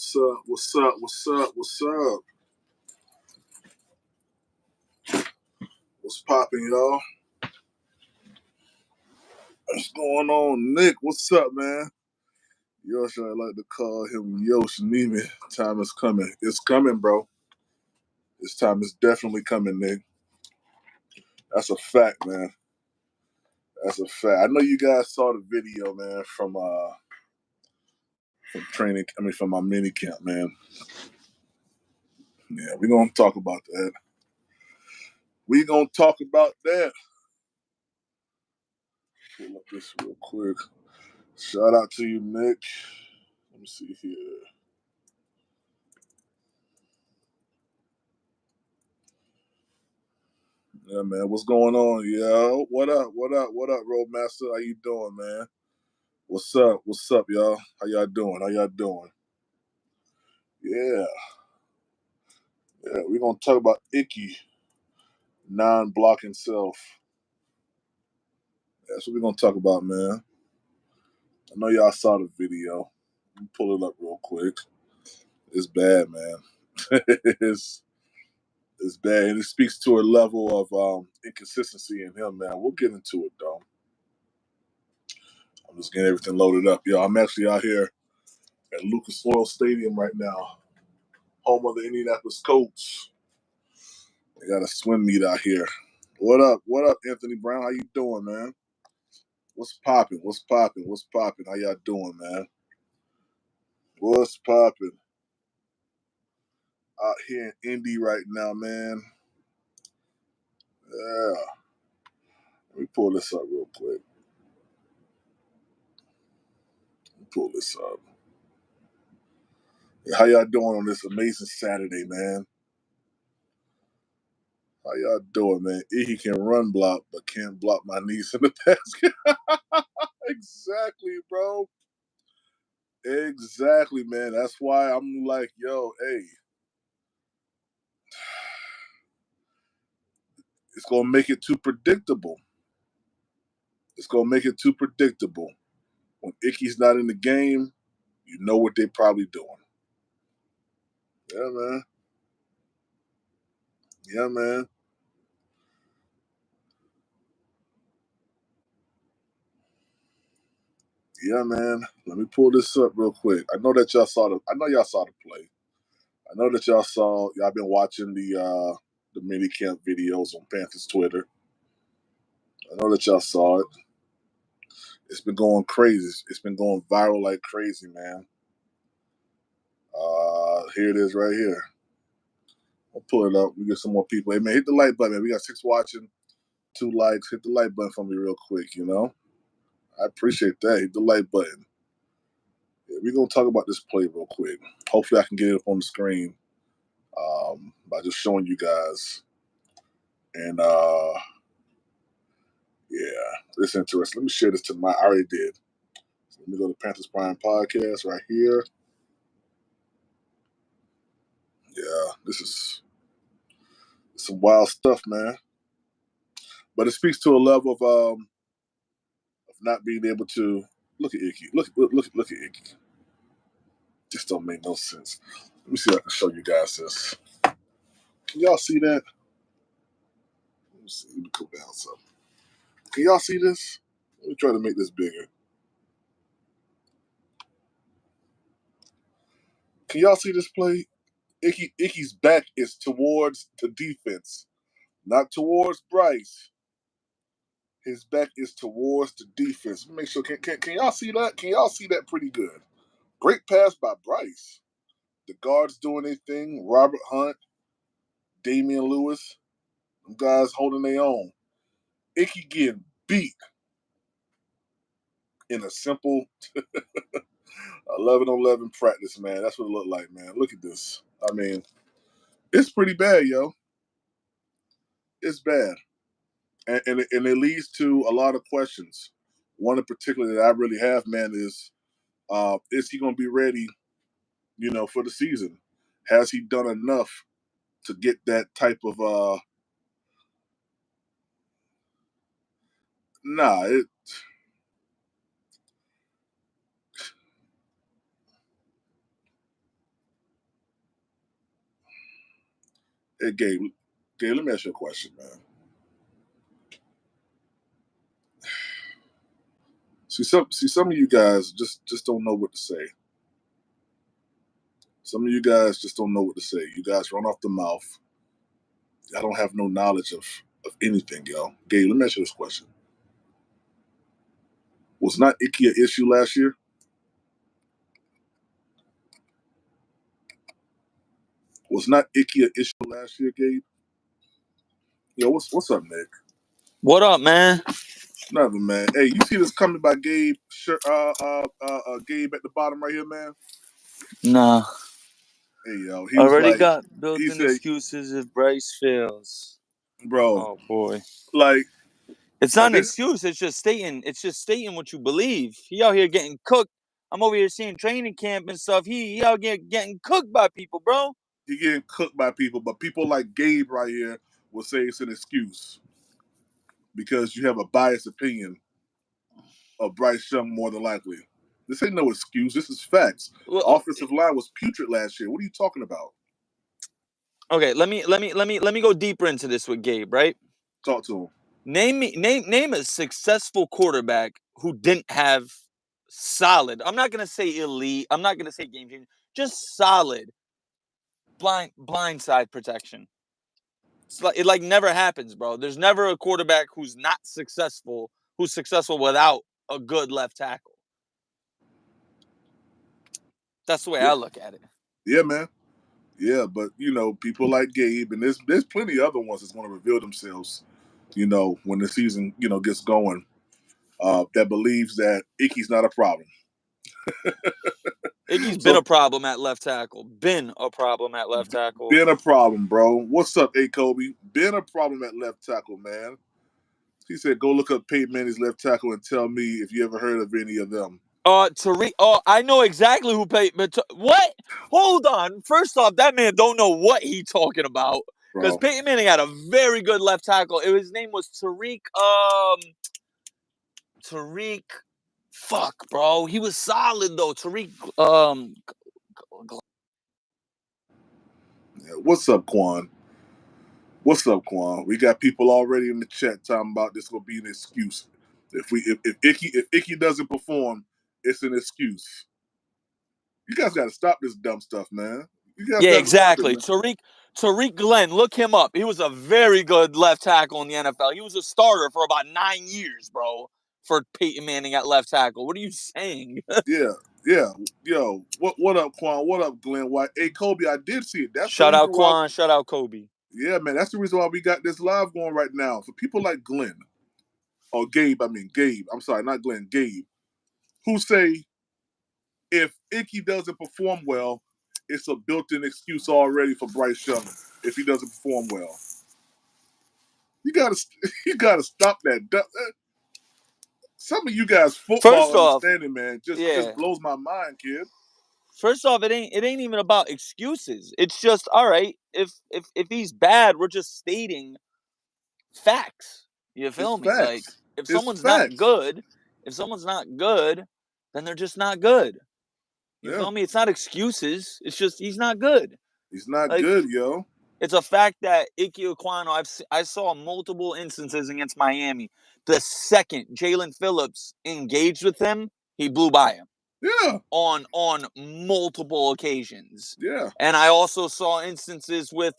What's up? What's up? What's up? What's up? What's popping, y'all? What's going on, Nick? What's up, man? Yosh, I like to call him Yosh Neiman. Time is coming. It's coming, bro. This time is definitely coming, Nick. That's a fact, man. That's a fact. I know you guys saw the video, man, from training. I mean, from my mini camp, man. Yeah, we're gonna talk about that. We're gonna talk about that. Pull up this real quick. Shout out to you, Nick. Let me see here. Yeah, man. What's going on, yo? What up? What up? What up, Roadmaster? How you doing, man? What's up? What's up, y'all? How y'all doing? How y'all doing? Yeah. Yeah, we're gonna talk about Ickey, non-blocking self. That's what we're gonna talk about, man. I know y'all saw the video. Let me pull it up real quick. It's bad, man. it's it's bad, and it speaks to a level of inconsistency in him, man. We'll get into it though. I'm just getting everything loaded up, yo. I'm actually out here at Lucas Oil Stadium right now, home of the Indianapolis Colts. They got a swim meet out here. What up? What up, Anthony Brown? How you doing, man? What's popping? What's popping? What's popping? How y'all doing, man? What's popping? Out here in Indy right now, man. Yeah. Let me pull this up real quick. Let me pull this up. How y'all doing on this amazing Saturday, man? How y'all doing, man? He can run block, but can't block my knees in the basket. Exactly, bro. Exactly, man. That's why I'm like, yo, hey, it's gonna make it too predictable. It's gonna make it too predictable. When Ickey's not in the game, you know what they're probably doing. Yeah, man. Yeah, man. Yeah, man. Let me pull this up real quick. I know that y'all saw the. I know y'all saw the play. I know that y'all been watching the mini camp videos on Panthers Twitter. I know that y'all saw it. It's been going crazy. It's been going viral like crazy, man. Here it is right here. I'll pull it up. We get some more people. Hey, man, hit the like button. Man. We got 6 watching, 2 likes. Hit the like button for me real quick, you know? I appreciate that. Hit the like button. Yeah, we're going to talk about this play real quick. Hopefully I can get it up on the screen by just showing you guys. And, yeah, it's interesting. Let me share this to I already did. So let me go to Panthers Prime Podcast right here. Yeah, this is some wild stuff, man. But it speaks to a level of not being able to look at Ickey. Look at Ickey. Just don't make no sense. Let me see if I can show you guys this. Can y'all see that? Let me see. Let me go down some. Can y'all see this? Let me try to make this bigger. Can y'all see this play? Ickey's back is towards the defense, not towards Bryce. His back is towards the defense. Make sure. Can y'all see that? Can y'all see that pretty good? Great pass by Bryce. The guards doing their thing. Robert Hunt, Damian Lewis, them guys holding their own. Ickey getting beat in a simple 11-on-11 practice, man. That's what it looked like, man. Look at this. I mean, it's pretty bad, yo. It's bad. And it leads to a lot of questions. One in particular that I really have, man, is he going to be ready, for the season? Has he done enough to get that type of nah, Hey, Gabe, let me ask you a question, man. See, some of you guys just don't know what to say. Some of you guys just don't know what to say. You guys run off the mouth. I don't have no knowledge of anything, yo. Gabe, let me ask you this question. Was not Ickey an issue last year? Was not Ickey an issue last year, Gabe? Yo, what's up, Nick? What up, man? Nothing, man. Hey, you see this coming by Gabe? Gabe at the bottom right here, man. Nah. Hey, yo, he was Already like, got he built-in said, excuses if Bryce fails. bro, Oh boy. like, It's I not an didn't. excuse. It's just stating what you believe. He out here getting cooked. I'm over here seeing training camp and stuff. He out here getting cooked by people, bro. He getting cooked by people, but people like Gabe right here will say it's an excuse because you have a biased opinion of Bryce Young more than likely. This ain't no excuse. This is facts. The Well, offensive line was putrid last year. What are you talking about? okay, let me go deeper into this with Gabe, right? Talk to him. Name a successful quarterback who didn't have solid. I'm not gonna say elite. I'm not gonna say game changing. Just solid blindside protection. It never happens, bro. There's never a quarterback who's successful without a good left tackle. That's the way Yeah, I look at it. yeah, man. Yeah, but people like Gabe, and there's plenty of other ones that's going to reveal themselves. When the season gets going, that believes that Ickey's not a problem. Ickey's been So a problem at left tackle. Been a problem at left tackle. been a problem, bro. What's up, A Kobe? Been a problem at left tackle, man. He said, "Go look up Peyton Manning's left tackle and tell me if you ever heard of any of them." Tariq. Oh, I know exactly who paid. But what? Hold on. First off, that man don't know what he talking about. Because Bro. Peyton Manning had a very good left tackle. His name was Tariq. Tariq. Fuck, bro. He was solid though. Tariq. Yeah. What's up, Quan? What's up, Quan? We got people already in the chat talking about this will be an excuse. If Ickey doesn't perform, it's an excuse. You guys got to stop this dumb stuff, man. You guys Yeah, got to stop it, exactly. man. Tariq Glenn, look him up. He was a very good left tackle in the NFL. He was a starter for about 9 years, bro, for Peyton Manning at left tackle. What are you saying? Yeah, yeah. Yo, what up, Quan? What up, Glenn White? Hey, Kobe, I did see it. That's the Shout reason out why. Quan. Shout out Kobe. Yeah, man. That's the reason why we got this live going right now. For people like Glenn or Gabe. I mean Gabe. I'm sorry, not Glenn. Gabe, who say if Ickey doesn't perform well, it's a built-in excuse already for Bryce Young if he doesn't perform well. You gotta you gotta stop that. Some of you guys First football off, understanding, man, just yeah. blows my mind, kid. First off, it ain't even about excuses. It's just all right. If he's bad, we're just stating facts. You It's feel me? Like facts. It's facts. if someone's not good, then they're just not good. You Yeah, feel me? It's not excuses. It's just he's not good. he's not Like good, yo. it's a fact that Ickey Ekwonu. I saw multiple instances against Miami. The second Jalen Phillips engaged with him, he blew by him Yeah, on multiple occasions. yeah. And I also saw instances with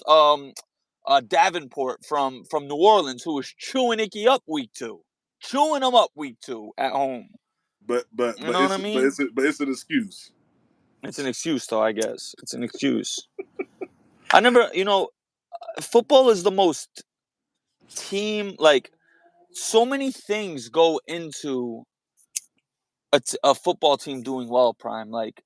Davenport from New Orleans who was chewing Ickey up week 2, chewing him up week 2 at home. But You know what I mean? it's an excuse. It's an excuse, though. I guess it's an excuse. I never, football is the most team, like, so many things go into a football team doing well, Prime. Like,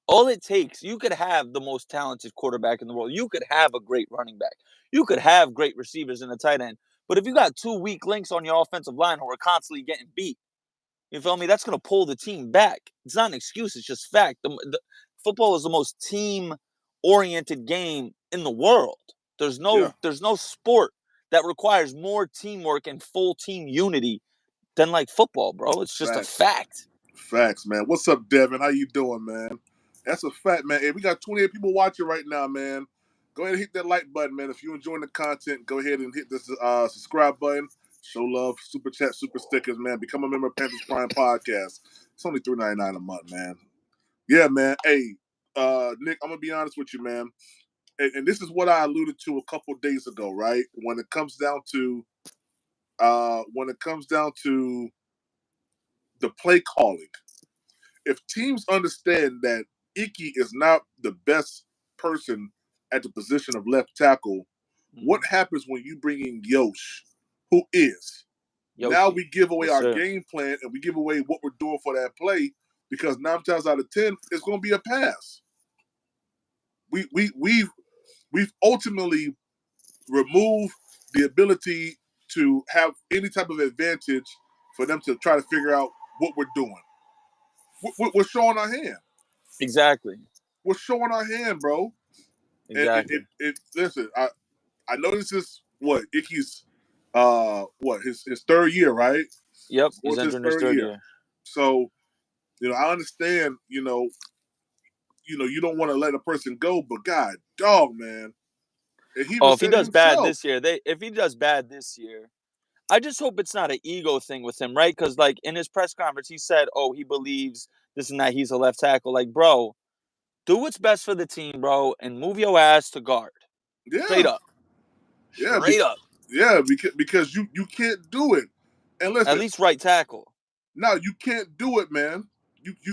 all it takes, you could have the most talented quarterback in the world. You could have a great running back. You could have great receivers in the tight end. But if you got 2 weak links on your offensive line who are constantly getting beat, you feel me? That's going to pull the team back. It's not an excuse. It's just fact. Football is the most team-oriented game in the world. Yeah, There's no sport that requires more teamwork and full team unity than like football, bro. It's just a facts. fact. Facts, man. What's up, Devin? How you doing, man? That's a fact, man. Hey, we got 28 people watching right now, man. Go ahead and hit that like button, man. If you're enjoying the content, go ahead and hit the subscribe button. Show love, super chat, super stickers, man. Become a member of Panthers Prime Podcast. It's only $3.99 a month, man. Yeah, man. Hey, Nick, I'm gonna be honest with you, man. And this is what I alluded to a couple days ago, right? When it comes down to the play calling, if teams understand that Ickey is not the best person at the position of left tackle, what happens when you bring in Yosh, who is? Now Yoshi. we give away Yes, our sir. game plan and we give away what we're doing for that play because 9 times out of 10 it's going to be a pass. We've ultimately removed the ability to have any type of advantage for them to try to figure out what we're doing. We're showing our hand. Exactly. We're showing our hand, bro. And Exactly. listen, I know this is what Ickey's his third year, right? Yep. It's He's going to his entering his third third year. year. So, I understand, you don't want to let a person go, but God dog, man. And he Oh, was if he saying it does bad himself. this year, if he does bad this year, I just hope it's not an ego thing with him, right? Because like in his press conference, he said, "Oh, he believes this and that. He's a left tackle." Like, bro, do what's best for the team, bro, and move your ass to guard. Straight Yeah. up. Yeah. Straight up. Because you can't do it. And At listen, least right tackle. no, you can't do it, man.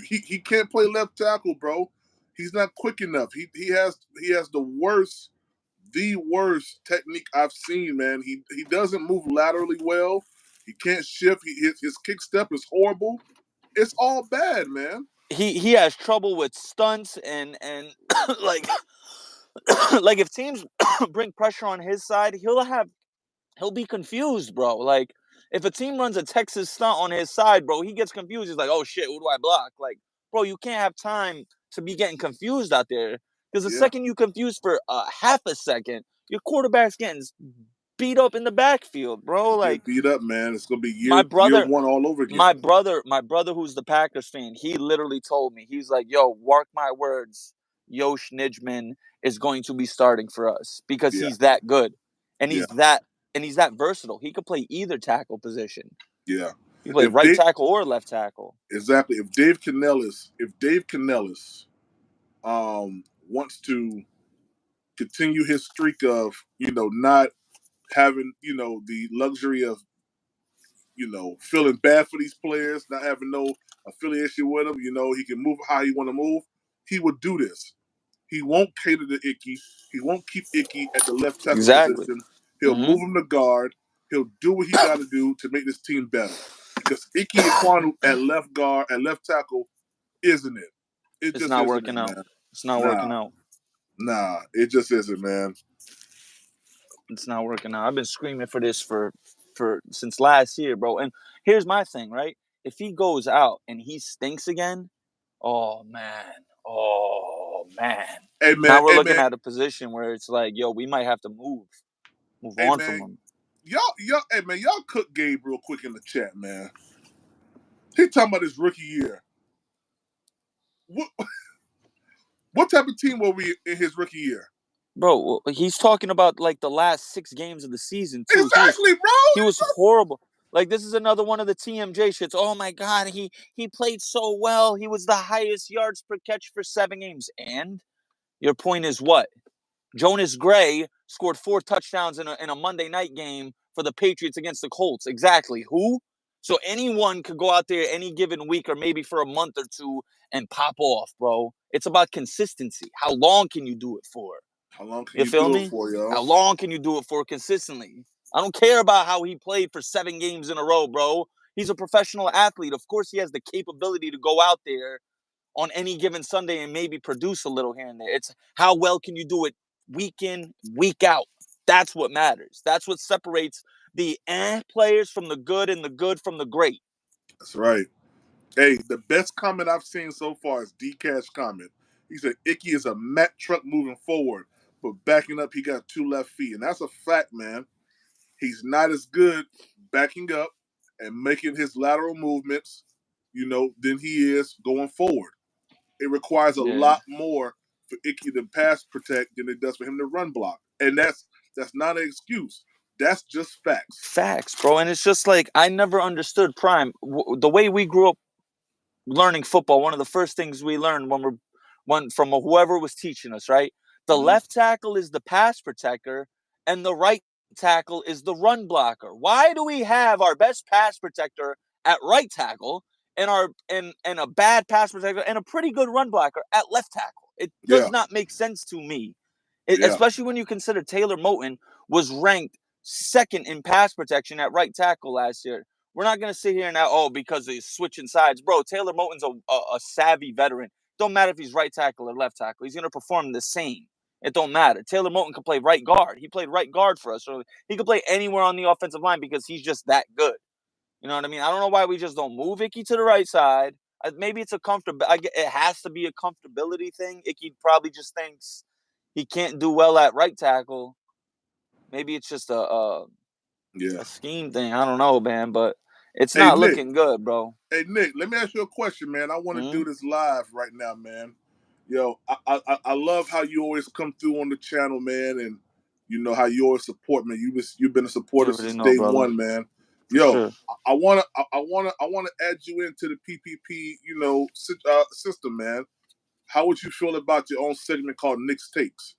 He can't play left tackle, bro. He's not quick enough. He has the worst technique I've seen, man. He doesn't move laterally well. He can't shift. His kick step is horrible. It's all bad, man. He has trouble with stunts and like like if teams bring pressure on his side, he'll be confused, bro. Like if a team runs a Texas stunt on his side, bro, he gets confused. He's like, "Oh shit, who do I block?" Like, bro, you can't have time to be getting confused out there because the Yeah, second you confuse for half a second, your quarterback's getting beat up in the backfield, bro. you Like get beat up, man. It's gonna be my year brother, one all over again. my brother who's the Packers fan, he literally told me, he's like, "Yo, mark my words, Yosh Nijman is going to be starting for us because Yeah, he's that good, and yeah, he's that versatile. He could play either tackle position. yeah. He can play If right Dave tackle or left tackle." exactly, if Dave Canellis wants to continue his streak of not having the luxury of feeling bad for these players, not having no affiliation with them. He can move how he want to move. He would do this. He won't cater to Ickey. He won't keep Ickey at the left tackle Exactly. position. He'll Mm-hmm. move him to guard. He'll do what he got to do to make this team better. Because Ickey Ekwonu at left guard, at left tackle, isn't it? It It's just not isn't working it, out. man. It's not Nah, working out. nah, it just isn't, man. It's not working out. I've been screaming for this for since last year, bro. And here's my thing, right? If he goes out and he stinks again, oh man, oh man. Hey man, Now we're hey looking man, at a position where it's like, yo, we might have to move hey on from man. him. Hey man, y'all cook Gabe real quick in the chat, man. He talking about his rookie year. What what type of team were we in his rookie year? Bro, he's talking about like the last 6 games of the season too. Exactly, He was bro. horrible. Like this is another one of the TMJ shits. Oh my god, he played so well. He was the highest yards per catch for 7 games. And your point is what? Jonas Gray scored 4 touchdowns in a Monday night game for the Patriots against the Colts. Exactly. Who? So anyone could go out there any given week or maybe for a month or two and pop off, bro. It's about consistency. How long can you do it for? How long can You you feel do it me? for, yo? How long can you do it for consistently? I don't care about how he played for 7 games in a row, bro. He's a professional athlete. Of course, he has the capability to go out there on any given Sunday and maybe produce a little here and there. It's how well can you do it week in, week out. That's what matters. That's what separates the players from the good and the good from the great. That's right. Hey, the best comment I've seen so far is D Cash comment. He said Ickey is a Mack truck moving forward, but backing up he got 2 left feet. And that's a fact, man. He's not as good backing up and making his lateral movements, than he is going forward. It requires a Yeah. lot more for Ickey to pass protect than it does for him to run block, and that's not an excuse. That's just facts. Facts, bro. And it's just like I never understood Prime. The way we grew up learning football, one of the first things we learned from whoever was teaching us, right? The left tackle is the pass protector, and the right tackle is the run blocker. Why do we have our best pass protector at right tackle and a bad pass protector and a pretty good run blocker at left tackle? It does not make sense to me. Especially when you consider Taylor Moton was ranked second in pass protection at right tackle last year. We're not going to sit here now, because he's switching sides. Bro, Taylor Moton's a savvy veteran. Don't matter if he's right tackle or left tackle. He's going to perform the same. It don't matter. Taylor Moton can play right guard. He played right guard for us. Or he could play anywhere on the offensive line because he's just that good. You know what I mean? I don't know why we just don't move Ickey to the right side. Maybe it's a it has to be a comfortability thing. Ickey probably just thinks he can't do well at right tackle. Maybe it's just a scheme thing. I don't know, man, but it's not looking good, bro. Hey, Nick, let me ask you a question, man. I want to do this live right now, man. Yo, I love how you always come through on the channel, man, and you know how you always support me. You've been a supporter since day one, man. Yo, I wanna add you into the PPP, system, man. How would you feel about your own segment called Nick's Takes?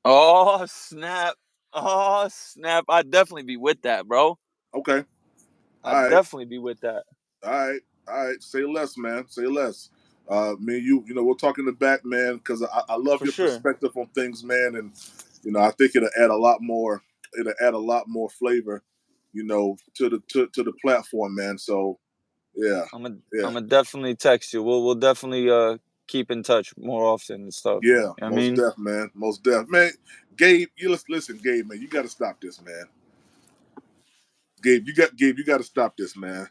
Oh snap! Oh snap! I'd definitely be with that, bro. Okay, I'd definitely be with that. All right. Say less, man. Say less. Me and you know, we'll talk in the back, man, because I love your perspective on things, man, and I think it'll add a lot more. It'll add a lot more flavor, to the platform, man. So, yeah. I'm gonna definitely text you. We'll definitely keep in touch more often and stuff. Yeah, you know most def, man. Most def, man. Gabe, listen, Gabe, man. You got to stop this, man. Gabe, you got to stop this, man.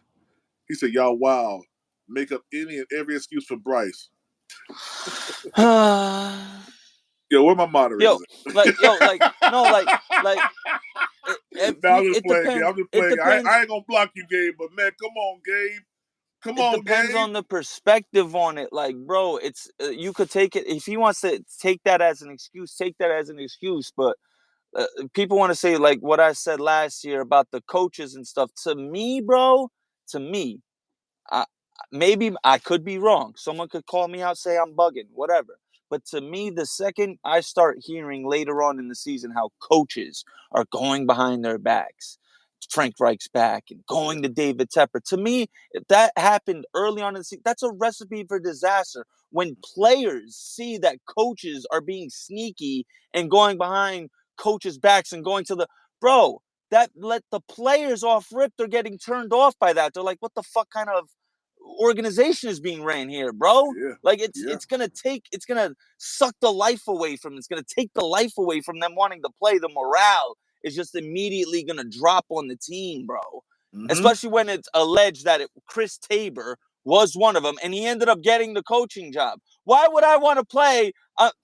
He said, "Y'all wild. Make up any and every excuse for Bryce." Yo, where my moderators at? No, like. I'm just playing. I'm just playing. I ain't gonna block you, Gabe, but man, come on, Gabe. It depends on the perspective on it. Like, bro, it's you could take it if he wants to take that as an excuse. Take that as an excuse, but people want to say like what I said last year about the coaches and stuff. To me, bro, maybe I could be wrong. Someone could call me out, say I'm bugging, whatever. But to me, the second I start hearing later on in the season how coaches are going behind their backs, Frank Reich's back and going to David Tepper, to me, if that happened early on in the season, that's a recipe for disaster. When players see that coaches are being sneaky and going behind coaches' backs and going to the bro, that let the players off rip. They're getting turned off by that. They're like, what the fuck kind of organization is being ran here, bro? Like it's gonna suck the life away from. It's gonna take the life away from them wanting to play. The morale is just immediately gonna drop on the team, bro. Especially when it's alleged that Chris Tabor was one of them, and he ended up getting the coaching job. Why would I want to play?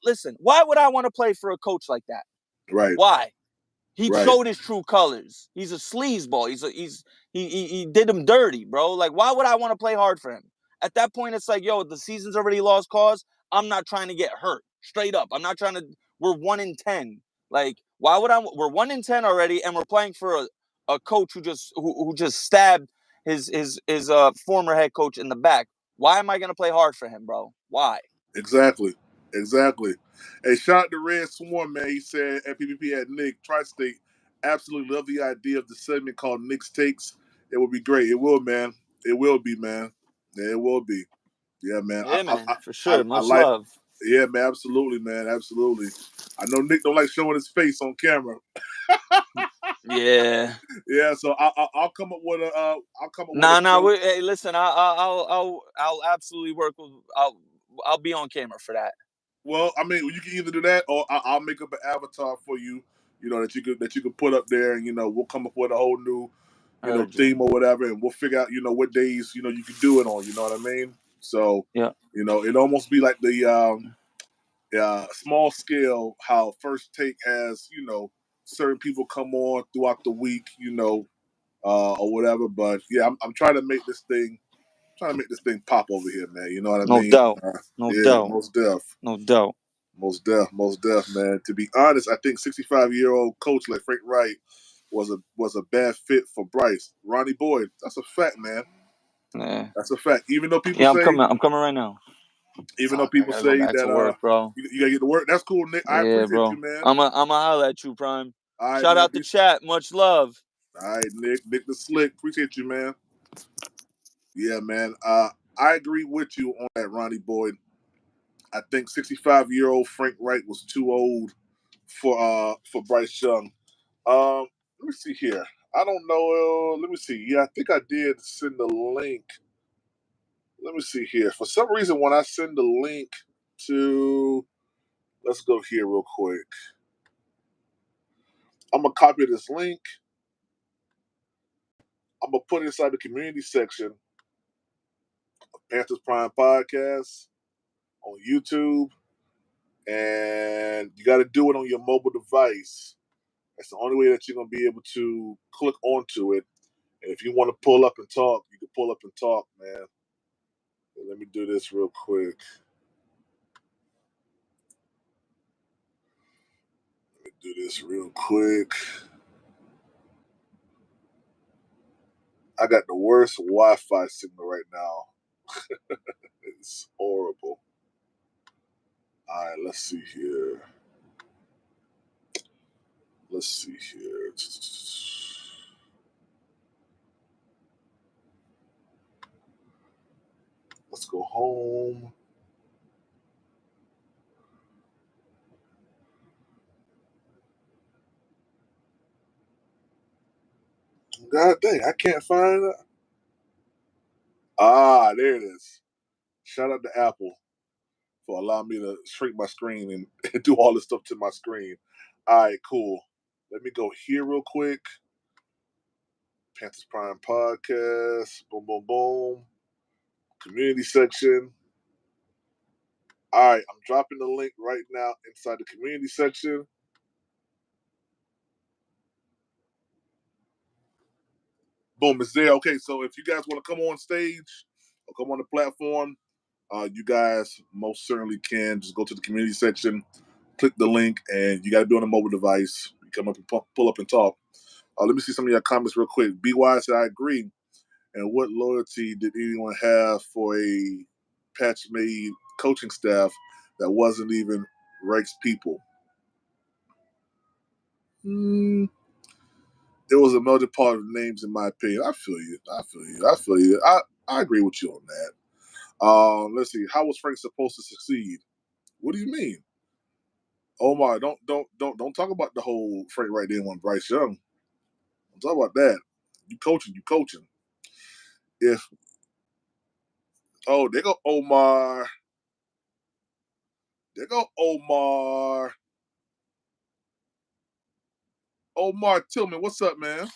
Listen, why would I want to play for a coach like that? Right. Why? He showed his true colors. He's a sleazeball. He did him dirty, bro. Like, why would I want to play hard for him? At that point, it's like, yo, the season's already lost cause. I'm not trying to get hurt. Straight up. I'm not trying to. We're 1-10. Like, why would I? We're 1-10 already, and we're playing for a coach who just stabbed his former head coach in the back. Why am I gonna play hard for him, bro? Why? Exactly. Hey, shout out to Red Swarm, man. He said at PPP at Nick, Tri-State, absolutely love the idea of the segment called Nick's Takes. It will be great. It will, man. It will be, man. Yeah, it will be. Yeah, man. Yeah, man, for sure. Much love. Yeah, man. Absolutely, man. Absolutely. I know Nick don't like showing his face on camera. Yeah. Yeah. So I'll come up with a. I'll come up with. No. Hey, listen. I'll absolutely work with. I'll be on camera for that. Well, I mean, you can either do that, or I'll make up an avatar for you. That you could put up there, and we'll come up with a whole new, theme or whatever, and we'll figure out, what days, you can do it on. You know what I mean? So, yeah, it almost be like the small scale how First Take has, certain people come on throughout the week, or whatever. But yeah, I'm trying to make this thing pop over here, man. You know what I mean? No doubt. Most def. No doubt. Most deaf, man. To be honest, I think 65-year-old coach like Frank Wright was a bad fit for Bryce. Ronnie Boyd, that's a fact, man. Yeah. That's a fact. Even though people Yeah, say, I'm coming right now. even though Fuck, I people gotta go say back to that work, bro. you gotta get to work. That's cool, Nick. I Yeah, appreciate bro. you, man. I'ma holler at you, Prime. All right, Shout man. out to chat. Much love. All right, Nick the Slick. Appreciate you, man. Yeah, man. I agree with you on that, Ronnie Boyd. I think 65-year-old Frank Wright was too old for Bryce Young. Let me see here. I don't know. Let me see. Yeah, I think I did send the link. Let me see here. For some reason, when I send the link to, let's go here real quick. I'm gonna copy this link. I'm gonna put it inside the community section of Panthers Prime Podcast on YouTube, and you got to do it on your mobile device. That's the only way that you're gonna be able to click onto it. And if you want to pull up and talk, you can pull up and talk, man. Let me do this real quick. Do this real quick. I got the worst Wi-Fi signal right now. It's horrible. All right, let's see here. Let's go home. God dang, I can't find it. Ah, there it is. Shout out to Apple for allowing me to shrink my screen and do all this stuff to my screen. All right, cool. Let me go here real quick. Panthers Prime Podcast. Boom, boom, boom. Community section. All right, I'm dropping the link right now inside the community section. Boom, it's there. Okay, so if you guys want to come on stage or come on the platform, you guys most certainly can. Just go to the community section, click the link, and you got to be on a mobile device. You come up and pull up and talk. Let me see some of your comments real quick. BY said, I agree. And what loyalty did anyone have for a patch-made coaching staff that wasn't even Reich's people? It was a melted pot of names, in my opinion. I feel you. I agree with you on that. Let's see. How was Frank supposed to succeed? What do you mean? Omar, don't talk about the whole Frank right there on Bryce Young. Don't talk about that. You coaching. If there go Omar. There go Omar. Omar Tillman, what's up, man?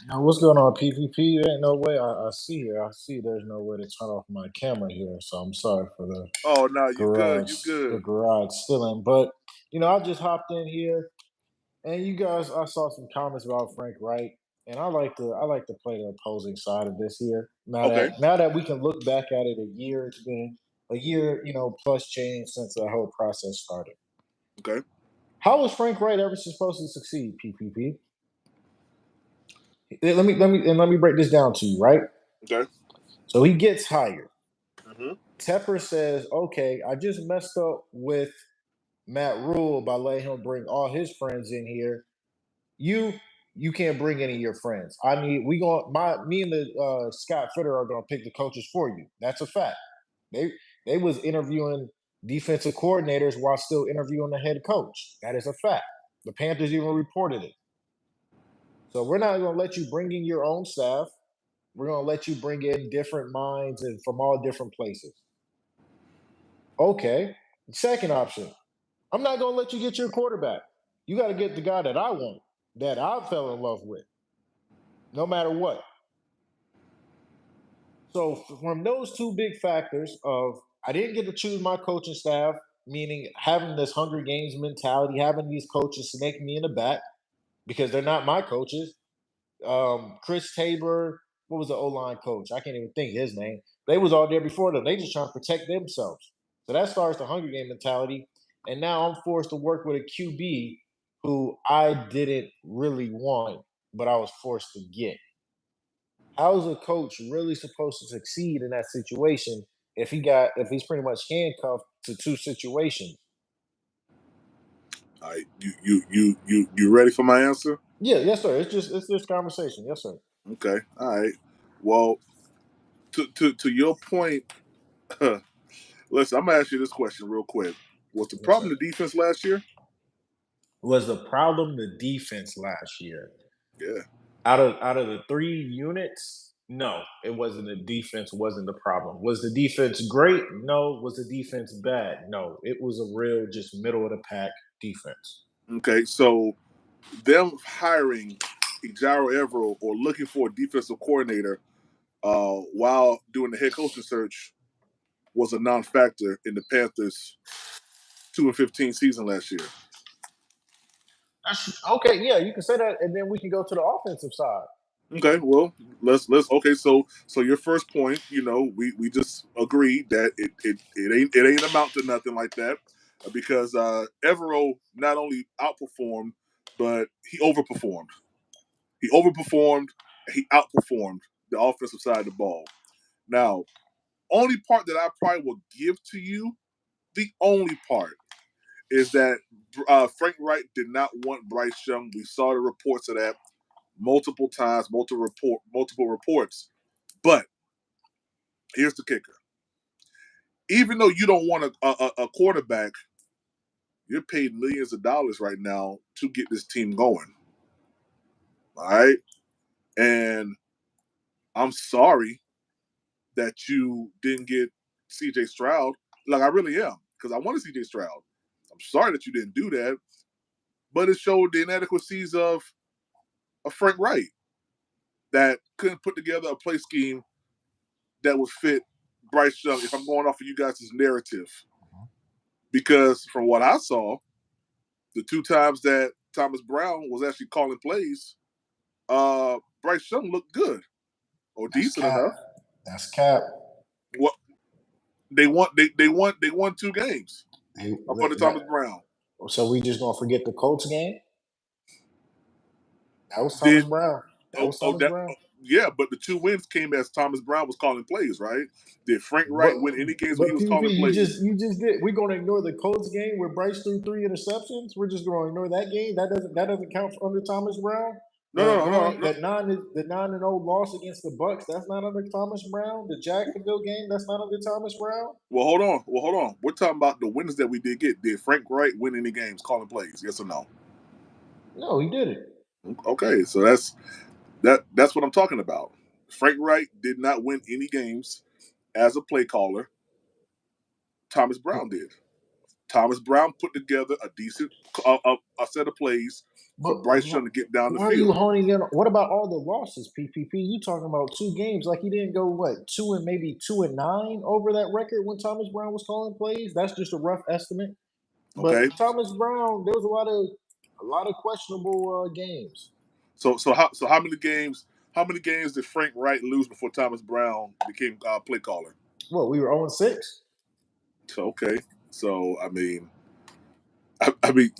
Now, what's going on, PPP? There ain't no way. I see here. I see there's no way to turn off my camera here, so I'm sorry for the Oh no, you good. garage, You good. the garage stealing. But I just hopped in here, and you guys, I saw some comments about Frank Wright, and I like to play the opposing side of this here. Okay. Now that we can look back at it a year, it's been a year, plus change since the whole process started. Okay. How was Frank Wright ever supposed to succeed, PPP? Let me break this down to you, right? Okay. So he gets hired. Mm-hmm. Tepper says, "Okay, I just messed up with Matt Rule by letting him bring all his friends in here. You you can't bring any of your friends. I need we going my me and the Scott Fitter are gonna pick the coaches for you. That's a fact. They was interviewing defensive coordinators while still interviewing the head coach. That is a fact. The Panthers even reported it. So we're not gonna let you bring in your own staff. We're gonna let you bring in different minds and from all different places. Okay. Second option, I'm not going to let you get your quarterback. You got to get the guy that I want, that I fell in love with, no matter what. So from those two big factors of I didn't get to choose my coaching staff, meaning having this Hunger Games mentality, having these coaches snake me in the back because they're not my coaches. Chris Tabor, what was the O-line coach? I can't even think his name. They was all there before them. They just trying to protect themselves. So that starts the Hunger Game mentality. and now I'm forced to work with a QB who I didn't really want, but I was forced to get. How is a coach really supposed to succeed in that situation if he's pretty much handcuffed to two situations? All right, you ready for my answer? Yeah, yes, sir. It's just conversation. Yes, sir. Okay, all right. Well, to your point, listen, I'm gonna ask you this question real quick. Was the Yes, problem sir. the defense last year? Was the problem the defense last year? Yeah. Out of the three units, no, it wasn't. The defense wasn't the problem. Was the defense great? No. Was the defense bad? No. It was a real just middle of the pack defense. Okay, so them hiring Ejiro Evero or looking for a defensive coordinator while doing the head coaching search was a non-factor in the Panthers' 2-15 season last year. Okay, yeah, you can say that, and then we can go to the offensive side. Okay, well, let's okay. So your first point, we just agreed that it ain't amount to nothing like that because Evero not only outperformed, but he overperformed. He overperformed. He outperformed the offensive side of the ball. Now, only part that I probably will give to you, the only part is that Frank Reich did not want Bryce Young. We saw the reports of that multiple times, multiple reports. But here's the kicker: even though you don't want a quarterback, you're paid millions of dollars right now to get this team going. All right, and I'm sorry that you didn't get C.J. Stroud. Like I really am, because I wanted C.J. Stroud. I'm sorry that you didn't do that, but it showed the inadequacies of Frank Wright that couldn't put together a play scheme that would fit Bryce Young. If I'm going off of you guys' narrative, because from what I saw, the two times that Thomas Brown was actually calling plays, Bryce Young looked good or That's decent cap. enough. That's cap. What they won 2 games He- up under that- Thomas Brown. so we just gonna forget the Colts game? That was Thomas Did Brown. That oh, was oh Thomas that Brown. yeah, but the 2 wins came as Thomas Brown was calling plays, right? Did Frank Wright But win any games when he but was PvP, calling you plays? just did. We're gonna ignore the Colts game where Bryce threw 3 interceptions. We're just gonna ignore that game. That doesn't count under Thomas Brown. No, no, no, no, no. That 9-0 loss against the Bucks, that's not under Thomas Brown. The Jacksonville game, that's not under Thomas Brown. Well, hold on. We're talking about the wins that we did get. Did Frank Wright win any games calling plays? Yes or no? No, he didn't. Okay, so that's what I'm talking about. Frank Wright did not win any games as a play caller. Thomas Brown did. Thomas Brown put together a decent a set of plays for But Bryce Young to get down the why are you field. honing in? What about all the losses, PPP? You talking about 2 games? Like he didn't go what 2-9 over that record when Thomas Brown was calling plays. That's just a rough estimate. But Okay, Thomas Brown, there was a lot of questionable games. so how many games did Frank Wright lose before Thomas Brown became play caller? Well, we were 0-6. So okay, so I mean,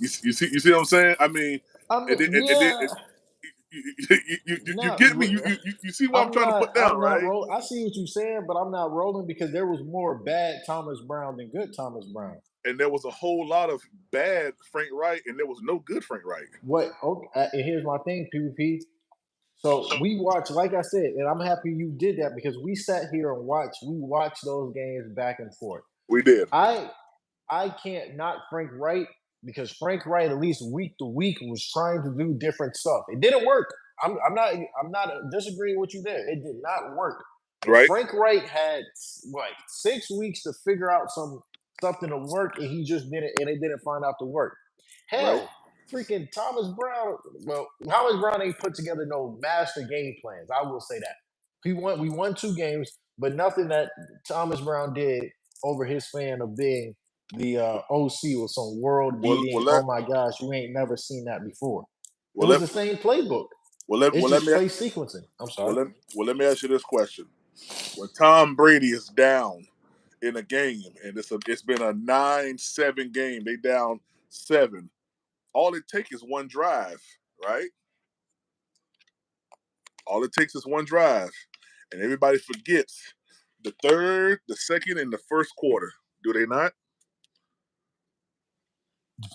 you see what I'm saying? I mean, I and mean, then, yeah, you not. get me. You see what I'm I'm trying to not. put down, I'm not right? roll. I see what you're saying, but I'm not rolling because there was more bad Thomas Brown than good Thomas Brown. And there was a whole lot of bad Frank Wright, and there was no good Frank Wright. What? Okay, and here's my thing, PvP. So we watched, like I said, and I'm happy you did that because we sat here and watched. We watched those games back and forth. We did, I can't knock Frank Wright because Frank Wright, at least week to week, was trying to do different stuff. It didn't work. I'm not disagreeing with you there. It did not work. But right? Frank Wright had what 6 weeks to figure out something to work, and he just didn't, and it didn't find out to work. Right, Hell, freaking Thomas Brown. Well, Thomas Brown ain't put together no master game plans. I will say that. We won 2 games, but nothing that Thomas Brown did over his span of being the OC was some world well, beating. well, Oh let my gosh, you ain't never seen that before. It well was let the same playbook. well let It's well let just me play sequencing. I'm well sorry. let, well let me ask you this question: when Tom Brady is down in a game, and it's been a 9-7 game. They down 7. All it takes is one drive, right? All it takes is one drive, and everybody forgets the third, the second, and the first quarter. Do they not?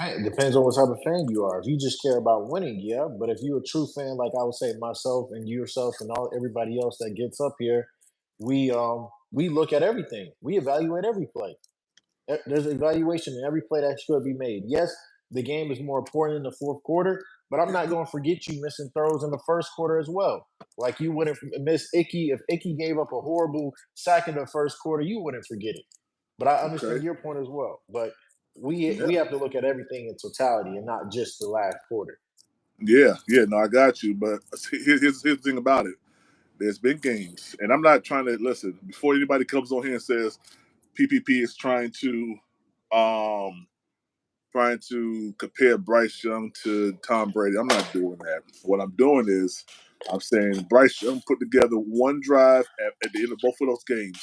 It depends on what type of fan you are. If you just care about winning, yeah. But if you're a true fan, like I would say myself and yourself and everybody else that gets up here, we look at everything. We evaluate every play. There's evaluation in every play that should be made. Yes, the game is more important in the fourth quarter, but I'm not going to forget you missing throws in the first quarter as well. Like you wouldn't miss Ickey if Ickey gave up a horrible sack in the first quarter. You wouldn't forget it. But I Okay. understand your point as well. But Yeah. we have to look at everything in totality and not just the last quarter. Yeah. No, I got you. But here's the thing about it. There's been games, and I'm not trying to listen before anybody comes on here and says PPP is um trying to compare Bryce Young to Tom Brady. I'm not doing that. What I'm doing is I'm saying Bryce Young put together one drive at the end of both of those games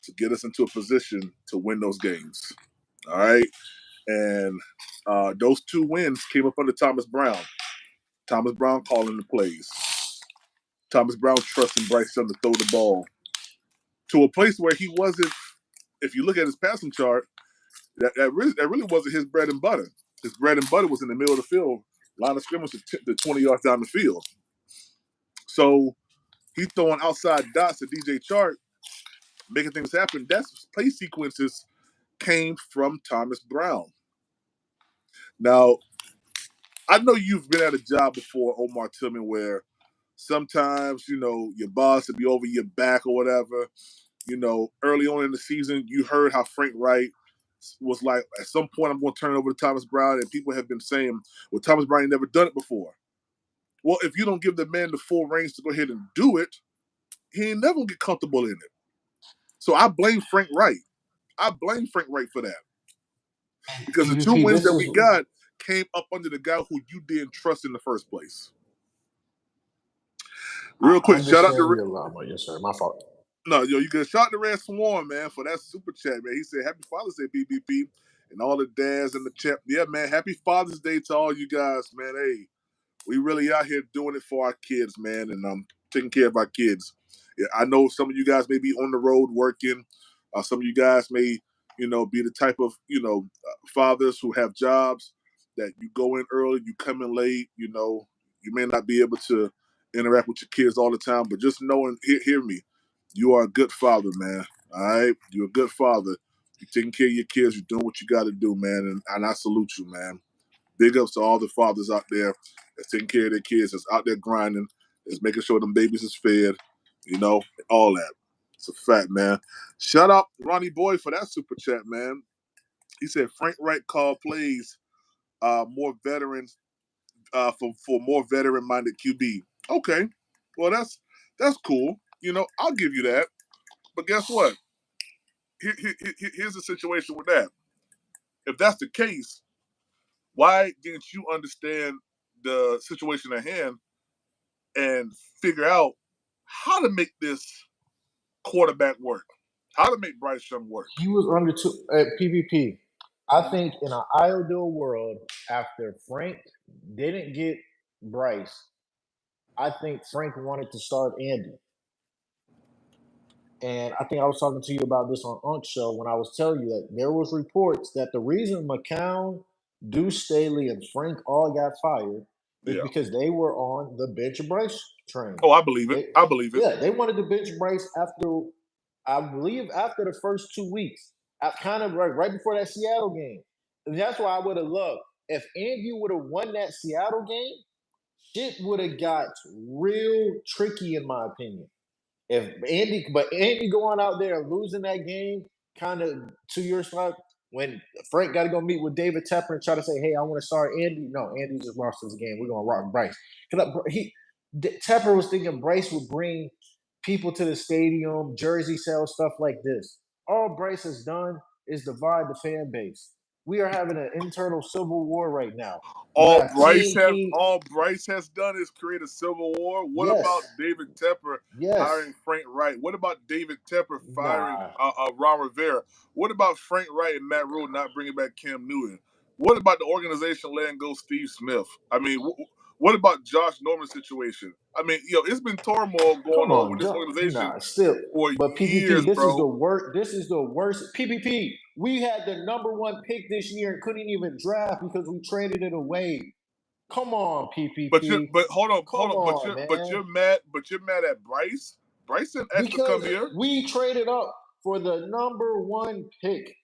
to get us into a position to win those games. All right. And those 2 wins came up under Thomas Brown. Thomas Brown calling the plays. Thomas Brown trusting Bryce Young to throw the ball to a place where he wasn't. If you look at his passing chart, that really wasn't his bread and butter. His bread and butter was in the middle of the field, line of scrimmage to 20 yards down the field. So he's throwing outside dots to DJ Chark, making things happen. That's play sequences came from Thomas Brown. Now, I know you've been at a job before, Omar Tillman, where sometimes, your boss would be over your back or whatever. Early on in the season, you heard how Frank Wright was like, at some point, I'm going to turn it over to Thomas Brown. And people have been saying, well, Thomas Brown ain't never done it before. Well, if you don't give the man the full range to go ahead and do it, he ain't never going to get comfortable in it. So I blame Frank Wright. I blame Frank Wright for that. Because the 2 PvP, wins this that is we got came up under the guy who you didn't trust in the first place. Real I quick, shout out understand to your llama. Yes, sir. My fault. No, you can shout to Red Swarm, man, for that super chat, man. He said, Happy Father's Day, BBP, and all the dads in the chat. Yeah, man, happy Father's Day to all you guys, man. Hey, we really out here doing it for our kids, man, and taking care of our kids. Yeah, I know some of you guys may be on the road working. Some of you guys may, be the type of, fathers who have jobs that you go in early, you come in late. You may not be able to interact with your kids all the time, but just knowing, hear me, you are a good father, man. All right, you're a good father. You're taking care of your kids. You're doing what you got to do, man, and I salute you, man. Big ups to all the fathers out there that's taking care of their kids, that's out there grinding, that's making sure them babies is fed, all that. It's a fact, man. Shout out Ronnie Boy for that super chat, man. He said Frank Wright called plays more veterans for more veteran minded QB. Okay, well that's cool. I'll give you that. But guess what? Here's the situation with that. If that's the case, why didn't you understand the situation at hand and figure out how to make this quarterback work? How to make Bryce Young work? He was under PvP. I think in an ideal world, after Frank didn't get Bryce, I think Frank wanted to start Andy. And I think I was talking to you about this on Unk's show when I was telling you that there was reports that the reason McCown, Deuce Staley, and Frank all got fired is Yeah. because they were on the bench Bryce train. Oh, I believe it. I believe it. Yeah, they wanted to bench Bryce after, I believe, after the first 2 weeks, kind of right before that Seattle game. And that's why I would have loved if Andy would have won that Seattle game. Shit would have got real tricky, in my opinion. But Andy going out there and losing that game, kind of to your spot, when Frank got to go meet with David Tepper and try to say, "Hey, I want to start Andy." No, Andy just lost this game. We're gonna rock Bryce. Because Tepper was thinking Bryce would bring people to the stadium, jersey sales, stuff like this. All Bryce has done is divide the fan base. We are having an internal civil war right now. You All have Bryce team. has done is create a civil war. What Yes, about David Tepper yes. hiring Frank Wright? What about David Tepper firing Nah. Ron Rivera? What about Frank Wright and Matt Rule not bringing back Cam Newton? What about the organization letting go Steve Smith? I mean, what about Josh Norman's situation? I mean, it's been turmoil going Come on with on, this John. organization Nah, still. for But PPP, years, this is the bro. worst. This is the worst. PPP. We had the number one pick this year and couldn't even draft because we traded it away. Come on, PPP. But hold Come on, on, man. you're mad at Bryce. Bryce didn't ask to Because come here. we traded up for the number one pick.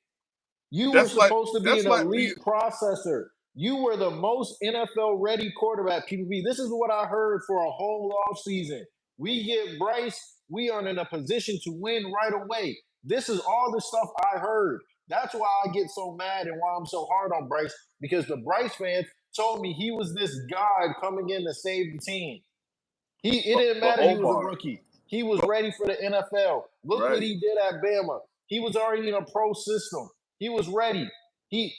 You were That's like supposed to be that's an like me. elite processor. You were the most NFL ready quarterback, PPP. This is what I heard for a whole off season. We get Bryce, we are in a position to win right away. This is all the stuff I heard. That's why I get so mad and why I'm so hard on Bryce, because the Bryce fans told me he was this god coming in to save the team. It didn't But matter he was a Omar, rookie. He was but ready for the NFL. Look what right, he did at Bama. He was already in a pro system. He was ready. He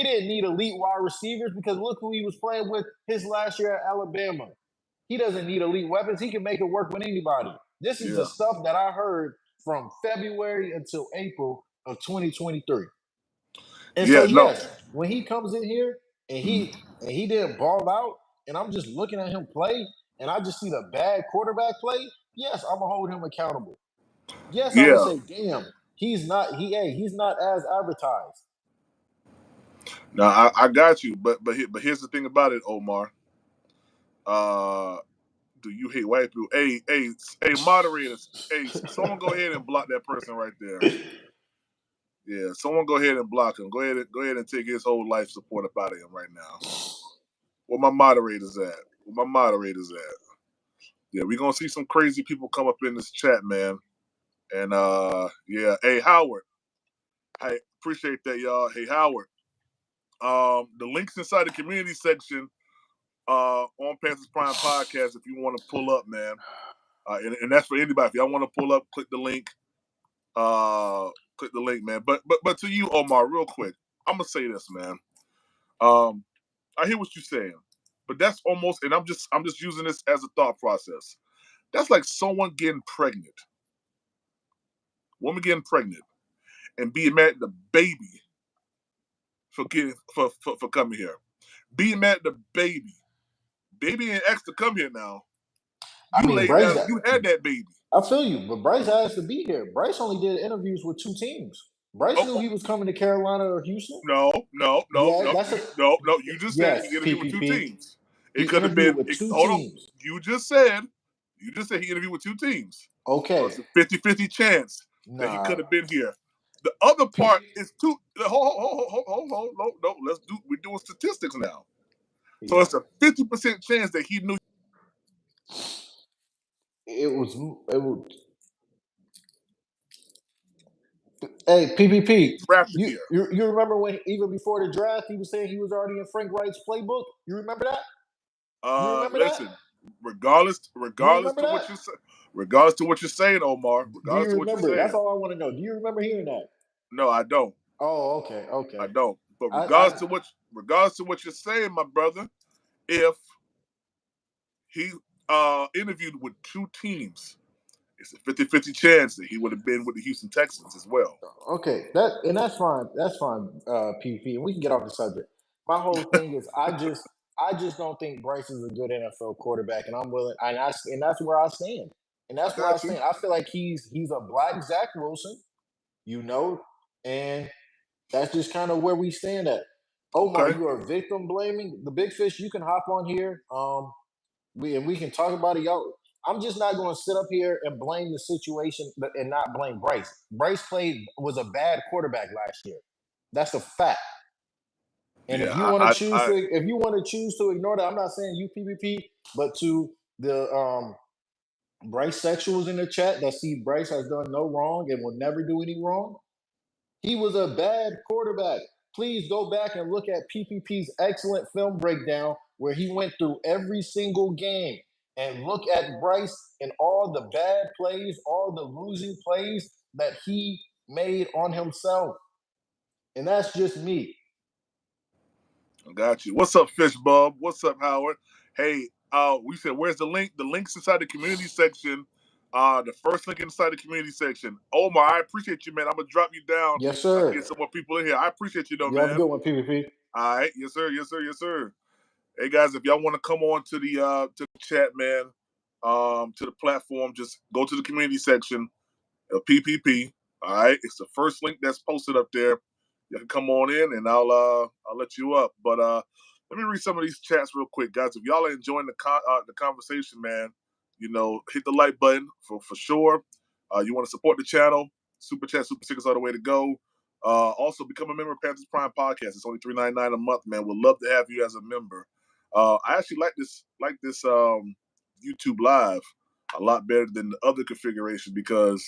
didn't need elite wide receivers because look who he was playing with his last year at Alabama. He doesn't need elite weapons. He can make it work with anybody. This is the yeah, stuff that I heard from February until April of 2023. And so yeah, no, yes, when he comes in here and Mhm. he didn't ball out, and I'm just looking at him play, and I just see the bad quarterback play. Yes, I'm gonna hold him accountable. Yes, I'm gonna yeah. say, damn, he's not as advertised. No, I got you, but here's the thing about it, Omar. Uh, do you hate white people? Hey, moderators. Hey, someone go ahead and block that person right there. Yeah, someone go ahead and block him. Go ahead and take his whole life support up out of him right now. Where my moderators at? Where my moderators at? Yeah, we gonna see some crazy people come up in this chat, man. And yeah, hey Howard. I appreciate that, y'all. Hey Howard. The links inside the community section on Panthers Prime Podcast if you want to pull up, man. And that's for anybody. If y'all want to pull up, click the link. Click the link, man. But to you, Omar, real quick, I'm gonna say this, man. I hear what you're saying, but that's almost, and I'm just using this as a thought process. That's like someone getting pregnant, woman getting pregnant, and being mad at the baby for coming here. Being mad at the baby ain't asked to come here now. I You mean, laid down, you had that baby. I feel you, but Bryce has to be here. Bryce only did interviews with two teams. Bryce Oh, knew he was coming to Carolina or Houston. no, no, no, Yeah, no, that's a no. You just said he yes, interviewed with two PPP. teams. He It could have interviewed been. with two Hold on. teams. You just said he interviewed with two teams. So Okay, it's a 50-50 chance that he could nah. have been here. The other part is two. Hold. No. We're doing statistics now. So Yeah, it's a 50% chance that he knew it was. Hey, PPP. drafted You, here. you you remember when even before the draft he was saying he was already in Frank Wright's playbook? You remember that? You remember that? Listen. Regardless, You regardless remember to that? what you say, regardless to what you're saying, Omar. Do Regardless you to what you're remember? That's saying. all I want to know. Do you remember hearing that? No, I don't. Oh, okay, I okay. don't. But I regardless to what you're saying, my brother, if he interviewed with two teams, it's a 50-50 chance that he would have been with the Houston Texans as well. Okay, that's fine. That's fine, PvP. And we can get off the subject. My whole thing is I just don't think Bryce is a good NFL quarterback, and I'm willing and that's where I stand. And I that's where I got you. stand. I feel like he's a black Zach Wilson, and that's just kind of where we stand at. Omar, Okay. you are victim blaming the big fish. You can hop on here. We can talk about it, y'all. I'm just not going to sit up here and blame the situation and not blame Bryce. Bryce was a bad quarterback last year. That's a fact. And if you Yeah, want to choose to ignore that, I'm not saying you PvP, but to the Bryce sexuals in the chat that see Bryce has done no wrong and will never do any wrong. He was a bad quarterback. Please go back and look at PPP's excellent film breakdown where he went through every single game and look at Bryce and all the bad plays, all the losing plays that he made on himself. And that's just me. I got you. What's up, Fish Bub? What's up, Howard? Hey, we said, where's the link? The link's inside the community section. The first link inside the community section. Omar, I appreciate you, man. I'm gonna drop you down. Yes, sir. Get some more people in here. I appreciate you, though, You have a man. good one, PvP. All right, yes, sir, yes, sir, yes, sir. Hey, guys, if y'all want to come on to the chat, man, to the platform, just go to the community section of PPP. All right, it's the first link that's posted up there. You can come on in, and I'll let you up. But let me read some of these chats real quick, guys. If y'all are enjoying the conversation, man, hit the like button for sure. You want to support the channel? Super chat, super stickers are the way to go. Also, become a member of Panthers Prime Podcast. It's only $3.99 a month, man. We'd love to have you as a member. I actually like this YouTube Live a lot better than the other configuration because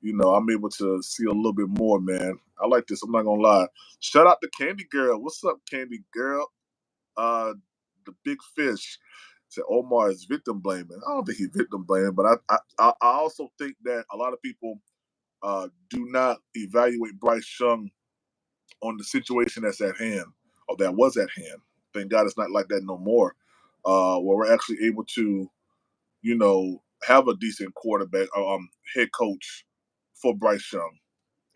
I'm able to see a little bit more, man. I like this. I'm not gonna lie. Shout out to Candy Girl. What's up, Candy Girl? The Big Fish said Omar is victim blaming. I don't think he's victim blaming, but I also think that a lot of people do not evaluate Bryce Young on the situation that's at hand or that was at hand. Thank God it's not like that no more. Where we're actually able to, have a decent quarterback, head coach for Bryce Young.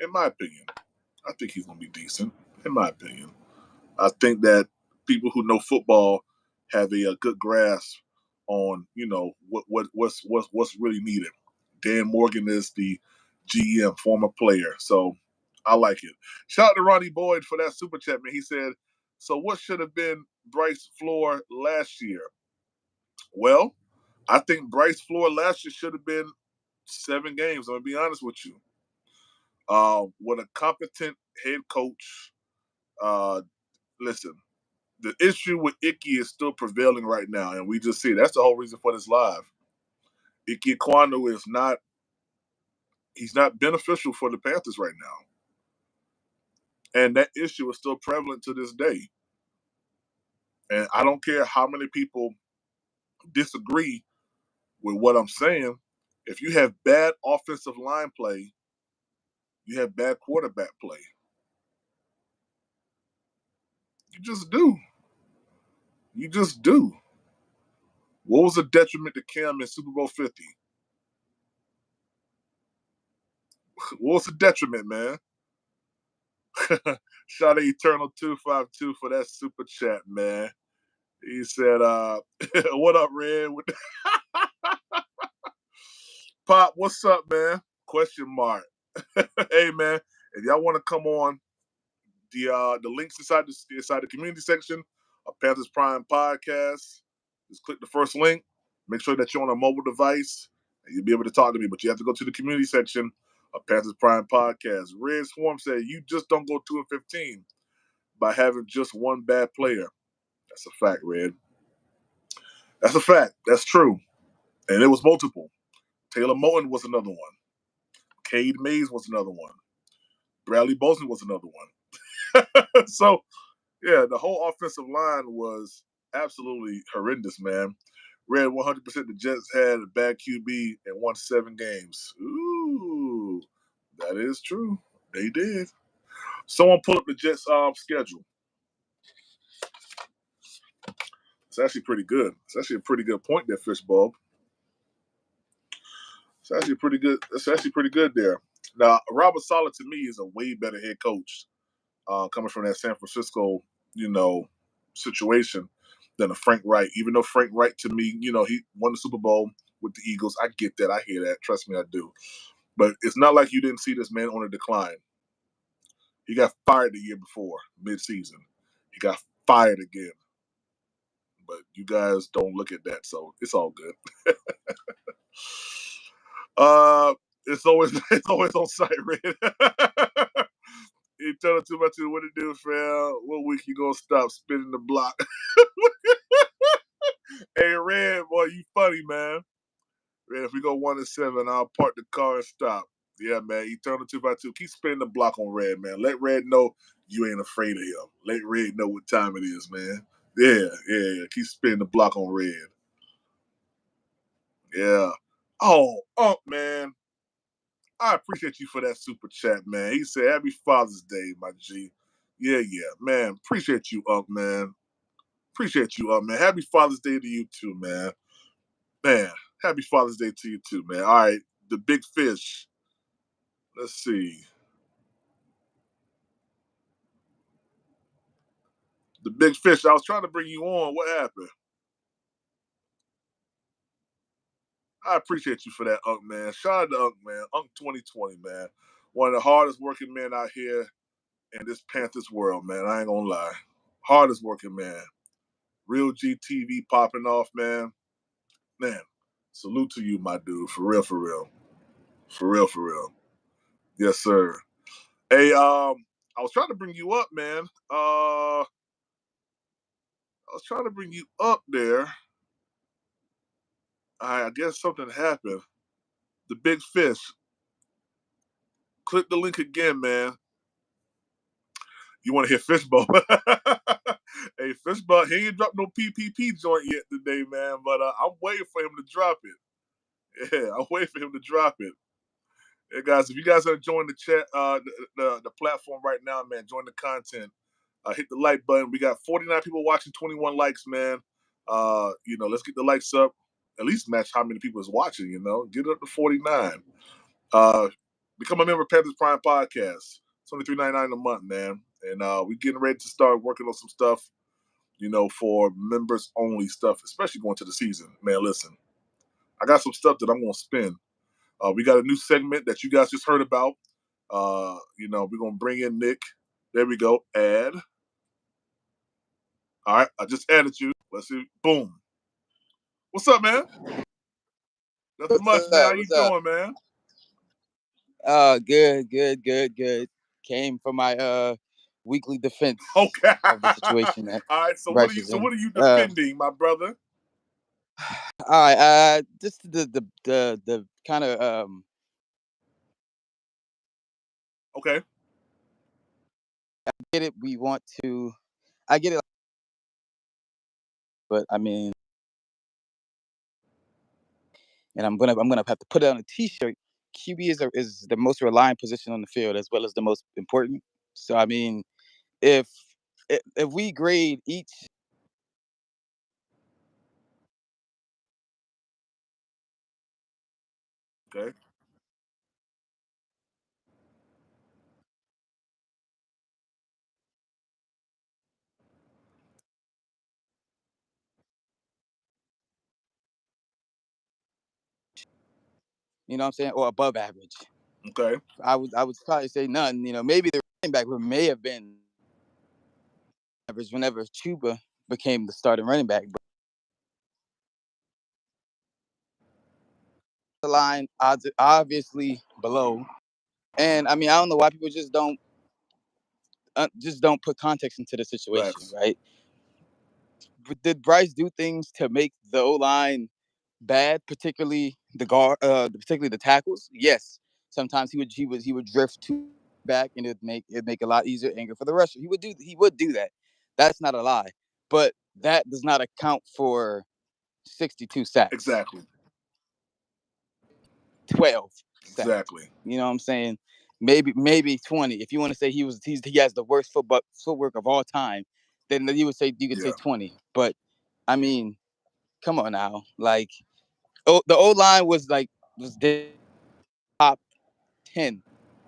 In my opinion, I think he's going to be decent. In my opinion, I think that people who know football have a good grasp on what's really needed. Dan Morgan is the GM, former player, so I like it. Shout out to Ronnie Boyd for that super chat, man. He said, "So what should have been Bryce's floor last year?" Well, I think Bryce's floor last year should have been 7 games. I'm gonna be honest with you. With a competent head coach, listen, the issue with Ickey is still prevailing right now, and we just see it. That's the whole reason for this live. Ekwonu is he's not beneficial for the Panthers right now. And that issue is still prevalent to this day. And I don't care how many people disagree with what I'm saying. If you have bad offensive line play, you have bad quarterback play. You just do. You just do. What was the detriment to Cam in Super Bowl 50? What was the detriment, man? Shout out Eternal 252 for that super chat, man. He said, what up, Red? Pop, what's up, man? Question mark. Hey, man, if y'all want to come on, the links inside the community section of Panthers Prime Podcast. Just click the first link. Make sure that you're on a mobile device, and you'll be able to talk to me. But you have to go to the community section of Panthers Prime Podcast. Red Swarm said, "You just don't go 2-15 by having just one bad player." That's a fact, Red. That's a fact. That's true. And it was multiple. Taylor Moton was another one. Cade Mays was another one. Bradley Bozeman was another one. So, yeah, the whole offensive line was absolutely horrendous, man. Red 100% the Jets had a bad QB and won 7 games. Ooh, that is true. They did. Someone pull up the Jets' schedule. It's actually pretty good. It's actually a pretty good point there, Fishbulb. It's actually pretty good. It's actually pretty good there. Now, Robert Saleh to me is a way better head coach coming from that San Francisco, situation than a Frank Reich. Even though Frank Reich to me, he won the Super Bowl with the Eagles. I get that. I hear that. Trust me, I do. But it's not like you didn't see this man on a decline. He got fired the year before, mid-season. He got fired again. But you guys don't look at that, so it's all good. It's always on site, Red. You tell it 2x2 what to do, fam. What week you gonna stop spinning the block? Hey, Red, boy, you funny, man. Red, if we go 1-7, I'll park the car and stop. Yeah, man. Eternal 2x2. Keep spinning the block on Red, man. Let Red know you ain't afraid of him. Let Red know what time it is, man. Yeah. Keep spinning the block on Red. Yeah. Oh, man. I appreciate you for that super chat, man. He said, "Happy Father's Day, my G." Yeah, man. Appreciate you, Unc, man. Appreciate you, Unc, man. Happy Father's Day to you too, man. Man, happy Father's Day to you too, man. All right, the big fish. Let's see. The big fish. I was trying to bring you on. What happened? I appreciate you for that, Unc, man. Shout out to Unc, man. Unc 2020, man. One of the hardest working men out here in this Panthers world, man. I ain't gonna lie. Hardest working man. Real GTV popping off, man. Man, salute to you, my dude. For real, for real. For real, for real. Yes, sir. Hey, I was trying to bring you up, man. I was trying to bring you up there. I guess something happened. The big fish. Click the link again, man. You want to hear Fishbowl? Hey, Fishbowl, he ain't dropped no PPP joint yet today, man. But I'm waiting for him to drop it. Yeah, I'm waiting for him to drop it. Hey guys, if you guys are enjoying the chat, the platform right now, man, join the content. Hit the like button. We got 49 people watching, 21 likes, man. Let's get the likes up. At least match how many people is watching. Get it up to 49. Become a member of Panthers Prime Podcast. It's only $3.99 a month, man. And we're getting ready to start working on some stuff, for members only stuff, especially going to the season. Man, listen, I got some stuff that I'm gonna spin. We got a new segment that you guys just heard about. We're gonna bring in Nick. There we go. Add. All right, I just added you. Let's see. Boom. What's up, man? Nothing much, man. How you doing, man? Good. Came for my weekly defense Okay. of the situation. All right. So Bryce what are you defending, my brother? All right. Just the kind of Okay. I get it. We want to. I get it, but I mean, and I'm gonna have to put it on a T-shirt. QB is the most reliant position on the field as well as the most important. So I mean, if if we grade each. Okay. You know what I'm saying, or above average. Okay. I would probably say none. Maybe the running back may have been average whenever Chuba became the starting running back, but the line odds obviously below. And I mean, I don't know why people just don't put context into the situation, Facts. right? Did Bryce do things to make the O line bad, particularly particularly the tackles? Yes. Sometimes he would drift too back, and it'd make it a lot easier anger for the rusher. He would do that. That's not a lie, but that does not account for 62 sacks, Exactly. 12 sacks. Exactly. You know what I'm saying? Maybe 20. If you want to say he has the worst footwork of all time, then you could say 20. But I mean, come on now, like the O line was top 10,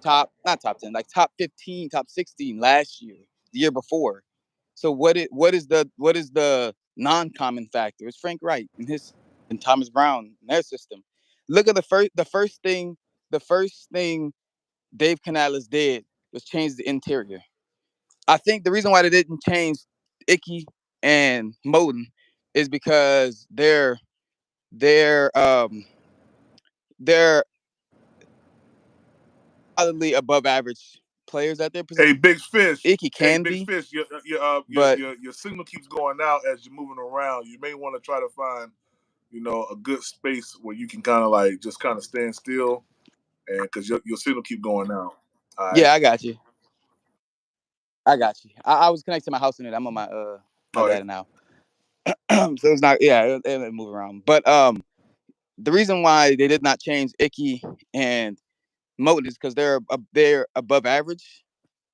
not top 10, like top 15, top 16 last year, the year before. So what is the non-common factor? It's Frank Reich and Thomas Brown in their system. Look at the first thing Dave Canales did was change the interior. I think the reason why they didn't change Ickey and Moden is because they're solidly above average players at their position. Hey, big fish. Ickey Hey, can big be, fish. but Your signal keeps going out as you're moving around. You may want to try to find, a good space where you can kind of just kind of stand still, and because your signal keep going out. All right. yeah, I got you. I was connected to my house internet. I'm on my All right. data now, so it's not. Yeah, it move around. But the reason why they did not change Ickey and motives because they're above average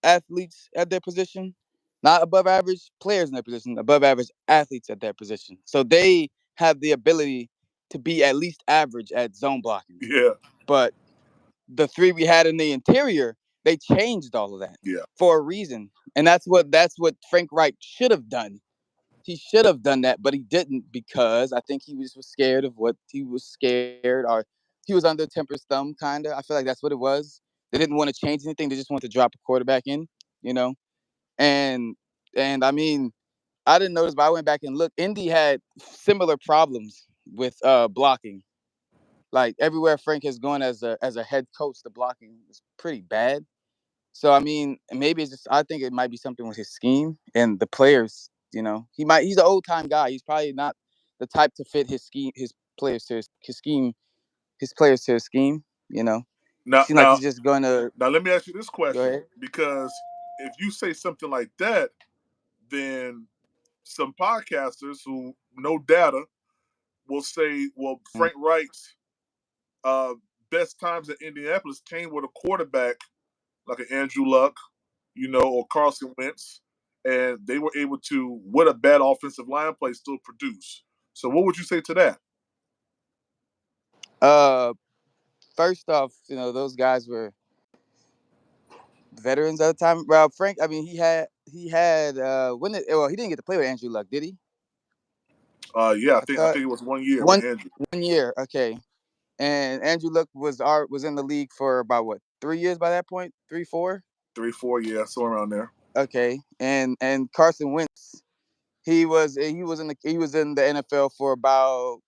athletes at their position, not above average players in their position, above average athletes at their position. So they have the ability to be at least average at zone blocking. Yeah. But the three we had in the interior, they changed all of that Yeah. for a reason, and that's what Frank Reich should have done. He should have done that, but he didn't because I think he was scared of what he was scared, or he was under temper's thumb, kind of. I feel like that's what it was. They didn't want to change anything. They just wanted to drop a quarterback in, you know. And and I mean, I didn't notice, but I went back and looked. Indy had similar problems with blocking. Like everywhere Frank has gone as a head coach, the blocking is pretty bad. So I mean, maybe it's just I think it might be something with his scheme and the players. He's an old time guy. He's probably not the type to fit players to his scheme, his players to his scheme. Now, Seems like now, he's just gonna now, let me ask you this go question, ahead. because if you say something like that, then some podcasters who know data will say, well, Mm. Frank Reich's uh, best times in Indianapolis came with a quarterback like an Andrew Luck, or Carson Wentz, and they were able to, with a bad offensive line play, still produce. So, what would you say to that? Uh, First off, those guys were veterans at the time. Well, Frank, I mean, he had he didn't get to play with Andrew Luck, did he? Yeah, I I think thought it was 1 year with one Andrew. 1 year. Okay, and Andrew Luck was in the league for about what 3 years by that point, 3, 4. 3, 4, yeah, somewhere around there. Okay, and Carson Wentz, he was in the NFL for about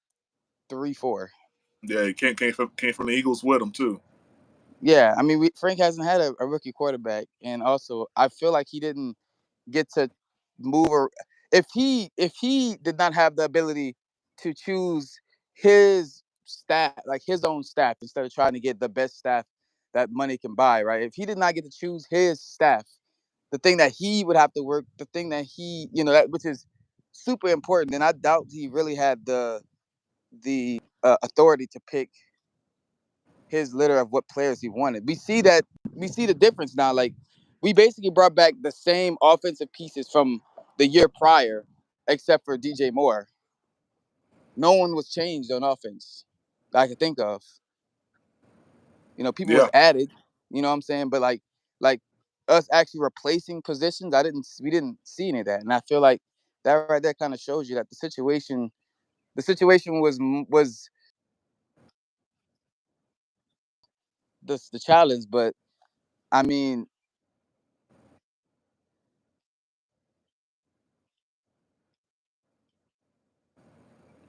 3, 4. Yeah, he came from the Eagles with him too. Yeah, I mean, Frank hasn't had a rookie quarterback, and also I feel like he didn't get to move or if he did not have the ability to choose his staff, like his own staff, instead of trying to get the best staff that money can buy, right? If he did not get to choose his staff, the thing that he would have to work, the thing that that which is super important, and I doubt he really had the authority to pick his litter of what players he wanted. We see the difference now. Like we basically brought back the same offensive pieces from the year prior, except for DJ Moore. No one was changed on offense that I could think of. People was Yeah. added. You know what I'm saying? But like us actually replacing positions, we didn't see any of that. And I feel like that right there kind of shows you that the situation was the challenge. But I mean,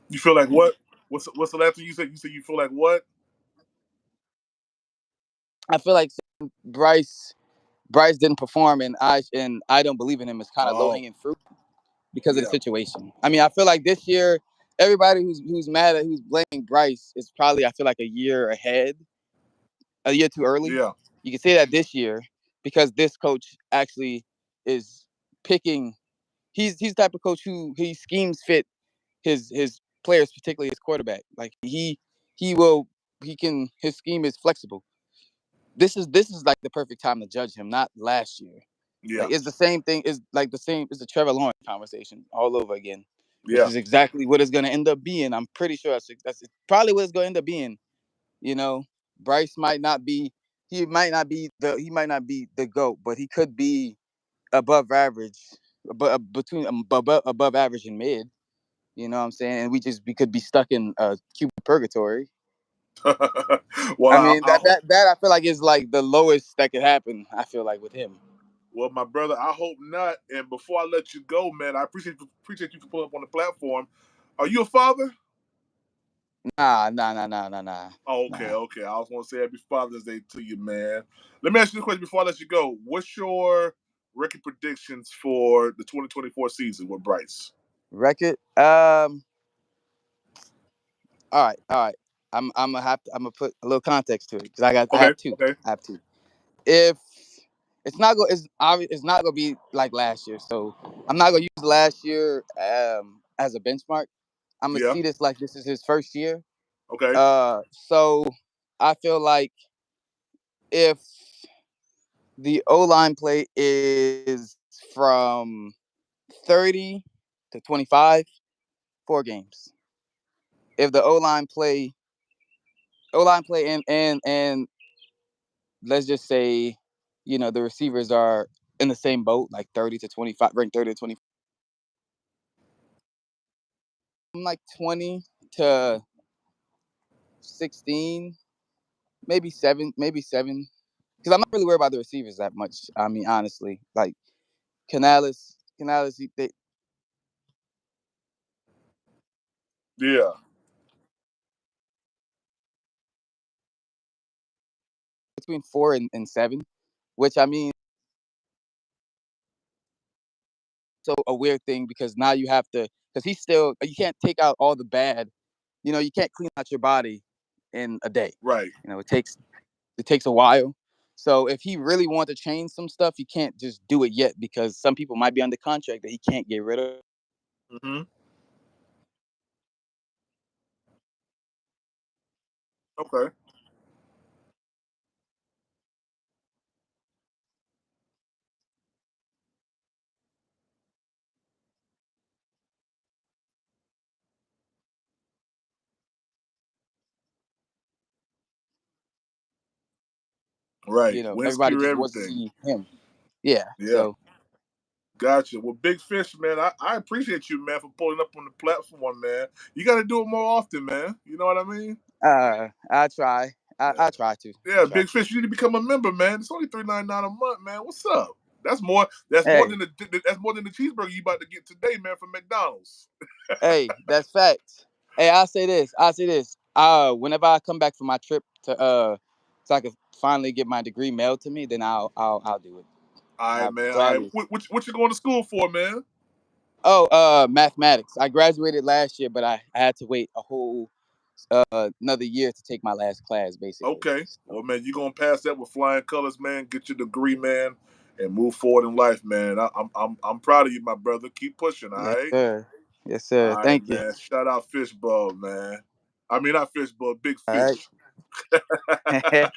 You feel like what? What's the last thing you said? You said you feel like what? I feel like Bryce Bryce didn't perform, and I don't believe in him is kind of low Oh, hanging fruit because of the yeah, situation. I mean, I feel like this year, everybody who's blaming Bryce is probably I feel like a year ahead, a year too early. yeah. You can say that this year because this coach actually is picking. He's the type of coach who he schemes fit his players, particularly his quarterback. Like he will he can his scheme is flexible. This is like the perfect time to judge him, not last year. Yeah, Like it's the same thing. It's like the same. It's the Trevor Lawrence conversation all over again, which yeah. is exactly what it's going to end up being. I'm pretty sure that's probably what it's going to end up being. You know, Bryce might not be. He might not be the goat, but he could be above average, but between above average and mid. You know what I'm saying? And we could be stuck in Cuban purgatory. Well, I I, mean I hope. that I feel like is like the lowest that could happen. I feel like with him. Well, my brother, I hope not. And before I let you go, man, I appreciate you for pulling up on the platform. Are you a father? Nah, nah, nah, nah, nah, nah, Oh, okay, nah. okay. I was going to say Happy Father's Day to you, man. Let me ask you this question before I let you go. What's your record predictions for the 2024 season with Bryce? Record. All right. I'm gonna put a little context to it because I Okay, have two. okay. I have two. If it's not gonna be like last year, so I'm not gonna use last year as a benchmark. I'm gonna Yeah, see this like this is his first year. okay. So I feel like if the O-line play is from 30 to 25, 4 games. If the O-line play and let's just say, the receivers are in the same boat, like 30 to 25, ranked 30 to 25. I'm like 20 to 16, maybe 7, because I'm not really worried about the receivers that much. I mean, honestly, like Canales, they Yeah. between 4 and 7, which I mean, so a weird thing because now you have to, because you can't take out all the bad, you can't clean out your body in a day. Right. It takes a while. So if he really wants to change some stuff, he can't just do it yet because some people might be under contract that he can't get rid of. Mm-hmm. Okay. Right. Win, Everybody secure just wants to everything. see him. Yeah. Yeah. So Gotcha. Well, Big Fish, man, I appreciate you, man, for pulling up on the platform, man. You got to do it more often, man. You know what I mean? I try. I try to. I Yeah, try Big to. Fish, you need to become a member, man. It's only $3.99 a month, man. What's up? That's more. That's more Hey, than that's more than the cheeseburger you about to get today, man, from McDonald's. hey, that's facts. Hey, I'll say this. Whenever I come back from my trip to so I can finally get my degree mailed to me, then I'll do it. All right, I'll man. All right. gladly. What you going to school for, man? Oh, mathematics. I graduated last year, but I had to wait a whole another year to take my last class, basically. Okay. So, Well, man, you gonna pass that with flying colors, man. Get your degree, man, and move forward in life, man. I'm proud of you, my brother. Keep pushing, all yes, right. sir. Yes, All sir. right, Thank you. man. Shout out Fishbowl, man. I mean, not Fishbowl, Big All Fish. right.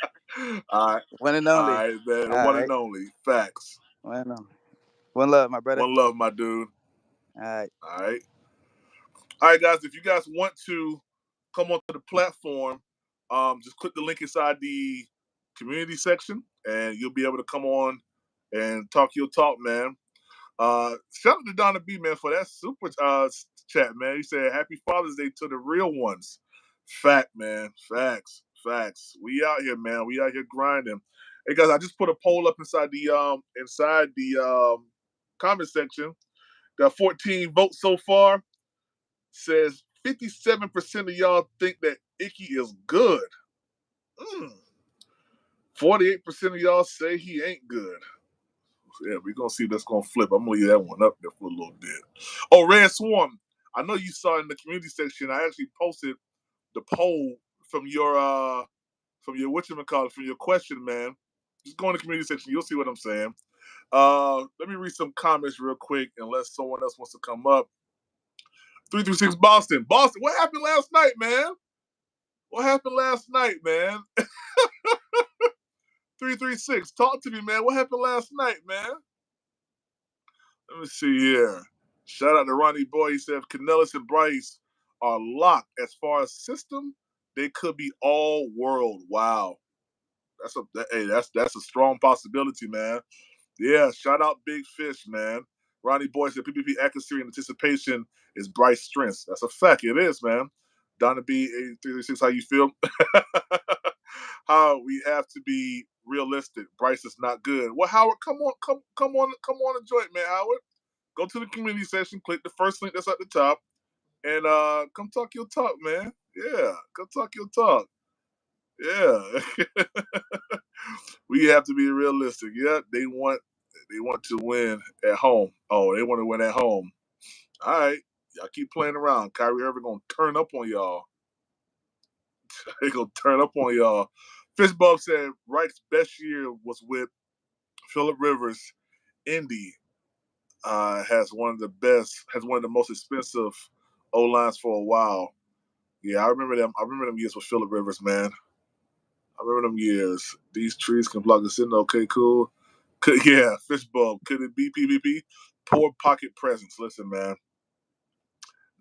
All right. One and All only. right, man. All The one and right. only. Facts. One and only. One love, my brother. One love, my dude. All right. All right. All right, guys. If you guys want to come onto the platform, just click the link inside the community section, and you'll be able to come on and talk your talk, man. Shout out to Donna B, man, for that super chat, man. He said, "Happy Father's Day to the real ones." Fact, man. Facts. Facts. We out here, man. We out here grinding. Hey, guys, I just put a poll up inside the comment section. Got 14 votes so far. Says 57% of y'all think that Ickey is good. 48% of y'all say he ain't good. Yeah, we're gonna see if that's gonna flip. I'm gonna leave that one up there for a little bit. Oh, Red Swarm. I know you saw in the community section. I actually posted the poll from your whatchamacallit, from your question, man. Just go in the community section. You'll see what I'm saying. Let me read some comments real quick, unless someone else wants to come up. 336 Boston. Boston, what happened last night, man? What happened last night, man? 336. Talk to me, man. What happened last night, man? Let me see here. Shout out to Ronnie Boy. He said if Canellis and Bryce are locked as far as system, they could be all world. Wow. That's a strong possibility, man. Yeah, shout out Big Fish, man. Ronnie Boy said PPP accuracy and anticipation is Bryce's strength. That's a fact. It is, man. Donna B 8336, how you feel? How we have to be realistic. Bryce is not good. Well, Howard, come on, enjoy it, man, Howard. Go to the community section, click the first link that's at the top, and come talk your talk, man. Yeah, come talk your talk. Yeah. We have to be realistic. Yeah, they want to win at home. Oh, they want to win at home. All right. Y'all keep playing around. Kyrie Irving gonna turn up on y'all. They gonna turn up on y'all. Fishbulb said Reich's best year was with Phillip Rivers. Indy has one of the most expensive O lines for a while. Yeah, I remember them. I remember them years with Phillip Rivers, man. I remember them years. These trees can block us in. Okay, cool. Yeah, fishbowl. Could it be PvP? Poor pocket presence. Listen, man.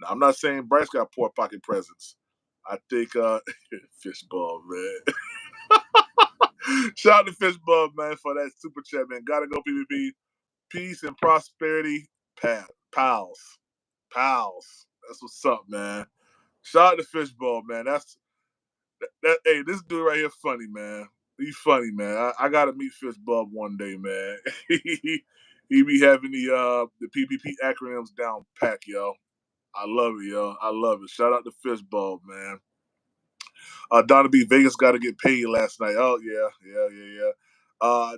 Now, I'm not saying Bryce got poor pocket presence. I think fishbowl, man. Shout out to fishbowl, man, for that super chat, man. Gotta go PvP. Peace and prosperity, pals. That's what's up, man. Shout out to fishbowl, man. That's that. Hey, this dude right here, funny, man. He's funny, man. I gotta meet fishbowl one day, man. he be having the PvP acronyms down pack, yo. I love it, yo. I love it. Shout out to fishbowl, man. Donna B. Vegas got to get paid last night. Oh yeah.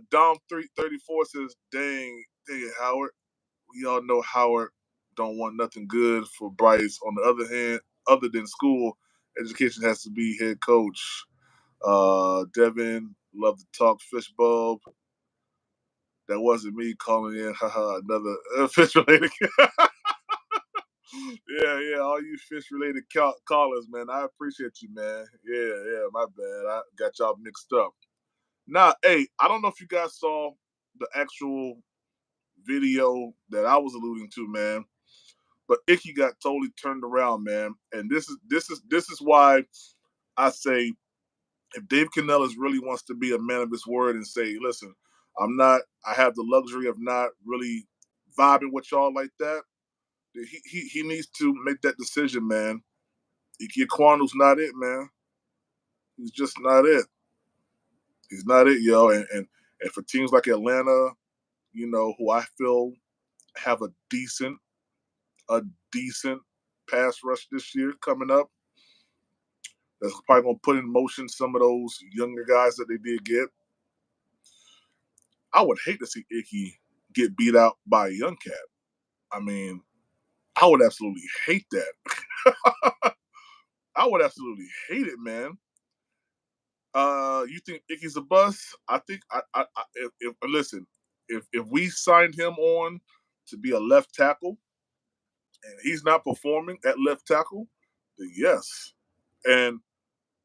Dom 334 says, "Dang, Howard. We all know Howard don't want nothing good for Bryce. On the other hand, other than school, education has to be head coach." Devin, love to talk fishbowl. That wasn't me calling in. Haha, another fish related. Yeah, all you fish related callers, man. I appreciate you, man. Yeah, my bad. I got y'all mixed up. Nah, hey, I don't know if you guys saw the actual video that I was alluding to, man. But Ickey got totally turned around, man. And this is why I say if Dave Canellis really wants to be a man of his word and say, listen, I have the luxury of not really vibing with y'all like that. He needs to make that decision, man. Ekwonu's not it, man. He's just not it. He's not it, yo. And for teams like Atlanta, who I feel have a decent pass rush this year coming up, that's probably gonna put in motion some of those younger guys that they did get. I would hate to see Ickey get beat out by a young cat. I mean, I would absolutely hate that. I would absolutely hate it, man. You think Ickey's a bust? I think if listen, if we signed him on to be a left tackle and he's not performing at left tackle, then yes. And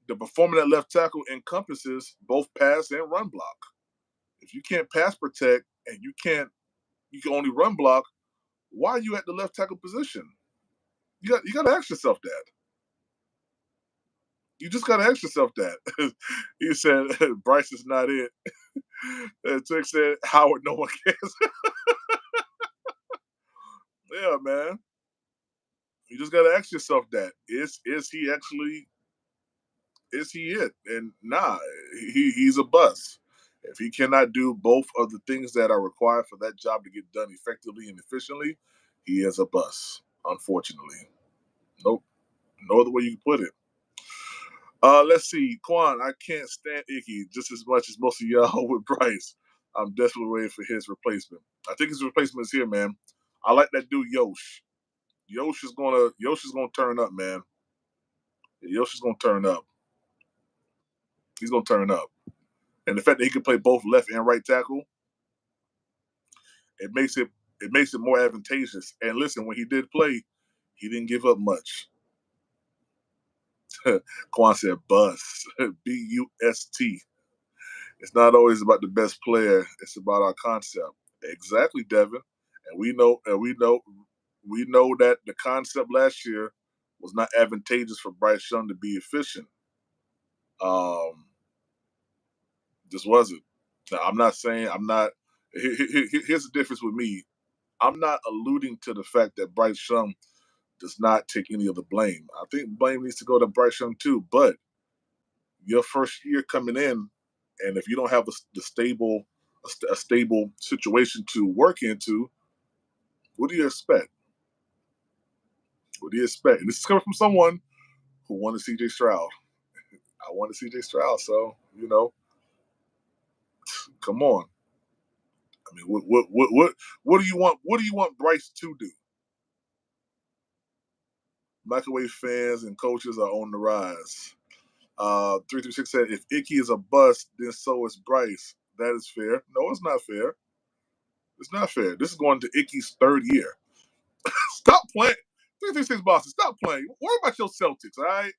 the performing at left tackle encompasses both pass and run block. If you can't pass protect and you can only run block, why are you at the left tackle position? You got to ask yourself that. You just got to ask yourself that. He said, Bryce is not it. Tick said, Howard, no one cares. Yeah, man. You just got to ask yourself that. Is he actually, is he it? And nah, he's a bust. If he cannot do both of the things that are required for that job to get done effectively and efficiently, he is a bust, unfortunately. Nope. No other way you can put it. Let's see. Quan, I can't stand Ickey just as much as most of y'all with Bryce. I'm desperately waiting for his replacement. I think his replacement is here, man. I like that dude Yosh. Yosh is gonna turn up, man. Yosh is gonna turn up. He's gonna turn up. And the fact that he can play both left and right tackle, it makes it more advantageous. And listen, when he did play, he didn't give up much. Quan said bust. B-U-S-T. It's not always about the best player. It's about our concept. Exactly, Devin. And we know that the concept last year was not advantageous for Bryce Young to be efficient. Just wasn't. Now, I'm not saying I'm not. Here's the difference with me. I'm not alluding to the fact that Bryce Young does not take any of the blame. I think blame needs to go to Bryce Young too. But your first year coming in, and if you don't have a stable situation to work into, what do you expect? What do you expect? And this is coming from someone who wanted CJ Stroud. I wanted CJ Stroud, so come on. I mean, what do you want? What do you want Bryce to do? Microwave fans and coaches are on the rise. 336 said, if Ickey is a bust, then so is Bryce. That is fair. No, it's not fair. It's not fair. This is going to Ickey's third year. Stop playing. 336 Boston, stop playing. Worry about your Celtics, all right?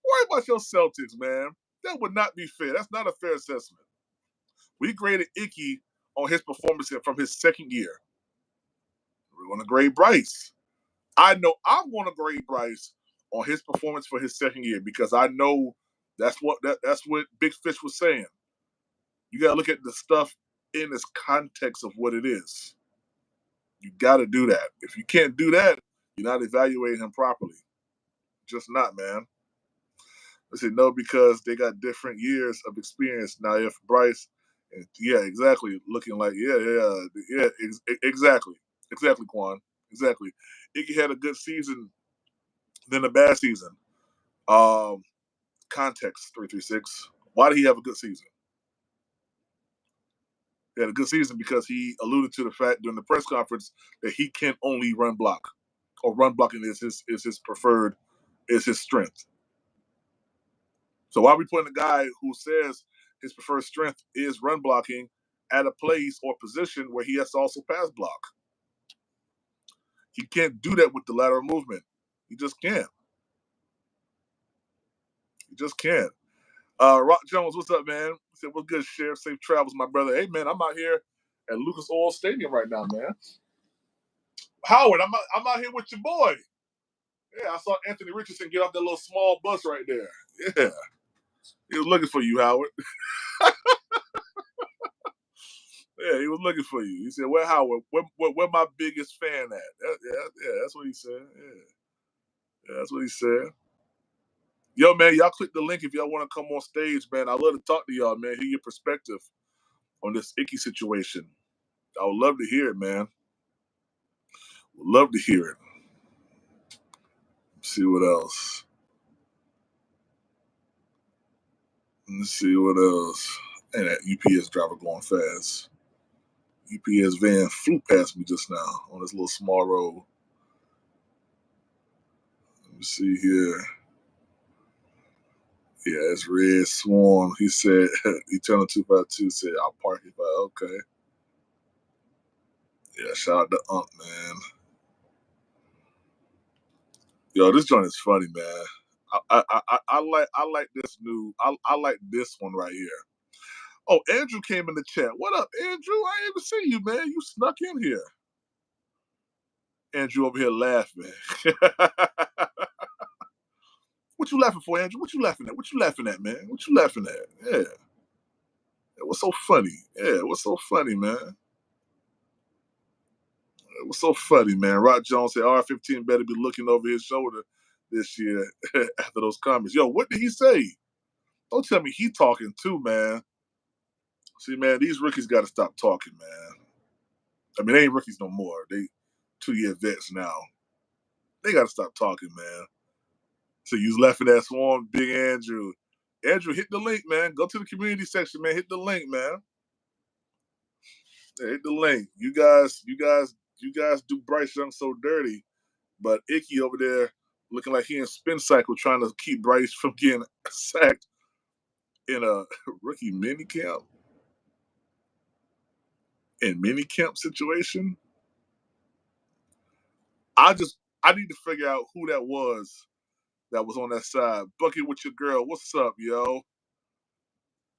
Worry about your Celtics, man. That would not be fair. That's not a fair assessment. We graded Ickey on his performance from his second year. We're going to grade Bryce. I know I'm going to grade Bryce on his performance for his second year because I know that's what Big Fish was saying. You got to look at the stuff in this context of what it is. You got to do that. If you can't do that, you're not evaluating him properly. Just not, man. I said no because they got different years of experience. Now, if Bryce, yeah, exactly, looking like, exactly, Quan, exactly. Ickey had a good season, then a bad season. Context 336. Why did he have a good season? He had a good season because he alluded to the fact during the press conference that he can only run block, or run blocking is his preferred, is his strength. So why are we putting a guy who says his preferred strength is run blocking at a place or position where he has to also pass block? He can't do that with the lateral movement. He just can't. He just can't. Rock Jones, what's up, man? He said, what's good, Sheriff? Safe travels, my brother. Hey, man, I'm out here at Lucas Oil Stadium right now, man. Howard, I'm out here with your boy. Yeah, I saw Anthony Richardson get off that little small bus right there. Yeah. He was looking for you, Howard. Yeah, he was looking for you. He said, "Where Howard? Where my biggest fan at?" Yeah, that's what he said. Yeah, that's what he said. Yo, man, y'all click the link if y'all want to come on stage, man. I'd love to talk to y'all, man. Hear your perspective on this Ickey situation. I would love to hear it, man. Would love to hear it. Let's see what else. Let's see what else. And that UPS driver going fast. UPS van flew past me just now on this little small road. Let me see here. Yeah, it's Red Swarm. He said, Eternal 252 said, I'll park it. But okay. Yeah, shout out to Ump, man. Yo, this joint is funny, man. I like this I like this one right here. Oh, Andrew came in the chat. What up, Andrew? I ain't even see you, man. You snuck in here. Andrew over here laughing. What you laughing for, Andrew? What you laughing at? What you laughing at, man? What you laughing at? Yeah. What's so funny? Yeah, what's so funny, man? What's so funny, man? Rock Jones said R15 better be looking over his shoulder this year after those comments. Yo, what did he say? Don't tell me he talking too, man. See, man, these rookies got to stop talking, man. I mean, they ain't rookies no more. They 2-year vets now. They got to stop talking, man. So you laughing at Swarm, Big Andrew. Andrew, hit the link, man. Go to the community section, man. Hit the link, man. Yeah, hit the link. You guys do Bryce Young so dirty, but Ickey over there looking like he in spin cycle trying to keep Bryce from getting sacked in a rookie minicamp. In minicamp situation. I need to figure out who that was on that side. Bucket with your girl. What's up, yo?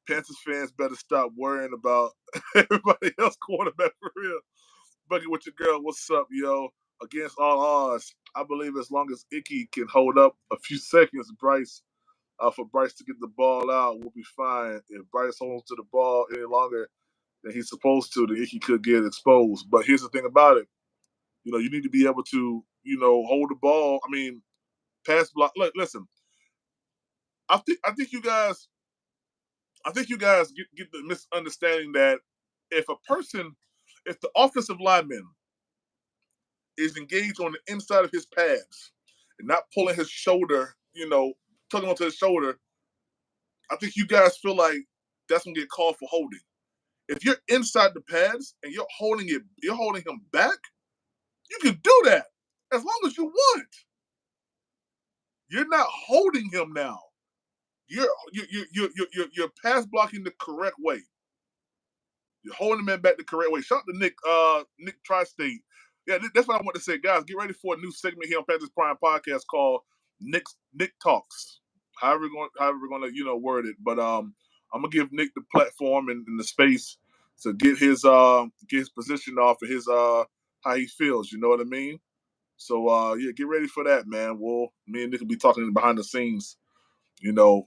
Panthers fans better stop worrying about everybody else quarterback for real. Bucket with your girl. What's up, yo? Against all odds, I believe as long as Ickey can hold up a few seconds, for Bryce to get the ball out, we'll be fine. If Bryce holds to the ball any longer than he's supposed to, then Ickey could get exposed. But here's the thing about it. You need to be able to, hold the ball. I mean, pass block. Look, listen. I think you guys get the misunderstanding that if the offensive lineman is engaged on the inside of his pads and not pulling his shoulder, tugging onto his shoulder, I think you guys feel like that's gonna get called for holding. If you're inside the pads and you're holding him back, you can do that as long as you want. You're not holding him now. You're pass blocking the correct way. You're holding the man back the correct way. Shout out to Nick Tri-State. Yeah, that's what I want to say, guys. Get ready for a new segment here on Panthers Prime Podcast called Nick Talks. however we're gonna word it. But I'm gonna give Nick the platform and the space to get his position off and his how he feels. You know what I mean? So yeah, get ready for that, man. Me and Nick will be talking behind the scenes, for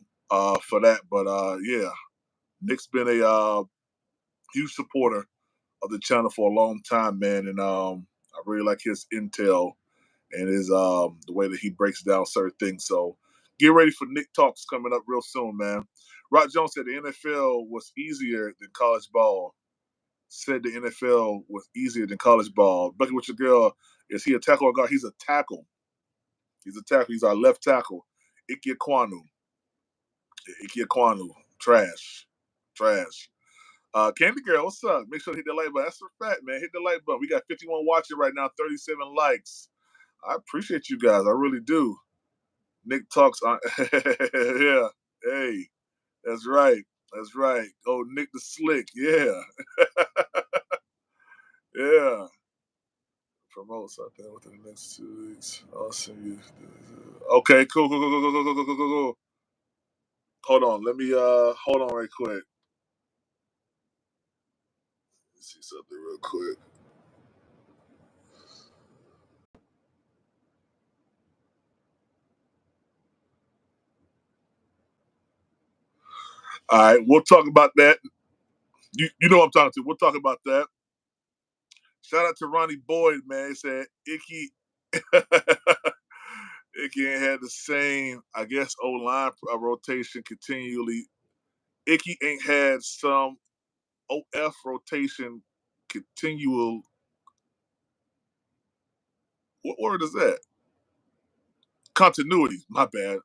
that. But yeah, Nick's been a huge supporter of the channel for a long time, man, and I really like his intel and his the way that he breaks down certain things. So get ready for Nick Talks coming up real soon, man. Rock Jones said the NFL was easier than college ball. Said the NFL was easier than college ball. Bucky with your girl, is he a tackle or guard? He's a tackle. He's a tackle. He's our left tackle. Ekwonu. Ekwonu. Trash. Candy Girl, what's up? Make sure to hit the like button. That's a fact, man. Hit the like button. We got 51 watching right now, 37 likes. I appreciate you guys. I really do. Nick Talks on. Yeah. Hey, that's right. That's right. Oh, Nick the Slick. Yeah. Yeah. Promote something within the next 2 weeks. I'll send you. Okay, cool. Hold on. Let me hold on right quick. Let's see something real quick. All right, we'll talk about that. You know what I'm talking to. We'll talk about that. Shout out to Ronnie Boyd, man. He said Ickey Ickey ain't had the same, I guess, O-line rotation continually. Ickey ain't had some OF rotation continual. What word is that? Continuity. My bad.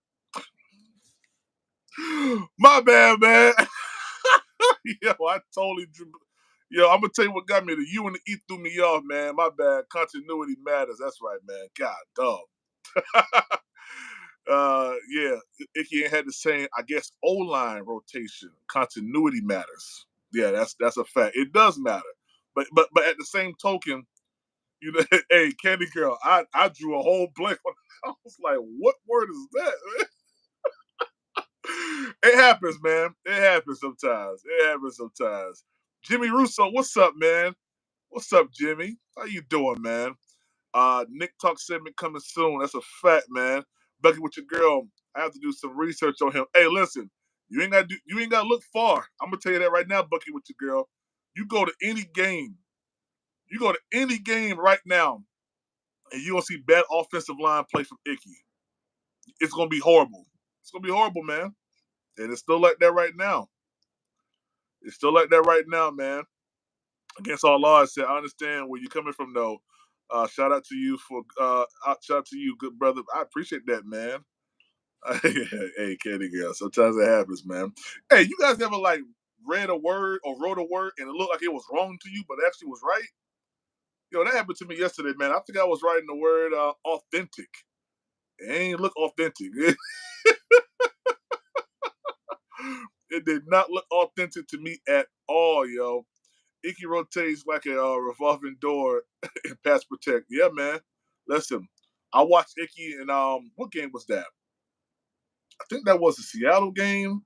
My bad, man. Yo, I totally. Yo, I'm gonna tell you what got me. The U and the E threw me off, man. My bad. Continuity matters. That's right, man. God, dog. Yeah, Ickey ain't had the same, I guess, O-line rotation. Continuity matters. Yeah, that's a fact. It does matter. But at the same token, hey, Candy Girl, I drew a whole blank on. I was like, what word is that, man? It happens, man. It happens sometimes. Jimmy Russo, what's up, man? What's up, Jimmy? How you doing, man? Nick Talk segment coming soon. That's a fact, man. Bucky with your girl. I have to do some research on him. Hey, listen, you ain't gotta look far. I'm gonna tell you that right now, Bucky with your girl. You go to any game. You go to any game right now, and you gonna see bad offensive line play from Ickey. It's gonna be horrible. It's gonna be horrible, man. And it's still like that right now. It's still like that right now, man. Against all odds, I understand where you're coming from, though. Shout out to you good brother. I appreciate that, man. Hey, Candy Girl. Sometimes it happens, man. Hey, you guys ever read a word or wrote a word and it looked like it was wrong to you, but it actually was right? Yo, that happened to me yesterday, man. I think I was writing the word authentic. It ain't look authentic. It did not look authentic to me at all, yo. Ickey rotates like a revolving door in pass protect. Yeah, man. Listen, I watched Ickey in what game was that? I think that was the Seattle game.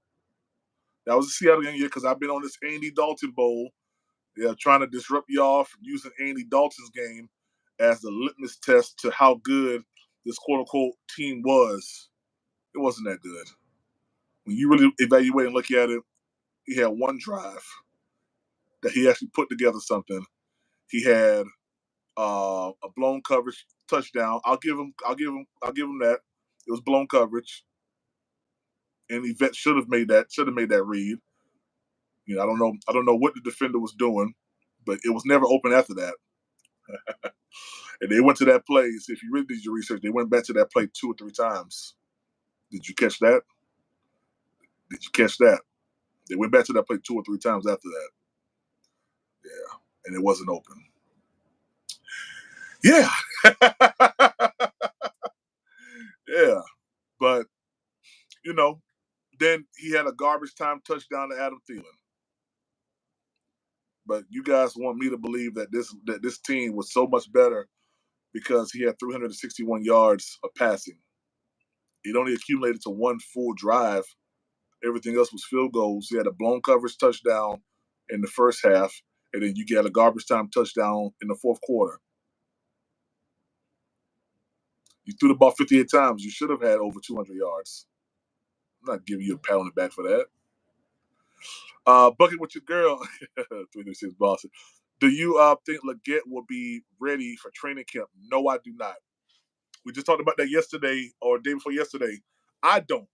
That was the Seattle game, yeah, because I've been on this Andy Dalton bowl. Yeah, trying to disrupt y'all from using Andy Dalton's game as the litmus test to how good this quote unquote team was. It wasn't that good. When you really evaluate and look at it, he had one drive that he actually put together something. He had a blown coverage touchdown. I'll give him that. It was blown coverage, and Yvette should have made that read. I don't know what the defender was doing, but it was never open after that. And they went to that play. So if you really did your research, they went back to that play 2 or 3 times. Did you catch that? They went back to that play 2 or 3 times after that. Yeah, and it wasn't open. Yeah. Yeah. But, then he had a garbage time touchdown to Adam Thielen. But you guys want me to believe that this team was so much better because he had 361 yards of passing. It only accumulated to one full drive. Everything else was field goals. He had a blown coverage touchdown in the first half, and then you get a garbage time touchdown in the fourth quarter. You threw the ball 58 times. You should have had over 200 yards. I'm not giving you a pat on the back for that. Bucket with your girl, 336 Boston. Do you think Leggett will be ready for training camp? No, I do not. We just talked about that yesterday or day before yesterday. I don't.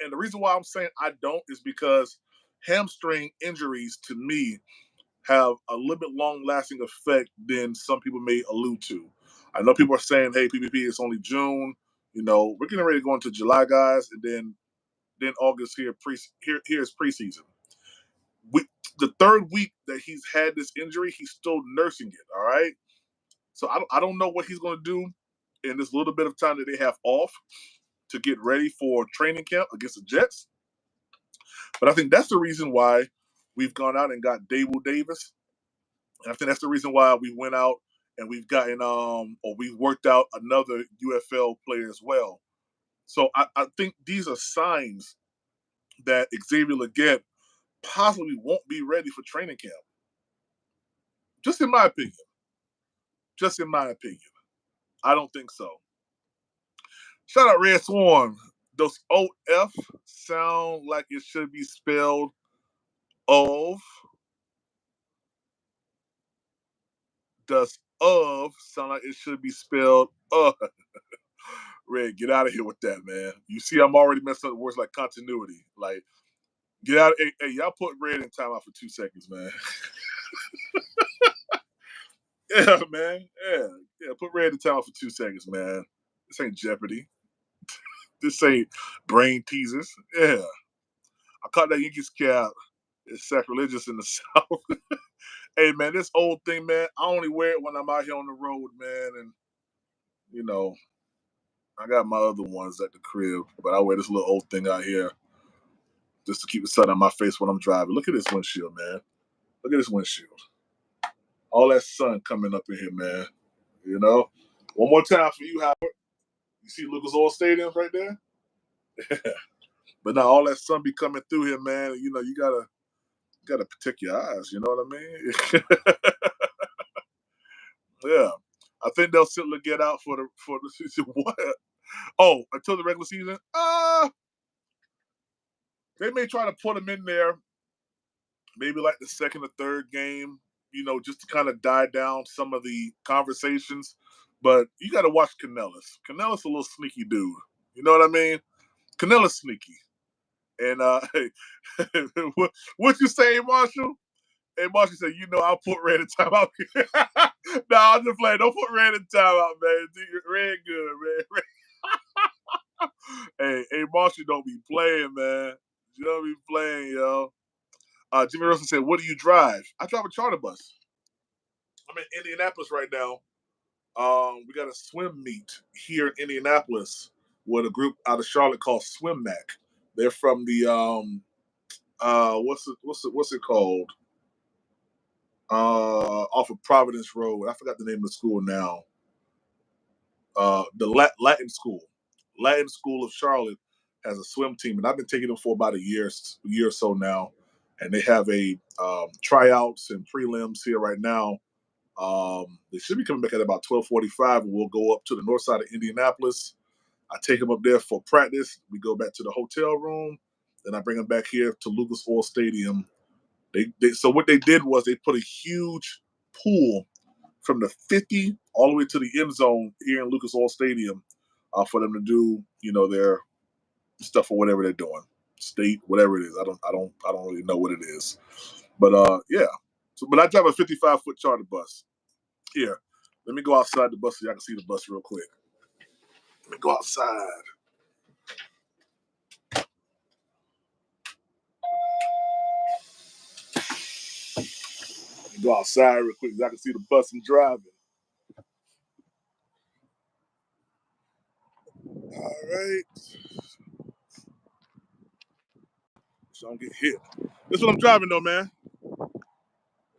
And the reason why I'm saying I don't is because hamstring injuries, to me, have a little bit long-lasting effect than some people may allude to. I know people are saying, hey, PPP, it's only June. We're getting ready to go into July, guys, and then August here is preseason. The third week that he's had this injury, he's still nursing it, all right? So I don't know what he's going to do in this little bit of time that they have off to get ready for training camp against the Jets. But I think that's the reason why we've gone out and got David Davis. And I think that's the reason why we went out and we've gotten or we've worked out another UFL player as well. So I think these are signs that Xavier Leggett possibly won't be ready for training camp. Just in my opinion. I don't think so. Shout out Red Swarm. Does OF sound like it should be spelled of? Does of sound like it should be spelled Red, get out of here with that, man. You see, I'm already messing up words like continuity. Like, get out. Hey, y'all put Red in timeout for 2 seconds, man. Yeah, man. Yeah. Put Red in timeout for 2 seconds, man. This ain't Jeopardy. This ain't brain teasers. Yeah. I caught that Yankees cap. It's sacrilegious in the South. Hey, man, this old thing, man, I only wear it when I'm out here on the road, man. And, I got my other ones at the crib, but I wear this little old thing out here just to keep the sun on my face when I'm driving. Look at this windshield, man. Look at this windshield. All that sun coming up in here, man. One more time for you, Howard. You see Lucas Oil Stadium right there? But now all that sun be coming through here, man. You gotta protect your eyes. You know what I mean? Yeah. I think they'll sit Leggett out for the season. What? Oh, until the regular season? They may try to put him in there, maybe like the second or third game, just to kind of die down some of the conversations. But you got to watch Canellis. Canellis a little sneaky dude. You know what I mean? Canellis sneaky. And what you say, Marshall? Hey, Marshall said, I'll put Red in timeout. Nah, I'm just playing. Don't put Red in timeout, man. Red good, man. Hey, Marshall don't be playing, man. You don't be playing, yo. Jimmy Russell said, what do you drive? I drive a charter bus. I'm in Indianapolis right now. We got a swim meet here in Indianapolis with a group out of Charlotte called Swim Mac. They're from the what's it called? Off of Providence Road. I forgot the name of the school now. The Latin School. Latin School of Charlotte has a swim team, and I've been taking them for about a year or so now. And they have a tryouts and prelims here right now. They should be coming back at about 12:45, and we'll go up to the north side of Indianapolis. I take them up there for practice. We go back to the hotel room. Then I bring them back here to Lucas Oil Stadium. So what they did was they put a huge pool from the 50 all the way to the end zone here in Lucas Oil Stadium for them to do, their stuff or whatever they're doing, state, whatever it is. I don't really know what it is, but yeah. So, but I drive a 55-foot charter bus. Here, let me go outside the bus so y'all can see the bus real quick. Let me go outside. Let me go outside real quick so I can see the bus I'm driving. All right. So I don't get hit. This is what I'm driving though, man.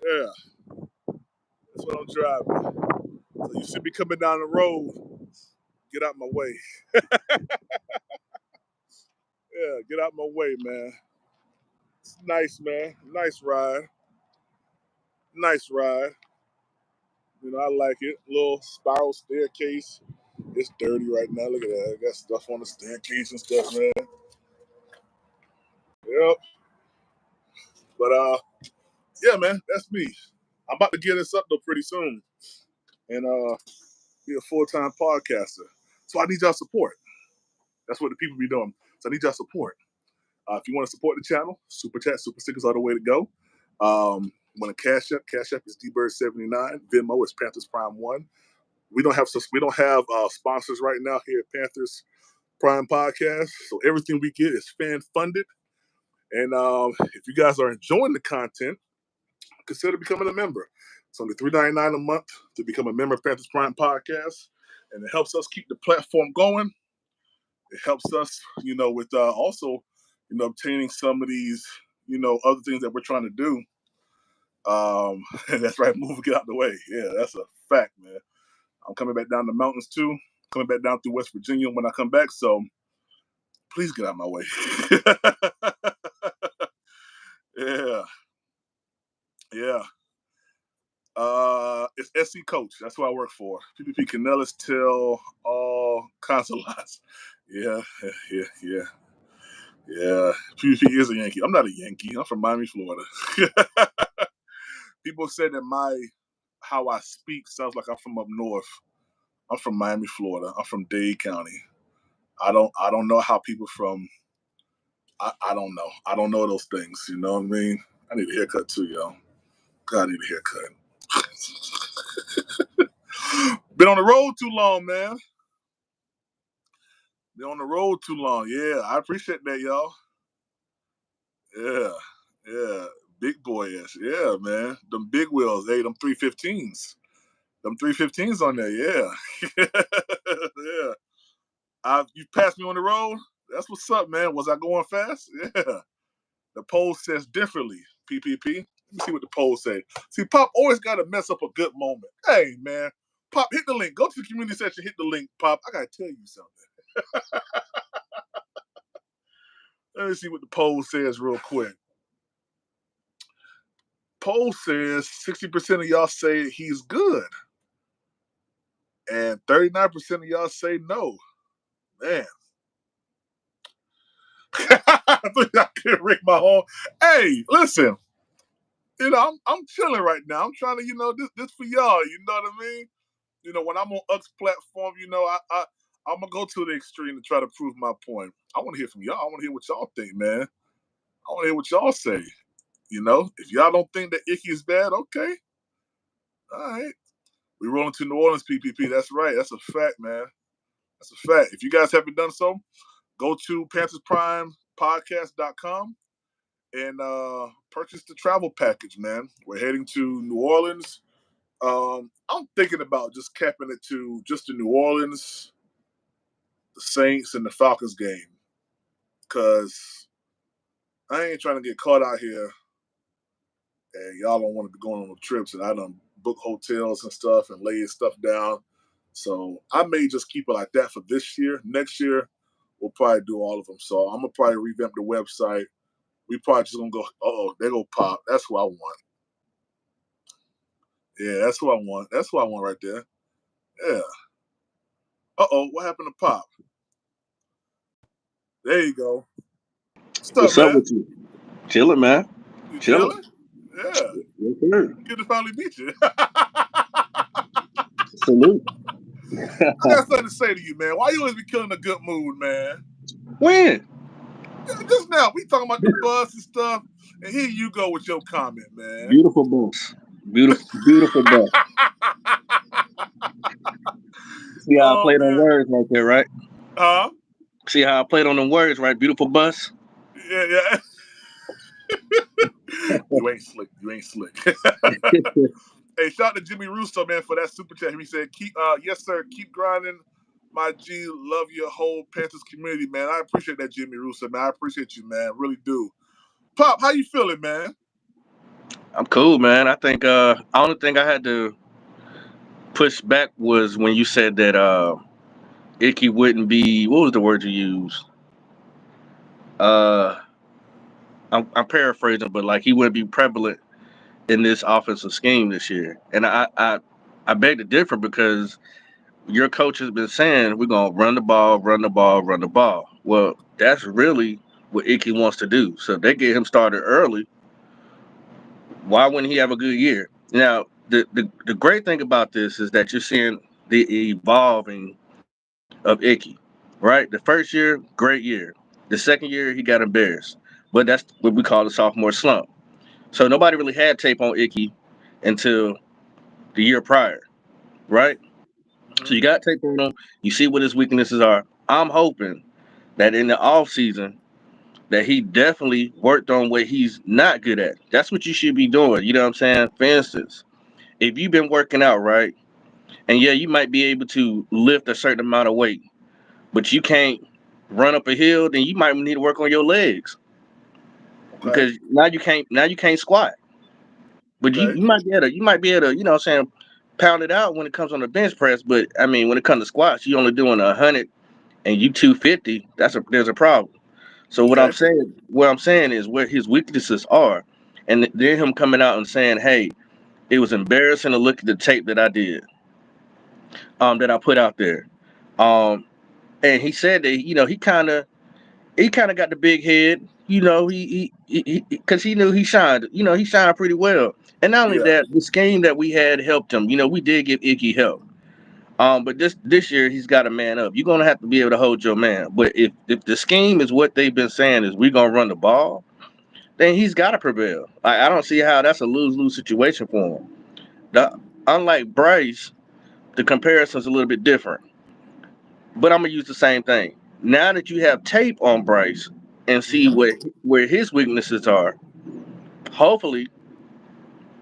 Yeah. That's what I'm driving. So you should be coming down the road. Get out my way. Yeah, get out my way, man. It's nice, man. Nice ride. Nice ride. You know, I like it. Little spiral staircase. It's dirty right now. Look at that. I got stuff on the staircase and stuff, man. Yep. But yeah, man, that's me. I'm about to get this up though pretty soon. And be a full-time podcaster. So I need y'all support. That's what the people be doing. So I need y'all support. If you want to support the channel, super chat, super stickers are the way to go. Want to cash app is dbird79. Venmo is Panthers Prime 1. We don't have sponsors right now here at Panthers Prime Podcast, so everything we get is fan funded. And if you guys are enjoying the content, consider becoming a member. It's only $3.99 a month to become a member of Panthers Prime Podcast, and it helps us keep the platform going. It helps us, with also, obtaining some of these, other things that we're trying to do. And that's right, move, get out the way. Yeah, that's a fact, man. I'm coming back down the mountains too. Coming back down through West Virginia when I come back. So please get out of my way. Yeah. Yeah. It's SC Coach. That's who I work for. PPP Canellis till all consulates. Yeah. PPP is a Yankee. I'm not a Yankee. I'm from Miami, Florida. People say that how I speak sounds like I'm from up north. I'm from Miami, Florida. I'm from Dade County. I don't know how people from I don't know. I don't know those things. You know what I mean? I need a haircut too, yo. God, I need a haircut. Been on the road too long, man. Been on the road too long. Yeah, I appreciate that, y'all. Yeah. Big boy-ish. Yeah, man. Them big wheels. Hey, them 315s. Them 315s on there, yeah. Yeah. You passed me on the road? That's what's up, man. Was I going fast? Yeah. The poll says differently, PPP. Let me see what the poll say. See, Pop always got to mess up a good moment. Hey, man. Pop, hit the link. Go to the community section, hit the link, Pop. I got to tell you something. Let me see what the poll says real quick. Poll says 60% of y'all say he's good. And 39% of y'all say no. Man. I think I could rig my whole. Hey, listen. I'm chilling right now. I'm trying to, this for y'all. You know what I mean? When I'm on Uck's platform, I'm gonna go to the extreme to try to prove my point. I want to hear from y'all. I want to hear what y'all think, man. I want to hear what y'all say. If y'all don't think that Ickey is bad, okay. All right. We rolling to New Orleans, PPP. That's right. That's a fact, man. That's a fact. If you guys haven't done so, go to PanthersPrimePodcast.com and purchase the travel package, man. We're heading to New Orleans. I'm thinking about just capping it to just the New Orleans, the Saints, and the Falcons game. Because I ain't trying to get caught out here and y'all don't want to be going on the trips, and I done book hotels and stuff and lay stuff down. So I may just keep it like that for this year. Next year, we'll probably do all of them. So I'm going to probably revamp the website. We probably just going to go, there go Pop. That's who I want. Yeah, that's who I want. That's who I want right there. Yeah. What happened to Pop? There you go. What's up with you? Chilling, man. You chilling? Yeah. Yes, sir. Good to finally meet you. Salute. I got something to say to you, man. Why you always be killing a good mood, man? When? Just now, we talking about the bus and stuff, and here you go with your comment, man. Beautiful bus. Beautiful bus. See how I played on words right there, right? Huh? See how I played on them words, right? Beautiful bus. Yeah. You ain't slick. Hey, shout out to Jimmy Russo, man, for that super chat. He said, yes, sir, keep grinding. My G, love your whole Panthers community, man. I appreciate that, Jimmy Russo, man. I appreciate you, man. Really do. Pop, how you feeling, man? I'm cool, man. I think only thing I had to push back was when you said that Ickey wouldn't be, what was the word you used? uh, I'm paraphrasing, but like he wouldn't be prevalent in this offensive scheme this year. And I beg to differ because your coach has been saying we're gonna run the ball, run the ball, run the ball. Well, that's really what Ickey wants to do. So if they get him started early, why wouldn't he have a good year? Now, the great thing about this is that you're seeing the evolving of Ickey, right? The first year, great year. The second year, he got embarrassed. But that's what we call the sophomore slump. So nobody really had tape on Ickey until the year prior, right? So you got tape on him. You see what his weaknesses are. I'm hoping that in the off season that he definitely worked on what he's not good at. That's what you should be doing. You know what I'm saying? For instance, if you've been working out, right, and yeah, you might be able to lift a certain amount of weight, but you can't run up a hill, then you might need to work on your legs Okay. because now you can't squat. But Okay. you might be able to, you know what I'm saying, pound it out when it comes on the bench press. But I mean, when it comes to squats, you only doing 100 and you 250. There's a problem. So Okay. what I'm saying is where his weaknesses are, and then him coming out and saying, "Hey, it was embarrassing to look at the tape that I did, that I put out there," and he said that he kind of got the big head, because he knew he shined, he shined pretty well, and not only Yeah. that, the scheme that we had helped him. We did give Ickey help. But this year he's got to man up. You're gonna have to be able to hold your man. But if the scheme is what they've been saying is we're gonna run the ball, then he's got to prevail. I don't see how that's a lose-lose situation for him. Unlike Bryce, the comparison's a little bit different. But I'm gonna use the same thing. Now that you have tape on Bryce and see where his weaknesses are, hopefully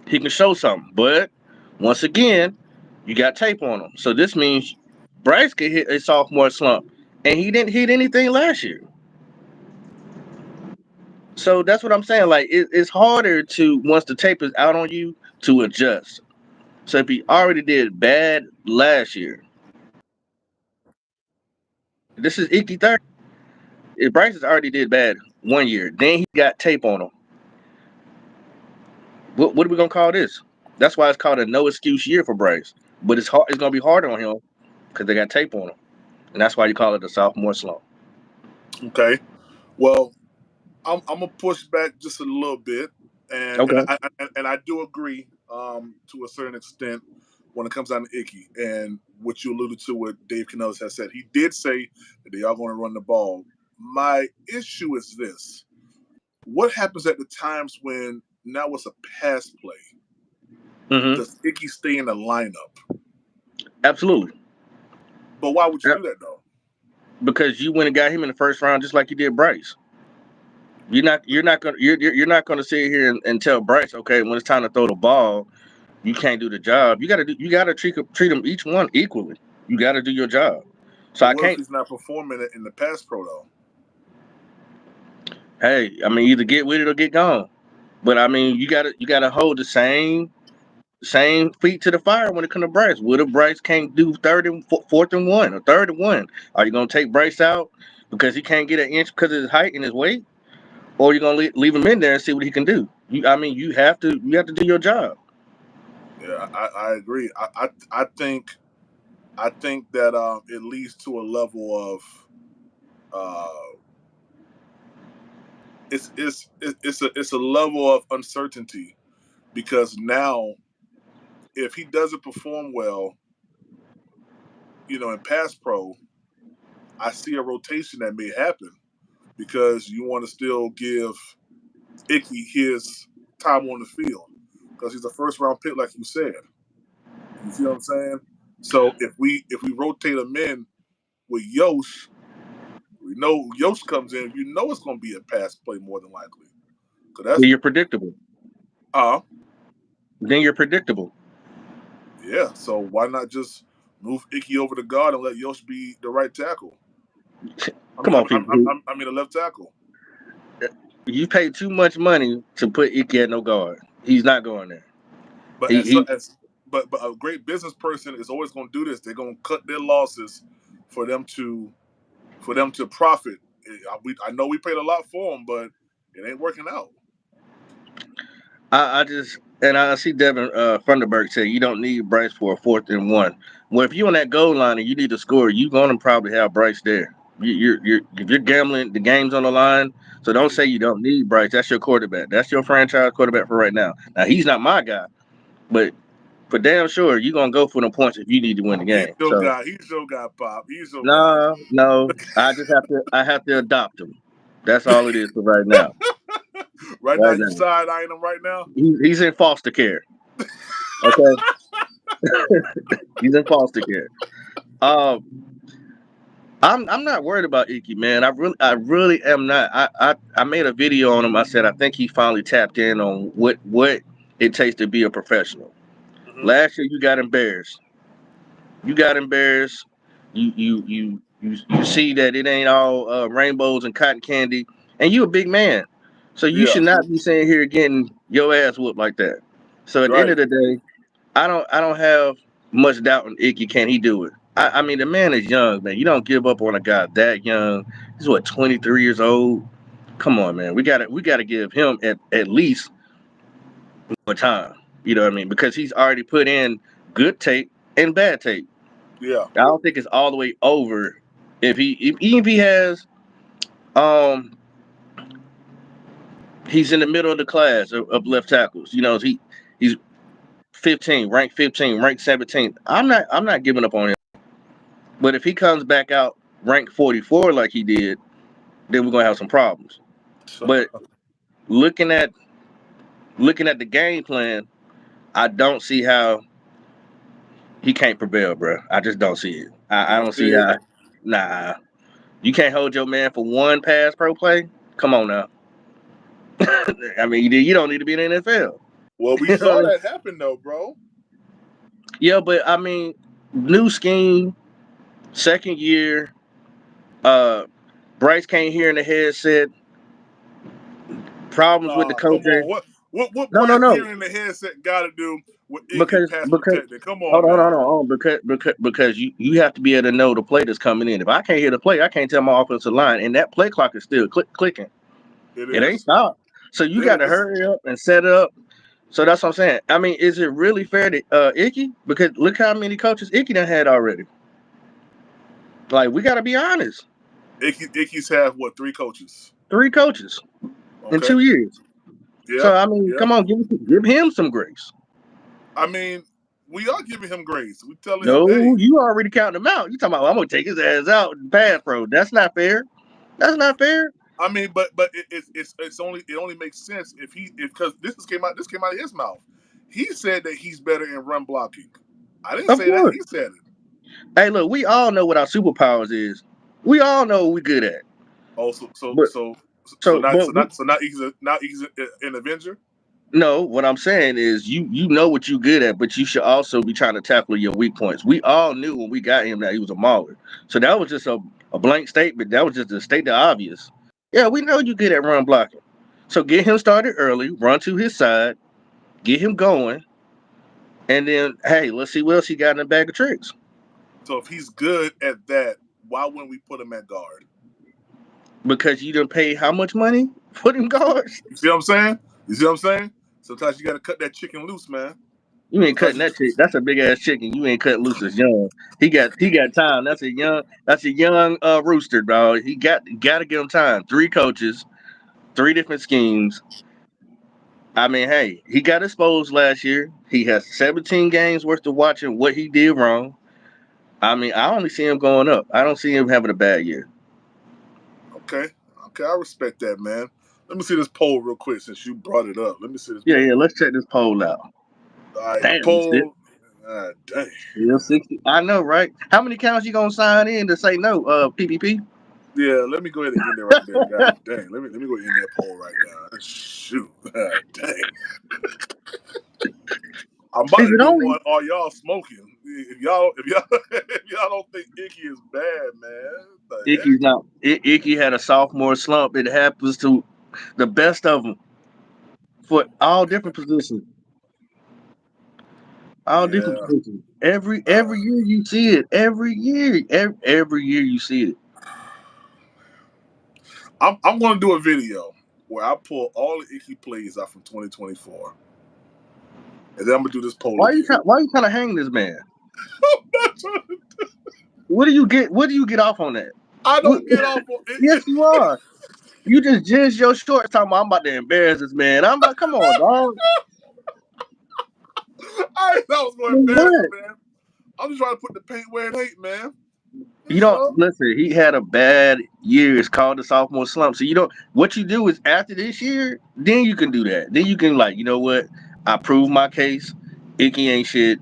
he can show something. But once again, you got tape on him, so this means Bryce could hit a sophomore slump, and he didn't hit anything last year. So that's what I'm saying. Like it's harder to once the tape is out on you to adjust. So if he already did bad last year, this is Icky third. If Bryce has already did bad 1 year, then he got tape on him. What are we gonna call this? That's why it's called a no excuse year for Bryce. But it's hard. It's gonna be harder on him because they got tape on him, and that's why you call it a sophomore slump. Okay. Well, I'm gonna push back just a little bit, and Okay. I do agree to a certain extent when it comes down to Icky and what you alluded to, what Dave Canellis has said. He did say that they are going to run the ball. My issue is this: what happens at the times when now it's a pass play? Mm-hmm. Does Icky stay in the lineup? Absolutely. But why would you Yep. do that though? Because you went and got him in the first round just like you did Bryce. You're not gonna sit here and tell Bryce, okay, when it's time to throw the ball, you can't do the job. You gotta treat them each one equally. You gotta do your job. So But I what if can't. he's not performing it in the pass pro though? Hey, I mean, either get with it or get gone. But I mean, you gotta hold the same feet to the fire when it comes to Bryce. What if Bryce can't do third and fourth and one or third and one? Are you gonna take Bryce out because he can't get an inch because of his height and his weight, or you gonna leave him in there and see what he can do? I mean, you have to do your job. Yeah, I agree. I think that it leads to a level of uh, it's a level of uncertainty because now if he doesn't perform well, in pass pro, I see a rotation that may happen because you want to still give Icky his time on the field because he's a first round pick, like you said. You see what I'm saying? So if we rotate him in with Yosh, we know Yosh comes in. You know it's going to be a pass play more than likely. Cause that's Then you're predictable. uh Then you're predictable. yeah. So why not just move Icky over to guard and let Yosh be the right tackle? I mean, Come on, people. a left tackle. You pay too much money to put Ickey at no guard. He's not going there. But He, he but a great business person is always going to do this. They're going to cut their losses for them to profit I know we paid a lot for him, but it ain't working out. I see Devin Funderburg say you don't need Bryce for a 4th and 1. Well, if you're on that goal line and you need to score, you're gonna probably have Bryce there. If you're gambling, the game's on the line. So don't say you don't need Bryce. That's your quarterback. That's your franchise quarterback for right now. Now he's not my guy, but for damn sure you're gonna go for the points if you need to win the game. He's your So guy. He's your guy, Pop. He's your guy. no, I have to adopt him. That's all it is for right now. Right now, Right you now, side-eyeing him right now? he's in foster care. Okay, he's in foster care. Um, I'm not worried about Ickey, man. I really am not. I made a video on him. I said I think he finally tapped in on what it takes to be a professional. Mm-hmm. Last year you got embarrassed. You got embarrassed. You see that it ain't all rainbows and cotton candy, and you a big man, so you Yeah, should not be sitting here getting your ass whooped like that. So at the end right. of the day, I don't have much doubt in Ickey. Can he do it? I mean, the man is young, man. You don't give up on a guy that young. He's what, 23 years old. Come on, man. We gotta give him at least more time. You know what I mean? Because he's already put in good tape and bad tape. Yeah. I don't think it's all the way over. Even if he has, um, he's in the middle of the class of left tackles. You know, he's 15, ranked 15, ranked 17. I'm not giving up on him. But if he comes back out ranked 44 like he did, then we're gonna have some problems. But looking at the game plan, I don't see how he can't prevail, bro. I just don't see it. You I don't don't see see it? how. Nah, you can't hold your man for one pass pro play. Come on now. I mean, you don't need to be in the NFL. Well, we You know what I saw mean? that happen though, bro. Yeah, but I mean, new scheme, second year. Uh, Bryce can't hear in the headset. Problems with the Nah, come on. coaching. What No, no, Bryce no. hearing in the headset got to do with Ickey pass Because protecting? Come on hold now. on. Because you have to be able to know the play that's coming in. If I can't hear the play, I can't tell my offensive line, and that play clock is still clicking. It It ain't is. stopped. So you got It to is. hurry up and set it up. So that's what I'm saying. I mean, is it really fair to Ickey? Because look how many coaches Ickey done had already. Like, we got to be honest. Ickey's have what, 3 coaches? 3 coaches in Okay. 2 years. Yeah. So I mean, Yeah. come on, give him some grace. I mean, we are giving him grace. We telling him, No, hey. you already counting him out. You talking about, well, I'm gonna take his ass out and pass pro. That's not fair. That's not fair. I mean, but it's only makes sense if because this came out of his mouth. He said that he's better in run blocking. I didn't Of say that. course. He said it. Hey, look, we all know what our superpowers is. We all know what we good at. Oh, But but we now he's an Avenger. no. What I'm saying is, you know what you good at, but you should also be trying to tackle your weak points. We all knew when we got him that he was a mauler. So that was just a blank statement. That was just to state the obvious. Yeah, we know you good at run blocking. So get him started early, run to his side, get him going, and then hey, let's see what else he got in the bag of tricks. So if he's good at that, why wouldn't we put him at guard? Because you done pay how much money for them guards? You see what I'm saying? You see what I'm saying? Sometimes you got to cut that chicken loose, man. You ain't Sometimes cutting that chick. That's a big ass chicken. You ain't cutting loose as young. He got time. That's a young rooster, dog. Got to give him time. 3 coaches, 3 different schemes. I mean, hey, he got exposed last year. He has 17 games worth of watching what he did wrong. I mean, I only see him going up. I don't see him having a bad year. Okay, I respect that, man. Let me see this poll real quick since you brought it up. Let me see this Yeah, poll. yeah. Let's check this poll out. All right, the Damn, poll. Dang. still 60. I know, right? How many counts you gonna sign in to say no? PPP. Yeah, let me go ahead and end it right there. God dang. Let me go end that poll right now. Shoot. God dang. I'm about Is to it do only? one. Are y'all smoking? If y'all don't think Ickey is bad, man, what the Ickey's heck? not. Ickey had a sophomore slump. It happens to the best of them for all different positions. All different Yeah. positions. Every Uh, year you see it. Every year you see it. I'm going to do a video where I pull all the Ickey plays out from 2024, and then I'm going to do this poll Why again. are you trying to hang this man? What do you get off on that? I don't get off on it. Yes, you are. You just jizzed your shorts talking about I'm about to embarrass this man. I'm like, come on, dog. I was going to embarrass him, man. I'm just trying to put the paint where it ain't, man. You don't listen. He had a bad year. It's called the sophomore slump. So you don't. What you do is after this year, then you can do that. Then you can you know what? I proved my case. Icky ain't shit.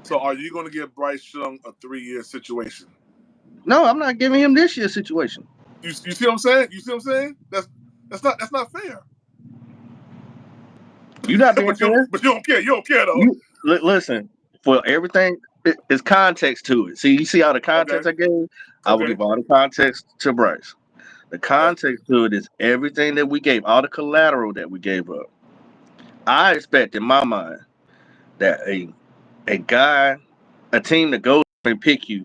So are you going to give Bryce Young a 3-year situation? No, I'm not giving him this year's situation. You see what I'm saying? You see what I'm saying? That's not fair. You're not being fair. But you don't care. You don't care though. Listen, for everything, it's context to it. See, you see all the context I gave? I will give all the context to Bryce. The context to it is everything that we gave, all the collateral that we gave up. I expect in my mind that a team that goes and pick you,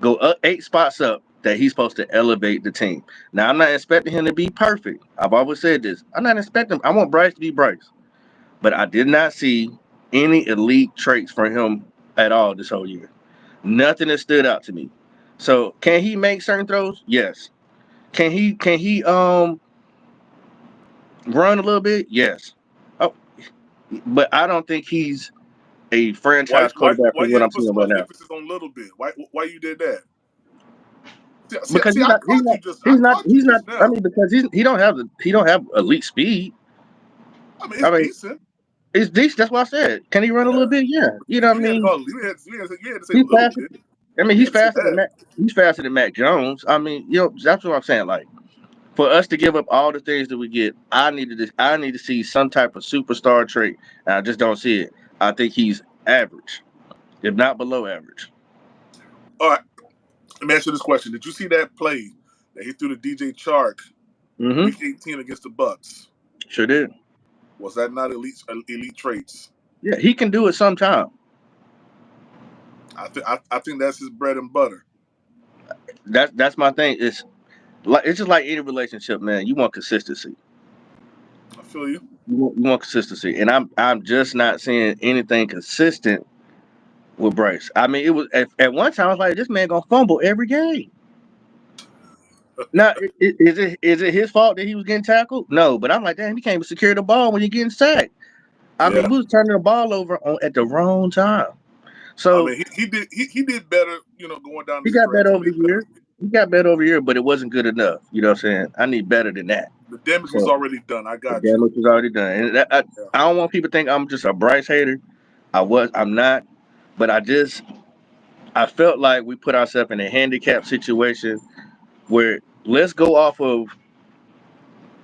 go up 8 spots up, that he's supposed to elevate the team. Now, I'm not expecting him to be perfect. I've always said this. I'm not expecting. I want Bryce to be Bryce. But I did not see any elite traits from him at all this whole year. Nothing that stood out to me. So can he make certain throws? Yes. Can he run a little bit? Yes. Oh, but I don't think he's a franchise quarterback Why from you what had to I'm put seeing so right much now. emphasis on little bit? Why you did that? Because See, I caught you just now. I mean, because he don't have elite speed. I mean, it's decent. It's decent. That's what I said. Can he run a little bit? Yeah. You know what I mean? You had to say He's a little faster. bit. I mean, You had to say that. He's faster than Mac Jones. I mean, that's what I'm saying. Like, for us to give up all the things that we get, I need to see some type of superstar trait, and I just don't see it. I think he's average, if not below average. All right. Let me ask you this question: did you see that play that he threw to DJ Chark week 18 against the Bucks? Sure did. Was that not elite traits? Yeah, he can do it sometime. I think that's his bread and butter. That's my thing. It's just like any relationship, man. You want consistency. I feel you. You want consistency, and I'm just not seeing anything consistent with Bryce. I mean, it was at one time I was like, this man gonna fumble every game. Now, is it his fault that he was getting tackled? No, but I'm like, damn, he can't even secure the ball when you're getting sacked. I mean, he was turning the ball over at the wrong time. So I mean, he did better, going down. He got better over the year. He got better over the year, but it wasn't good enough. You know what I'm saying? I need better than that. The damage was already done. I got you. The damage was already done, and I don't want people to think I'm just a Bryce hater. I'm not, but I felt like we put ourselves in a handicapped situation where let's go off of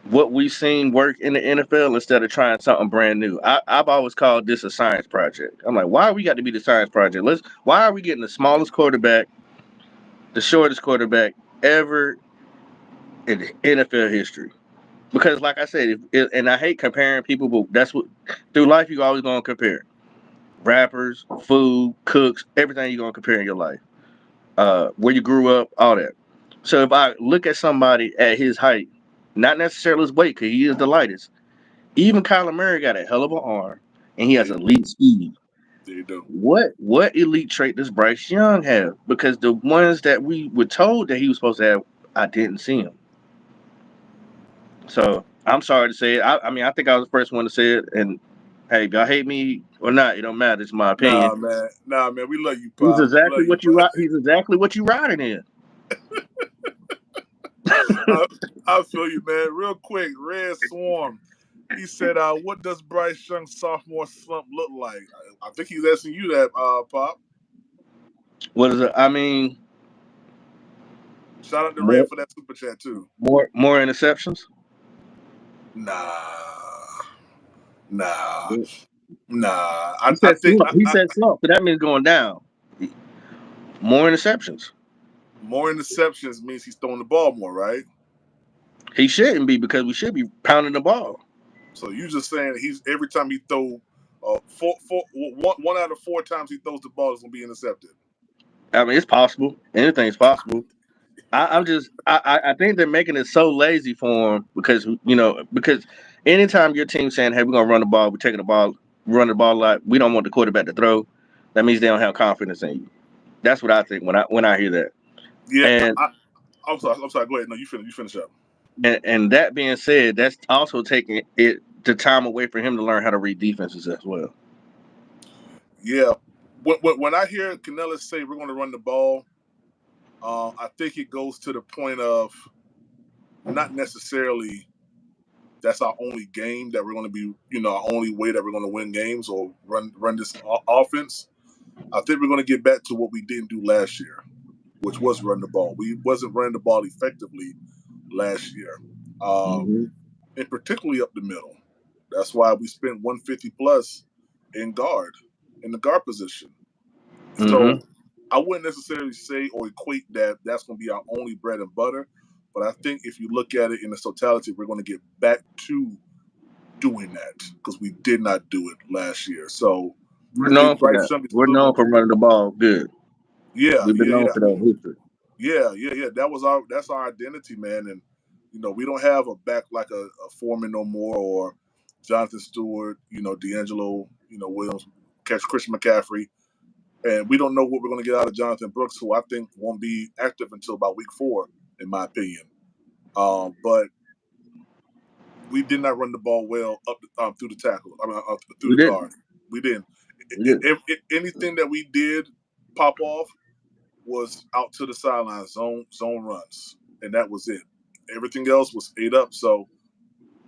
what we've seen work in the NFL instead of trying something brand new. I've always called this a science project. I'm like, why we got to be the science project? Why are we getting the smallest quarterback, the shortest quarterback ever in NFL history? Because, like I said, and I hate comparing people, but that's what through life you always gonna compare rappers, food, cooks, everything you're gonna compare in your life. Where you grew up, all that. So if I look at somebody at his height, not necessarily his weight, because he is the lightest. Even Kyler Murray got a hell of an arm, and he has elite speed. They do. What elite trait does Bryce Young have? Because the ones that we were told that he was supposed to have, I didn't see him. So I'm sorry to say it. I mean, I think I was the first one to say it. And hey, if y'all hate me or not, it don't matter. It's my opinion. Nah, man. We love you, Pop. He's exactly what you ride. He's exactly what you riding in. I feel you, man. Real quick, Red Swarm. He said, "What does Bryce Young's sophomore slump look like?" I think he's asking you that, Pop. What is it? I mean, shout out to Red for that super chat too. More interceptions? Nah. He said slump, so that means going down. More interceptions. More interceptions means he's throwing the ball more, right? He shouldn't be, because we should be pounding the ball. So you just saying he's every time he throw one out of 4 times he throws the ball is gonna be intercepted. I mean, it's possible. Anything's possible. I think they're making it so lazy for him because anytime your team's saying, "Hey, we're gonna run the ball, we're taking the ball, run the ball a lot, we don't want the quarterback to throw," that means they don't have confidence in you. That's what I think when I hear that. Yeah, And I'm sorry. Go ahead. No, you finish up. and that being said, that's also taking the time away for him to learn how to read defenses as well. Yeah, when I hear Canellis say we're going to run the ball, I think it goes to the point of not necessarily that's our only game that we're going to be, our only way that we're going to win games or run this offense. I think we're going to get back to what we didn't do last year, which was run the ball. We wasn't running the ball effectively last year, Mm-hmm. and particularly up the middle. That's why we spent 150 plus in the guard position. Mm-hmm. So I wouldn't necessarily say or equate that that's going to be our only bread and butter. But I think if you look at it in the totality, we're going to get back to doing that because we did not do it last year. So We're I think known for Bryce that. Young is We're still known going for running the ball good. yeah, We've been yeah, known yeah. for that history. Yeah. That's our identity, man. And we don't have a back like a Foreman no more or Jonathan Stewart, D'Angelo, Williams, catch Christian McCaffrey. And we don't know what we're going to get out of Jonathan Brooks, who I think won't be active until about week 4, in my opinion. But we did not run the ball well up through the tackle. I mean, through We the didn't. guard. We didn't. We didn't. If anything that we did pop off was out to the sideline zone runs, and that was it. Everything else was ate up. So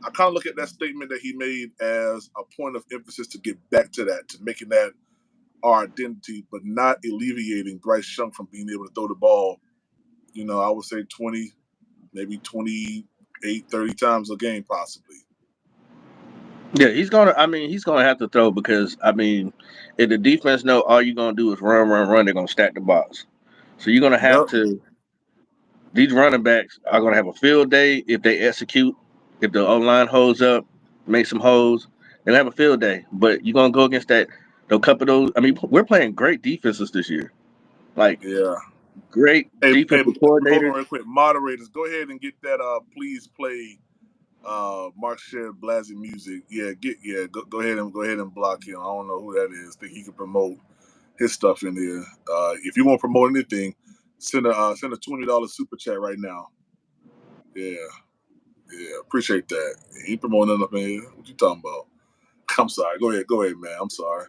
I kind of look at that statement that he made as a point of emphasis to get back to that, to making that our identity, but not alleviating Bryce Young from being able to throw the ball, I would say 20, maybe 28, 30 times a game, possibly. Yeah, he's gonna have to throw because if the defense know all you're gonna do is run, they're gonna stack the box. So you're gonna have Yep. to. These running backs are gonna have a field day if they execute. If the O line holds up, make some holes, they'll have a field day. But you're gonna go against that. A couple of those. We're playing great defenses this year. Like Yeah. great Hey, defensive hold on coordinators. real quick. Moderators, go ahead and get that please play Mark Sher Blasey music. Yeah, go ahead and block him. I don't know who that is. Think he can promote his stuff in there. If you want to promote anything, send a $20 super chat right now. Yeah, appreciate that. He ain't promoting nothing up in here. What you talking about? I'm sorry. Go ahead, man. I'm sorry.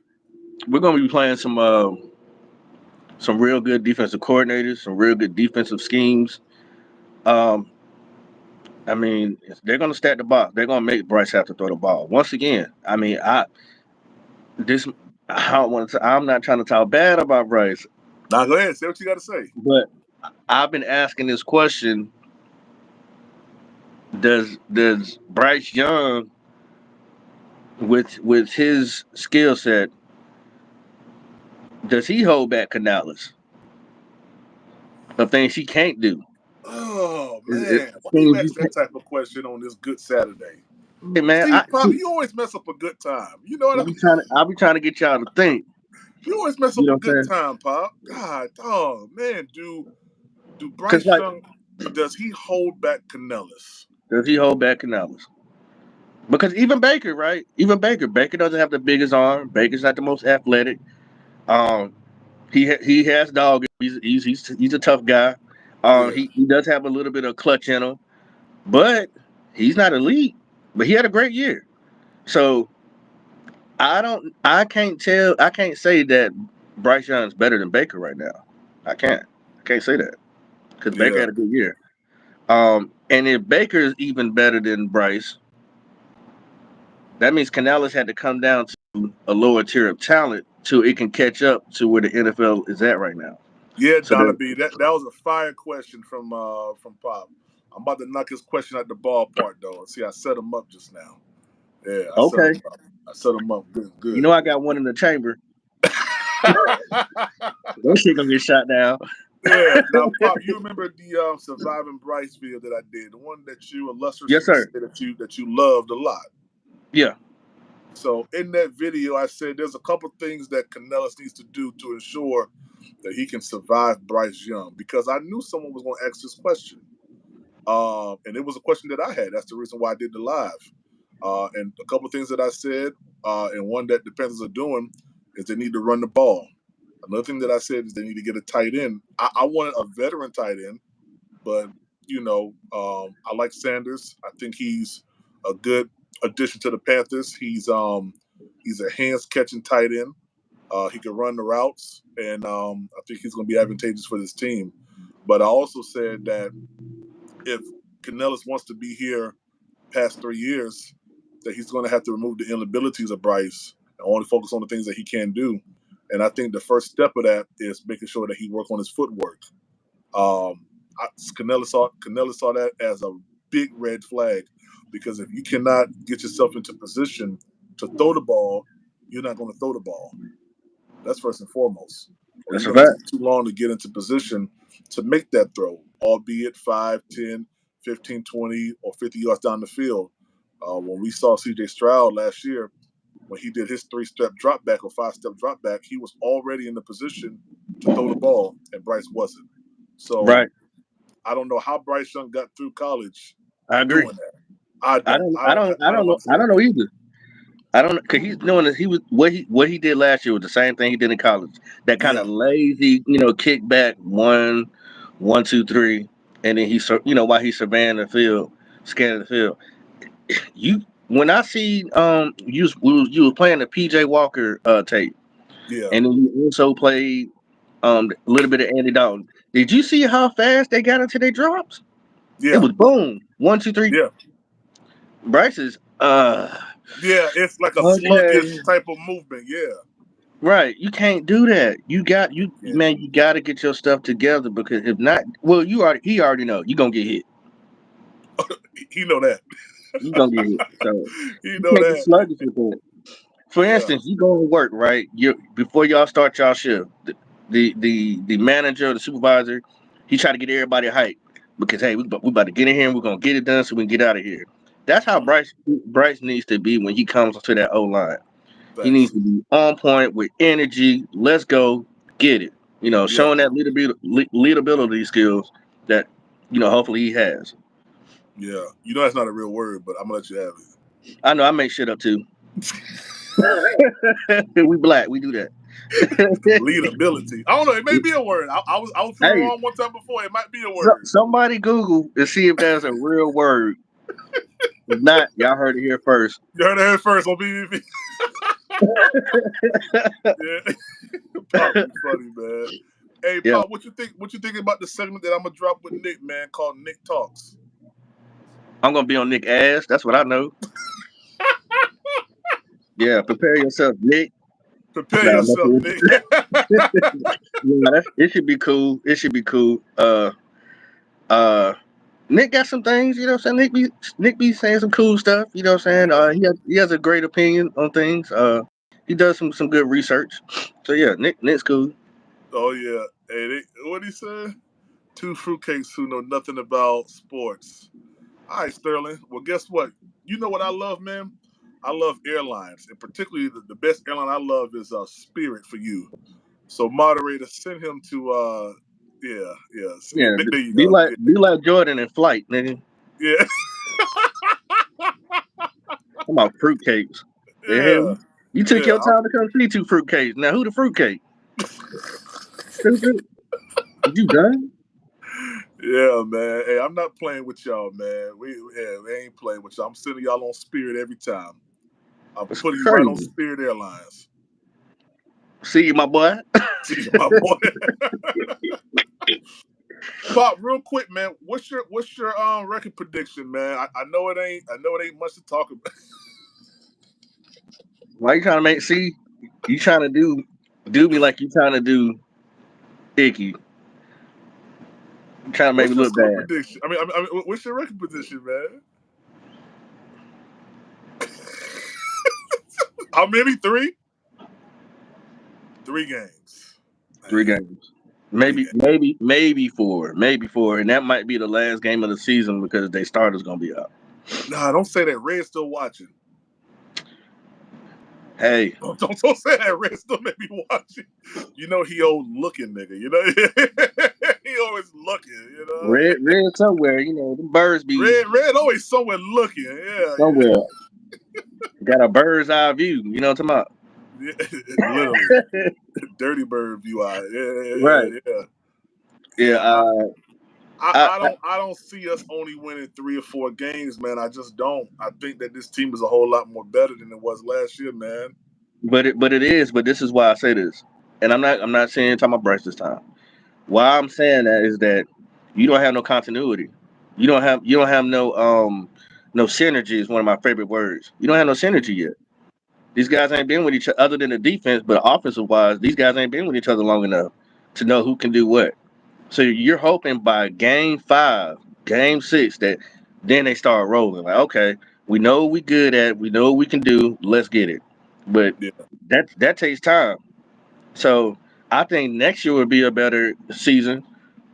We're gonna be playing some real good defensive coordinators, some real good defensive schemes. Um, they're gonna stack the box. They're gonna make Bryce have to throw the ball once again. This I don't want to. I'm not trying to talk bad about Bryce, Now go ahead. Say what you got to say. but I've been asking this question: Does Bryce Young, with his skill set, does he hold back Canales of things he can't do? Oh It man, why you things you ask that type of question on this good Saturday? can't. Hey man, See, Pop, you always mess up a good time. You know what I mean? I'll be trying to get y'all to think. You always mess You up a know what good I'm saying? time, Pop. God, oh man, do Because Bryce Young, does he hold back Canellis? does he hold back Canales? Because even Baker, right? Even Baker doesn't have the biggest arm. Baker's not the most athletic. Um, he has dog. He's a tough guy. Yeah, He does have a little bit of clutch in him, but he's not elite. But he had a great year. So I can't tell. I can't say that Bryce Young is better than Baker right now. I can't. I can't say that because Baker yeah, had a good year. And if Baker is even better than Bryce, that means Canales had to come down to a lower tier of talent so it can catch up to where the NFL is at right now. yeah. So Donna that B, that was a fire question from Pop. I'm about to knock his question at the ballpark though. See, I set him up just now. Yeah, I set okay, him up. I set him up good, you good. know I got one in the chamber. That shit gonna get shot down. Yeah. Now, Pop, you remember the Surviving Bryce video that I did, the one that you Yes, illustriously sir. said that you loved a lot. Yeah. So in that video, I said there's a couple things that Canellis needs to do to ensure that he can survive Bryce Young? Because I knew someone was going to ask this question. And it was a question that I had. That's the reason why I did the live. And a couple of things that I said, and one that the Panthers are doing is they need to run the ball. Another thing that I said is they need to get a tight end. I wanted a veteran tight end, but I like Sanders. I think he's a good addition to the Panthers. He's a hands catching tight end. He can run the routes, and I think he's going to be advantageous for this team. But I also said that if Canellis wants to be here past 3 years, that he's going to have to remove the inabilities of Bryce and only focus on the things that he can do. And I think the first step of that is making sure that he works on his footwork. Canellis saw that as a big red flag, because if you cannot get yourself into position to throw the ball, you're not going to throw the ball. That's first and foremost. Or That's you're a going to fact. take too long to get into position to make that throw, albeit 5, 10, 15, 20, or 50 yards down the field. When we saw C.J. Stroud last year, when he did his 3-step drop back or 5-step drop back, he was already in the position to throw the ball, and Bryce wasn't. So Right. I don't know how Bryce Young got through college I agree. doing that. I don't know. I don't understand. know either. I don't, because he's doing this. He was what he did last year was the same thing he did in college. That kind of lazy, kick back 1, 1, 2, 3, and then while he's surveying the field, scanning the field. When I see you was playing the PJ Walker tape, Yeah. and then you also played a little bit of Andy Dalton. Did you see how fast they got into their drops? Yeah. It was boom, 1, 2, 3. Yeah. Bryce's Yeah, it's like a okay. sluggish type of movement. Yeah. Right, you can't do that. You got Yeah. man. You got to get your stuff together, because if not, well, he already know you gonna get hit. He know that. You gonna get hit. So He you know can't get that. sluggish with that. For Yeah. instance, you go to work, right? Before y'all start y'all shift, the manager or the supervisor, he try to get everybody hyped, because hey, we about to get in here and we're gonna get it done so we can get out of here. That's how Bryce needs to be when he comes to that O line. He needs Thanks. to be on point with energy. Let's go get it. Yeah. Showing that leadability skills that hopefully he has. Yeah. That's not a real word, but I'm gonna let you have it. I know I make shit up too. We black, we do that. Leadability. I don't know. It may be a word. I was proven Hey, wrong one time before. It might be a word. somebody Google and see if there's a real word. If not, y'all heard it here first. You heard it here first on BBB. Yeah. Pop, you funny, man. Hey, Yeah. Pop, what you think about the segment that I'm gonna drop with Nick, man, called Nick Talks? I'm gonna be on Nick ass. That's what I know. Yeah, prepare yourself, Nick. Prepare Nah, yourself, Nick. it should be cool. It should be cool. Nick got some things, what I'm saying? Nick be saying some cool stuff, what I'm saying? He has a great opinion on things. He does some good research. So yeah, Nick's cool. Oh yeah. Hey, what he said? 2 fruitcakes who know nothing about sports. All right, Sterling. Well, guess what? You know what I love, man? I love airlines, and particularly the best airline I love is Spirit for you. So, moderator, send him to. Yeah. Yeah, There you be go. like Jordan in flight, nigga. Yeah. Talking about fruitcakes. The Yeah. hell? You took Yeah. your time to come see 2 fruitcakes. Now who the fruitcake? Stupid. Is you done? Yeah, man. Hey, I'm not playing with y'all, man. We ain't playing with y'all. I'm sending y'all on Spirit every time. I'm It's putting you right on crazy. Spirit Airlines. See you, my boy. See you, my boy. Pop, real quick, man. What's your record prediction, man? I know it ain't much to talk about. Why you trying to you trying to do me like you trying to do Ickey. You trying to make What's me your look score bad. prediction? What's your record prediction, man? How many? 3? 3 games. 3 Man, games. 3 Maybe, games. maybe, maybe 4. Maybe 4. And that might be the last game of the season because their starter's gonna be out. Nah, don't say that. Red's still watching. Hey, Don't say that. Red still make me watch it. You know he old looking nigga. You know he always looking. You know red somewhere. You know, the birds be Red always somewhere looking. Yeah, somewhere. Got a bird's eye view. You know what I'm talking literally about? dirty bird view eye. Right. Yeah. Yeah. I don't see us only winning 3 or 4 games, man. I just don't. I think that this team is a whole lot more better than it was last year, man. But it is. But this is why I say this, and I'm not saying talking about Bryce this time. Why I'm saying that is that you don't have no continuity. You don't have no synergy is one of my favorite words. You don't have no synergy yet. These guys ain't been with each other other than the defense, but offensive wise, these guys ain't been with each other long enough to know who can do what. So you're hoping by game 5, game 6 that then they start rolling. Like, okay, we know what we good at, we know what we can do, let's get it. But Yeah. that takes time. So I think next year will be a better season.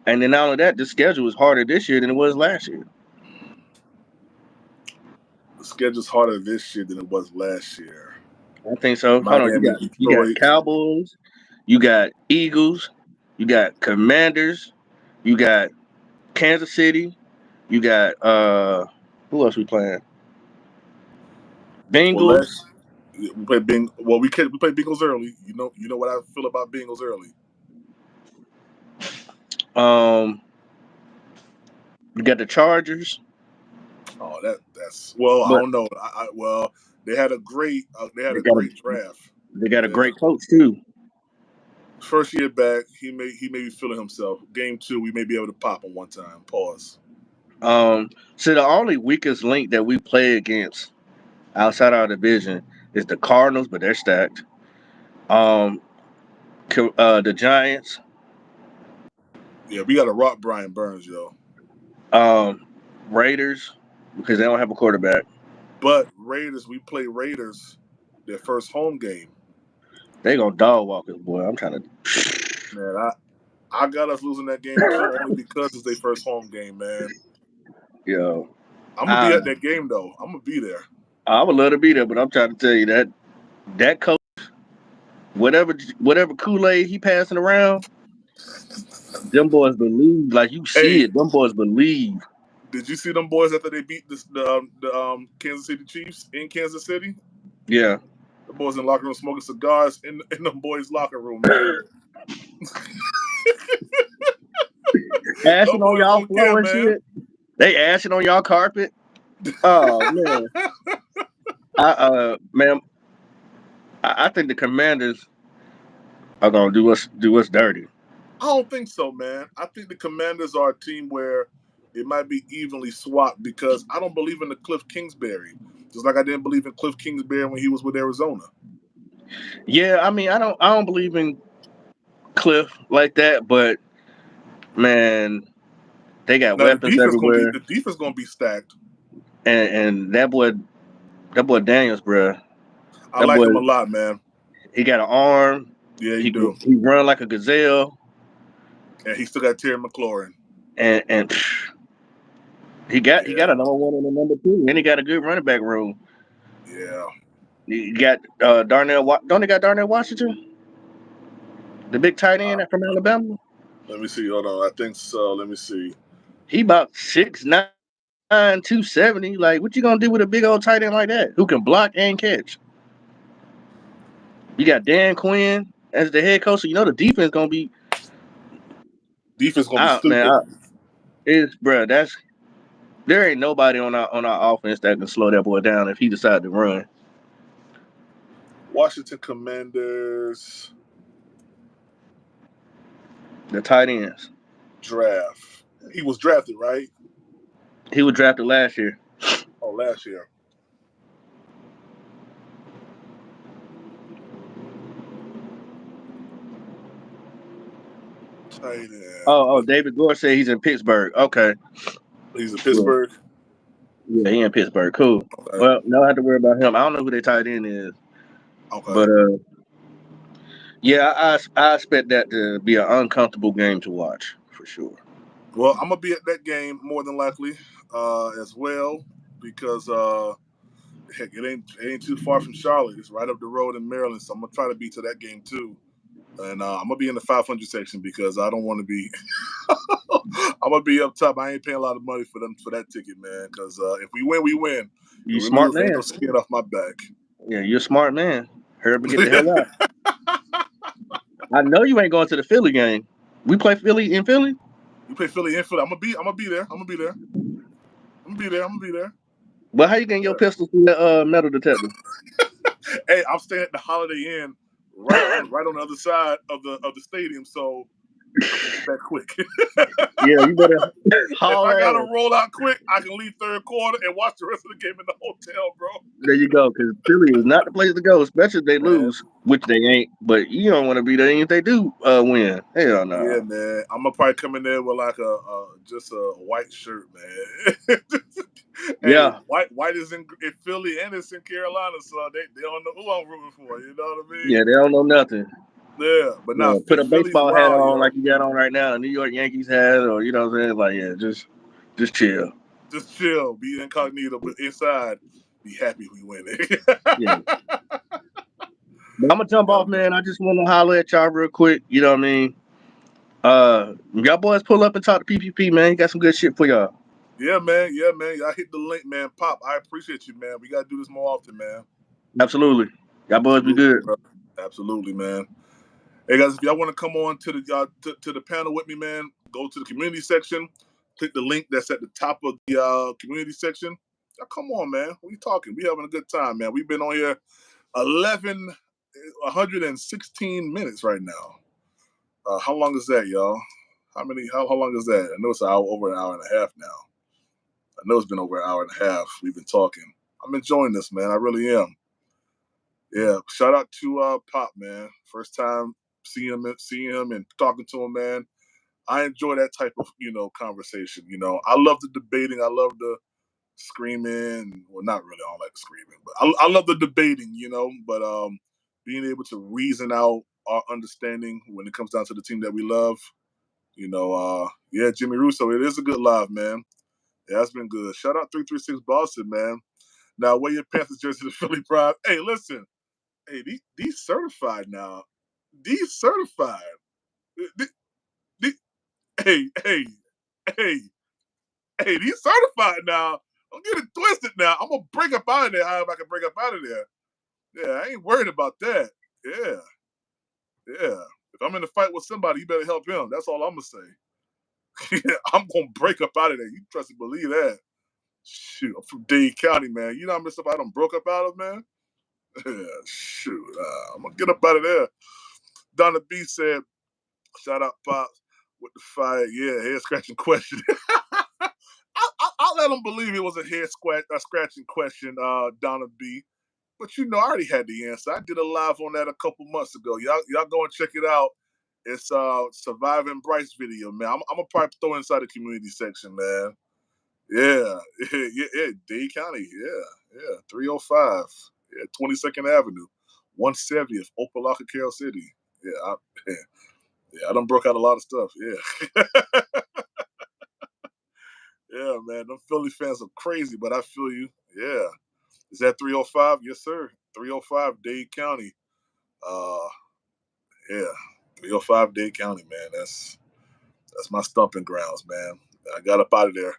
And then not only that, the schedule is harder this year than it was last year. The schedule's harder this year than it was last year. I think so. Hold on, Miami, you got Detroit. Cowboys, you got Eagles, you got Commanders, you got Kansas City, you got who else we playing? Well, Bengals. we played we played Bengals early. You know what I feel about Bengals early. You got the Chargers. Oh, that's well. I But don't know. Well, they had a great they got draft. a Yeah. great coach too. First year back, he may be feeling himself. Game 2, we may be able to pop him one time. Pause. So the only weakest link that we play against outside our division is the Cardinals, but they're stacked. The Giants. Yeah, we got to rock Brian Burns, yo. Raiders, because they don't have a quarterback. But Raiders, we play Raiders their first home game. They gonna dog walk us, boy. I'm trying to. Man, I got us losing that game too, only because it's their first home game, man. Yo, I'm gonna be at that game though. I'm gonna be there. I would love to be there, but I'm trying to tell you that coach, whatever Kool-Aid he passing around, them boys believe. Like you see Hey, it, them boys believe. did you see them boys after they beat the Kansas City Chiefs in Kansas City? Yeah. The boys in the locker room smoking cigars in them boys' locker room, man. Ashing Them on boys y'all don't care, floor and man. shit. They ashing on y'all carpet. Oh man. I think the Commanders are gonna do us dirty. I don't think so, man. I think the Commanders are a team where it might be evenly swapped because I don't believe in the Cliff Kingsbury. Just like I didn't believe in Cliff Kingsbury when he was with Arizona. Yeah, I mean I don't believe in Cliff like that, but man, they got Now weapons everywhere. the defense gonna be stacked. And that boy Daniels, bruh. I That like boy, him a lot, man. he got an arm. Yeah, you do. He run like a gazelle, And he still got Terry McLaurin. and he got Yeah. a number 1 and a number 2, and he got a good running back room. Yeah. He got Darnell. Don't they got Darnell Washington, the big tight end from Alabama? Let me see. Hold on. I think so. Let me see. He about 6'9", 270. Like, what you gonna do with a big old tight end like that who can block and catch? You got Dan Quinn as the head coach, so you know the defense gonna be. Defense gonna be stupid. There ain't nobody on our offense that can slow that boy down if he decide to run. Washington Commanders The tight ends. draft. He was drafted, right? He was drafted last year. Oh, last year. Tight end. Oh, David Gore said he's in Pittsburgh. Okay. He's in Pittsburgh. Yeah, he in Pittsburgh. Cool. Okay. Well, no, I have to worry about him. I don't know who their tight end is. Okay. But yeah, I expect that to be an uncomfortable game to watch for sure. Well, I'm gonna be at that game more than likely, as well, because Heck, it ain't too far from Charlotte. It's right up the road in Maryland, so I'm gonna try to be to that game too. And I'm gonna be in the 500 section because I don't want to be. I'm gonna be up top. I ain't paying a lot of money for that ticket, man. Because if we win, we win. You smart Remove ain't no man. skin off my back. Yeah, you're a smart man. Hurry up and get the hell out. I know you ain't going to the Philly game. We play Philly in Philly. We play Philly in Philly. I'm gonna be there. I'm gonna be there. But how you getting your pistol through that metal detector? Hey, I'm staying at the Holiday Inn right on the other side of the stadium, so I can get back quick. Yeah, you better If haul I gotta ass. roll out quick, I can leave third quarter and watch the rest of the game in the hotel, bro. There you go. Because Philly is not the place to go, especially if they Man, lose, which they ain't. But you don't want to be there even if they do win. Hell no. yeah, man. I'm gonna probably come in there with like just a white shirt, man. Hey, Yeah, white is in Philly and it's in Carolina, so they don't know who I'm rooting for. You know what I mean? yeah, they don't know nothing. Yeah, but Yeah, now put a Philly's baseball hat wild, on yo. like you got on right now, a New York Yankees hat, or you know what I'm saying? Like, yeah, just chill. Just chill, be incognito, but inside, be happy we win it. Yeah. But I'm gonna jump Yeah, off, man. I just want to holler at y'all real quick. You know what I mean? Y'all boys pull up and talk to PPP, man. He got some good shit for y'all. yeah, man. Yeah, man. Y'all hit the link, man. Pop, I appreciate you, man. We gotta do this more often, man. Absolutely. Y'all boys be Absolutely, good. bro. Absolutely, man. Hey guys, if y'all want to come on to the to the panel with me, man, go to the community section. Click the link that's at the top of the community section. Y'all come on, man. We talking. We having a good time, man. We've been on here 116 minutes right now. How long is that, y'all? How long is that? I know it's over an hour and a half now. I know it's been over an hour and a half. We've been talking. I'm enjoying this, man. I really am. Yeah. Shout out to Pop, man. First time seeing him and talking to him, man. I enjoy that type of conversation. I love the debating. I love the screaming. Well, not really. I don't like screaming, but I love the debating. But being able to reason out our understanding when it comes down to the team that we love. Yeah, Jimmy Russo. It is a good live, man. Yeah, that's been good. Shout out 336 Boston, man. Now wear your Panthers jersey to Philly Pride. Hey, listen. Hey, these certified now. These certified. The- the- hey, hey, hey, hey, these certified now. Don't get it twisted now. I'm gonna break up out of there however I can break up out of there. Yeah, I ain't worried about that. Yeah, yeah. If I'm in a fight with somebody, you better help him. That's all I'm gonna say. I'm gonna break up out of there. You trust and believe that. Shoot, I'm from Dade County, man. You know how much stuff I done broke up out of, man? Yeah, shoot. I'm gonna get up out of there. Donna B said, shout out Pops with the fire. Yeah, head scratching question. I'll let him believe it was a scratching question, Donna B. But I already had the answer. I did a live on that a couple months ago. Y'all go and check it out. It's Surviving Bryce video, man. I'm gonna probably throw it inside the community section, man. Yeah, yeah, Dade County, yeah, 305, yeah, 22nd Avenue, 170th, Opelika, Carroll City. Yeah, I done broke out a lot of stuff. Yeah, yeah, man. Them Philly fans are crazy, but I feel you. Yeah, is that 305? Yes, sir. 305, Dade County. Uh, yeah, 305, Dade County, man. That's my stomping grounds, man. I got up out of there.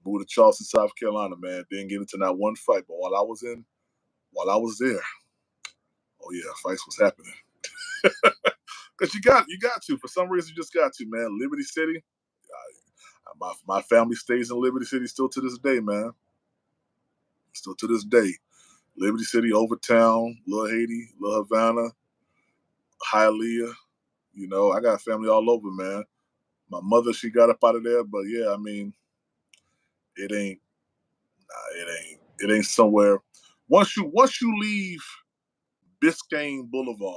Moved to Charleston, South Carolina, man. Didn't get into not one fight, but while I was there, oh yeah, fights was happening. Cause you got to. For some reason, you just got to, man. Liberty City. My family stays in Liberty City still to this day, man. Still to this day. Liberty City, Overtown, Little Haiti, Little Havana, Hialeah. I got family all over, man. My mother, she got up out of there, but yeah, I mean, it ain't, it ain't somewhere. Once you leave Biscayne Boulevard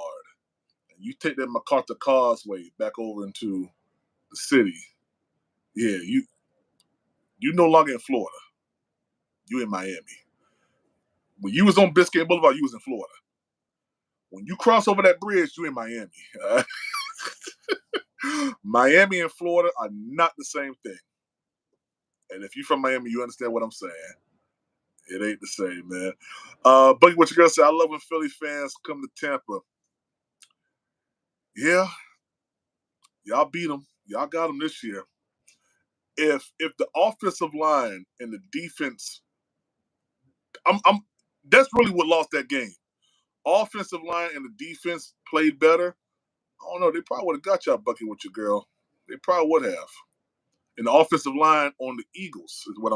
and you take that MacArthur Causeway back over into the city, yeah, you no longer in Florida. You in Miami. When you was on Biscayne Boulevard, you was in Florida. When you cross over that bridge, you in Miami. Miami and Florida are not the same thing. And if you're from Miami, you understand what I'm saying. It ain't the same, man. Bucky, what your girl said? I love when Philly fans come to Tampa. Yeah, y'all beat them. Y'all got them this year. If the offensive line and the defense, that's really what lost that game. Offensive line and the defense played better. I don't know. They probably would have got y'all, Bucky, with your girl. They probably would have. And the offensive line on the Eagles is what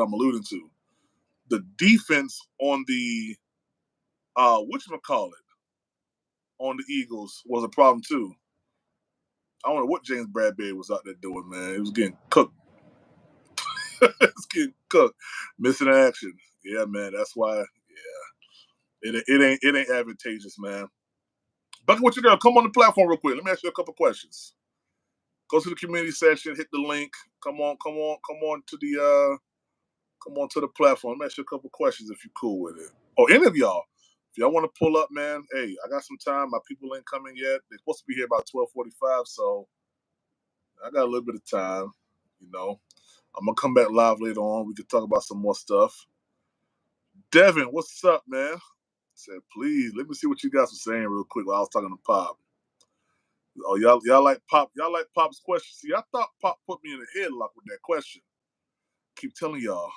I'm alluding to. The defense on the whatchamacallit on the Eagles was a problem too. I don't know what James Bradbury was out there doing, man. He was getting cooked. It's getting cooked. Missing action. Yeah, man. That's why. Yeah, it ain't advantageous, man. Bucky, what you doing? Come on the platform real quick. Let me ask you a couple questions. Go to the community section. Hit the link. Come on to the platform. Let me ask you a couple questions if you're cool with it. Or any of y'all. If y'all want to pull up, man, hey, I got some time. My people ain't coming yet. They're supposed to be here about 12:45, so I got a little bit of time. You know, I'm gonna come back live later on. We can talk about some more stuff. Devin, what's up, man? I said, please let me see what you guys were saying real quick while I was talking to Pop. Oh, y'all like Pop? Y'all like Pop's question? See, I thought Pop put me in a headlock with that question. Keep telling y'all,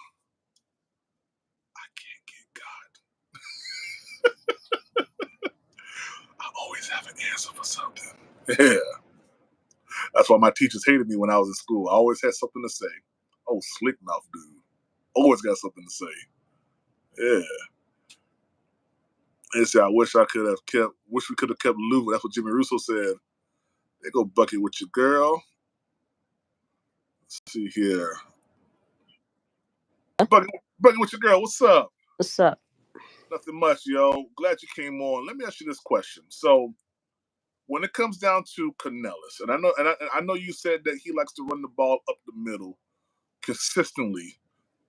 I can't get God. I always have an answer for something. Yeah. That's why my teachers hated me when I was in school. I always had something to say. Oh, slick mouth dude. Always got something to say. Yeah. They said, wish we could have kept Lou. That's what Jimmy Russo said. They go bucket with your girl. Let's see here. Bucket with your girl. What's up? What's up? Nothing much, yo. Glad you came on. Let me ask you this question. So, when it comes down to Canellis, and I know you said that he likes to run the ball up the middle consistently.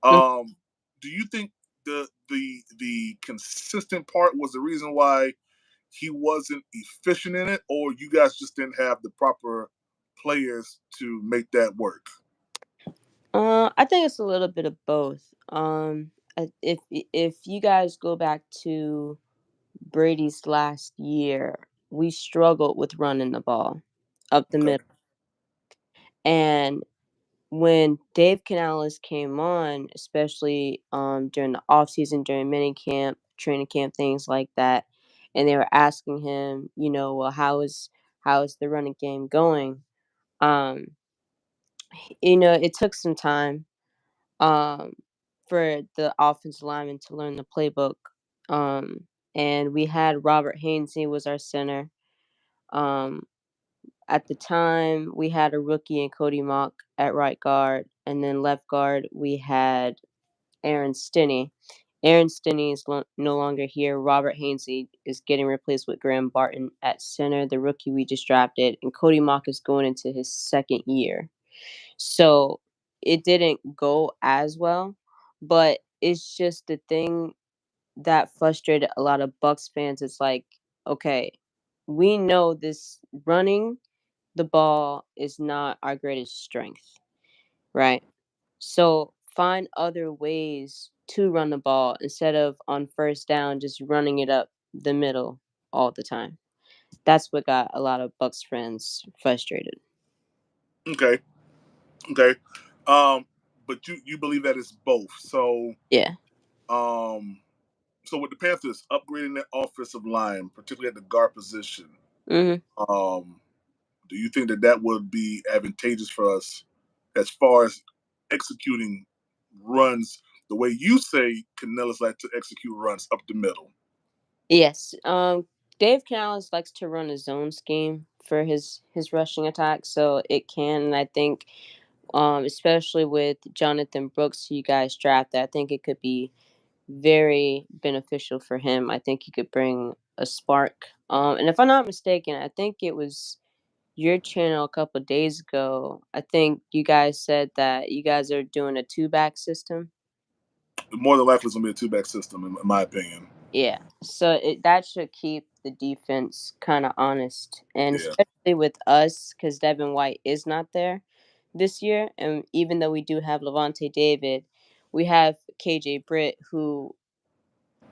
Do you think the consistent part was the reason why he wasn't efficient in it, or you guys just didn't have the proper players to make that work? I think it's a little bit of both. If you guys go back to Brady's last year, we struggled with running the ball up the Okay. middle. And when Dave Canales came on, especially during the off season, during mini camp, training camp, things like that, and they were asking him, well, how is the running game going? Um, it took some time um, for the offensive lineman to learn the playbook. And we had Robert Hainsey was our center. Um, at the time, we had a rookie in Cody Mock at right guard, and then left guard we had Aaron Stinney. Aaron Stinney is no longer here. Robert Hainsey is getting replaced with Graham Barton at center, the rookie we just drafted, and Cody Mock is going into his second year. So it didn't go as well, but it's just the thing that frustrated a lot of Bucks fans. It's like, okay, we know this running the ball is not our greatest strength, right? So find other ways to run the ball instead of on first down just running it up the middle all the time. That's what got a lot of Bucks fans frustrated. Okay. But you believe that it's both. So Yeah. So with the Panthers upgrading their offensive line, particularly at the guard position, hmm do you think that would be advantageous for us as far as executing runs the way you say Canellis like to execute runs up the middle? Yes. Dave Canales likes to run a zone scheme for his rushing attack, so it can. And I think, especially with Jonathan Brooks, who you guys drafted, I think it could be very beneficial for him. I think he could bring a spark. And if I'm not mistaken, I think it was your channel a couple of days ago. I think you guys said that you guys are doing a two-back system. More than likely, it's gonna be a two-back system, in my opinion. Yeah, so that should keep the defense kind of honest, and Yeah. especially with us because Devin White is not there this year, and even though we do have Levante David, we have KJ Britt, who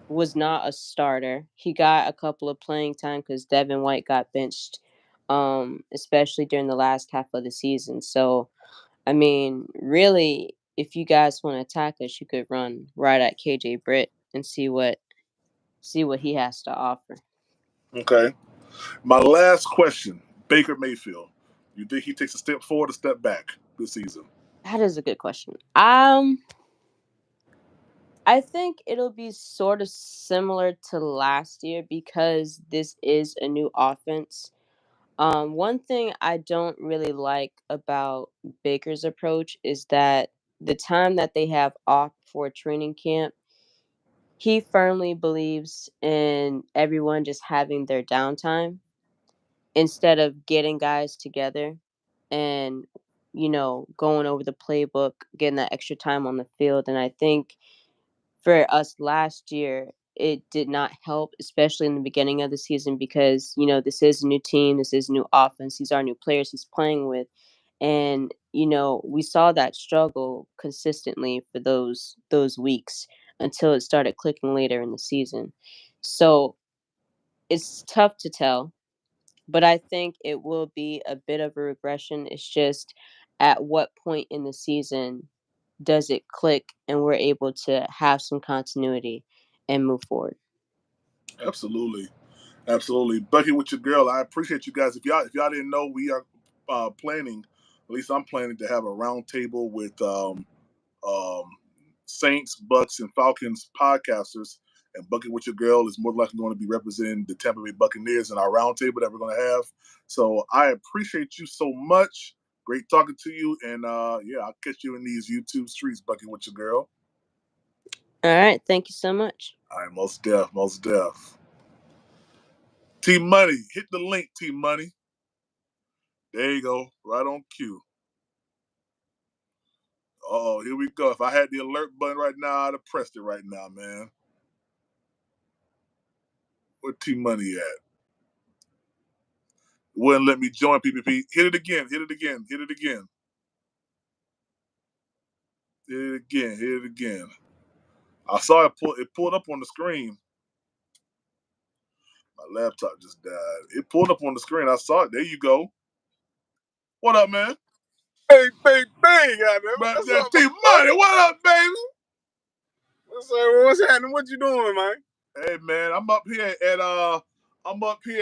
was not a starter. He got a couple of playing time because Devin White got benched, especially during the last half of the season. So, I mean, really, if you guys want to attack us, you could run right at KJ Britt and see what he has to offer. Okay. My last question: Baker Mayfield. You think he takes a step forward or step back this season? That is a good question. I think it'll be sort of similar to last year because this is a new offense. One thing I don't really like about Baker's approach is that the time that they have off for training camp, he firmly believes in everyone just having their downtime instead of getting guys together and, going over the playbook, getting that extra time on the field. And I think for us last year, it did not help, especially in the beginning of the season, because this is a new team, this is a new offense, these are new players he's playing with, and we saw that struggle consistently for those weeks until it started clicking later in the season. So it's tough to tell, but I think it will be a bit of a regression. It's just at what point in the season does it click and we're able to have some continuity and move forward. Absolutely. Absolutely. Bucky with your girl. I appreciate you guys. If y'all didn't know, we are planning, at least I'm planning to have a round table with um, Saints, Bucks, and Falcons podcasters. And Bucky with your girl is more likely going to be representing the Tampa Bay Buccaneers in our roundtable that we're going to have. So I appreciate you so much. Great talking to you. And yeah, I'll catch you in these YouTube streets, Bucky with your girl. All right. Thank you so much. All right, most deaf, most deaf. T Money, hit the link, T Money. There you go, right on cue. Oh, here we go. If I had the alert button right now, I'd have pressed it right now, man. Where T Money at? Wouldn't let me join PPP. Hit it again. Hit it again. Hit it again. Hit it again. Hit it again. I saw it pulled up on the screen. My laptop just died. It pulled up on the screen. I saw it. There you go. What up, man? Hey, goddamn. What's up, T Money, what up, baby? What's happening? What you doing, man? Hey, man, I'm up here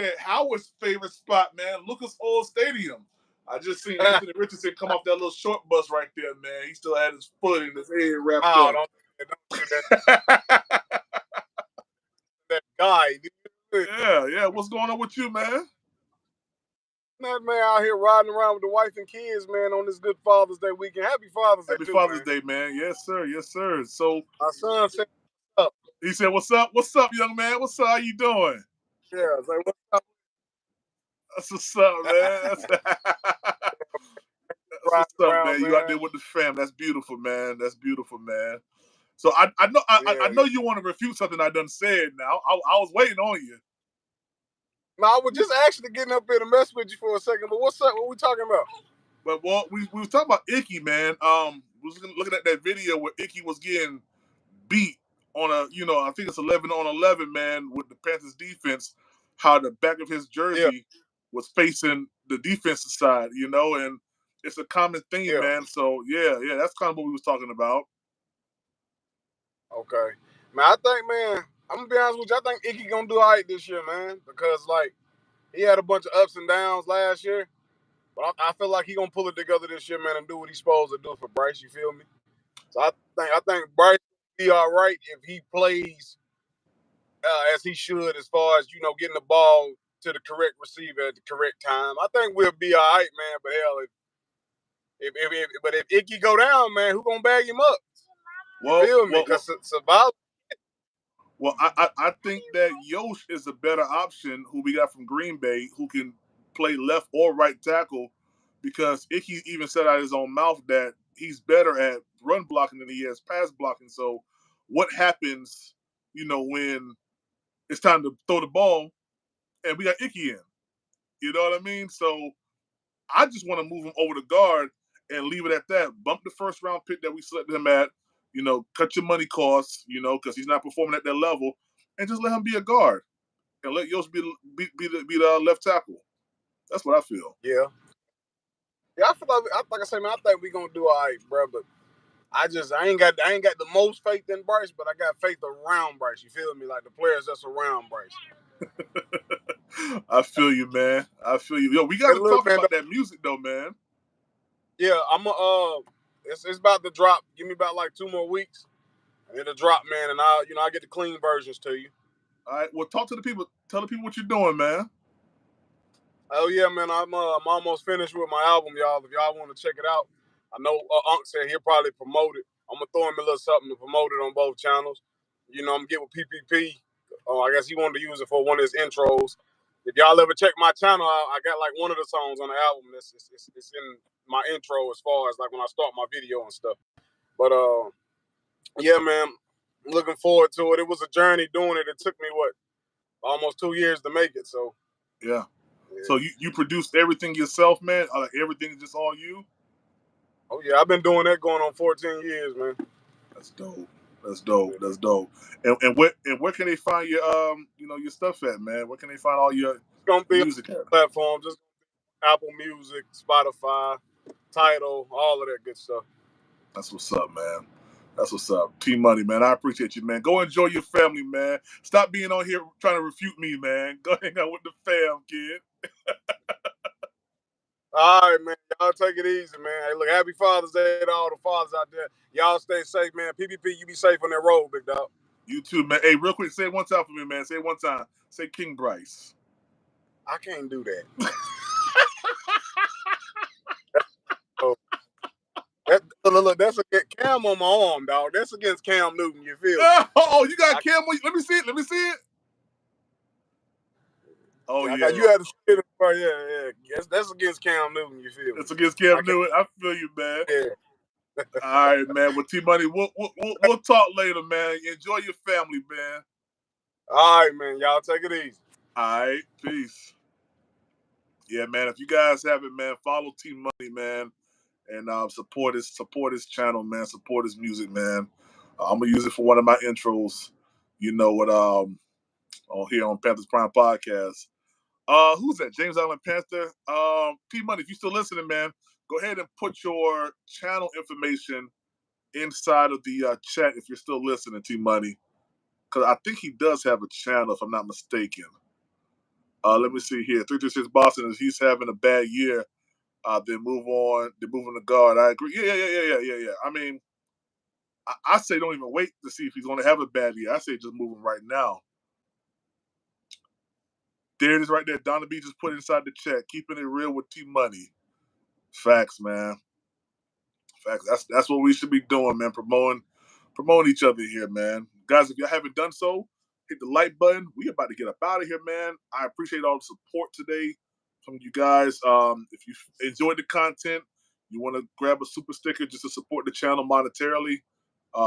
at Howard's favorite spot, man, Lucas Oil Stadium. I just seen Anthony Richardson come off that little short bus right there, man. He still had his foot and his head wrapped up. Don't do that. That guy. Yeah. What's going on with you, man? That man out here riding around with the wife and kids, man, on this good Father's Day weekend. Happy Father's Day, Happy Father's Day, man. Yes, sir. Yes, sir. So my son said, "What's up?" He said, "What's up? What's up, young man? What's up? How you doing?" Yeah, I was like, "What's up?" That's what's up, man. That's what's up, man. You out there with the fam. That's beautiful, man. That's beautiful, man. So I know you want to refute something I done said. Now I was waiting on you. No, I was just actually getting up here to mess with you for a second. But what's up? What we talking about? But we was talking about Ickey, man. We was looking at that video where Ickey was getting beat on I think it's 11-on-11, man, with the Panthers defense. How the back of his jersey was facing the defensive side, and it's a common theme, man. So yeah, that's kind of what we was talking about. Okay, man. I think, man, I'm gonna be honest with you. I think Ickey gonna do all right this year, man, because he had a bunch of ups and downs last year, but I feel like he gonna pull it together this year, man, and do what he's supposed to do for Bryce. You feel me? So I think Bryce will be all right if he plays as he should, as far as getting the ball to the correct receiver at the correct time. I think we'll be all right, man. But hell, if Ickey go down, man, who gonna bag him up? You feel me? Because Saval. Well, I think that Yosh is a better option, who we got from Green Bay, who can play left or right tackle, because Ickey even said out of his own mouth that he's better at run blocking than he is pass blocking. So what happens, when it's time to throw the ball and we got Ickey in? You know what I mean? So I just want to move him over to guard and leave it at that. Bump the first round pick that we selected him at. cut your money costs, because he's not performing at that level, and just let him be a guard and let Yost be the left tackle. That's what I feel. Yeah. Yeah, I feel like I say, man, I think we gonna do all right, bro. But I ain't got the most faith in Bryce, but I got faith around Bryce. You feel me? Like the players that's around Bryce. I feel you, man. I feel you. Yo, we gotta talk about that music though, man. Yeah, it's about to drop. Give me about like 2 more weeks, and it'll drop, man. And I'll get the clean versions to you. All right. Well, talk to the people. Tell the people what you're doing, man. Oh yeah, man. I'm almost finished with my album, y'all. If y'all want to check it out, I know Unc said he'll probably promote it. I'm gonna throw him a little something to promote it on both channels. I'm gonna get with PPP. I guess he wanted to use it for one of his intros. If y'all ever check my channel, I got like one of the songs on the album. It's in my intro as far as like when I start my video and stuff. But yeah, man, I'm looking forward to it. It was a journey doing it. It took me almost 2 years to make it. So yeah. So you produced everything yourself, man? Like everything is just all you? Oh yeah, I've been doing that going on 14 years, man. That's dope. That's dope. That's dope. And where can they find your your stuff at, man? Where can they find all your music at? Platforms, just Apple Music, Spotify, Tidal, all of that good stuff. That's what's up, man. That's what's up. T-Money, man. I appreciate you, man. Go enjoy your family, man. Stop being on here trying to refute me, man. Go hang out with the fam, kid. All right, man. Y'all take it easy, man. Hey, look, happy Father's Day to all the fathers out there. Y'all stay safe, man. PPP, you be safe on that road, big dog. You too, man. Hey, real quick, say it one time for me, man. Say it one time. Say King Bryce. I can't do that. Look, that's against Cam on my arm, dog. That's against Cam Newton. You feel me? Oh, you got Cam? Let me see it. Let me see it. Oh yeah. You had to see it. Yeah. That's against Cam Newton. You feel me? It's against Cam Newton. I feel you, man. Yeah. All right, man. Well, T-Money, we'll talk later, man. Enjoy your family, man. All right, man. Y'all take it easy. All right. Peace. Yeah, man. If you guys haven't, man, follow T-Money, man, and support his channel, man. Support his music, man. I'm gonna use it for one of my intros. You know what? On here on Panthers Prime Podcast. Who's that? James Allen Panther. T-Money, if you're still listening, man, go ahead and put your channel information inside of the chat if you're still listening, T-Money. Because I think he does have a channel, if I'm not mistaken. Let me see here. 336 Boston, is he's having a bad year. Then move on. Then move on to guard. I agree. Yeah. I mean, I say don't even wait to see if he's going to have a bad year. I say just move him right now. There it is right there. Donna B just put inside the chat. Keeping it real with T-Money. Facts, man. Facts. That's what we should be doing, man. Promoting each other here, man. Guys, if you haven't done so, hit the like button. We about to get up out of here, man. I appreciate all the support today from you guys. If you enjoyed the content, you want to grab a super sticker just to support the channel monetarily,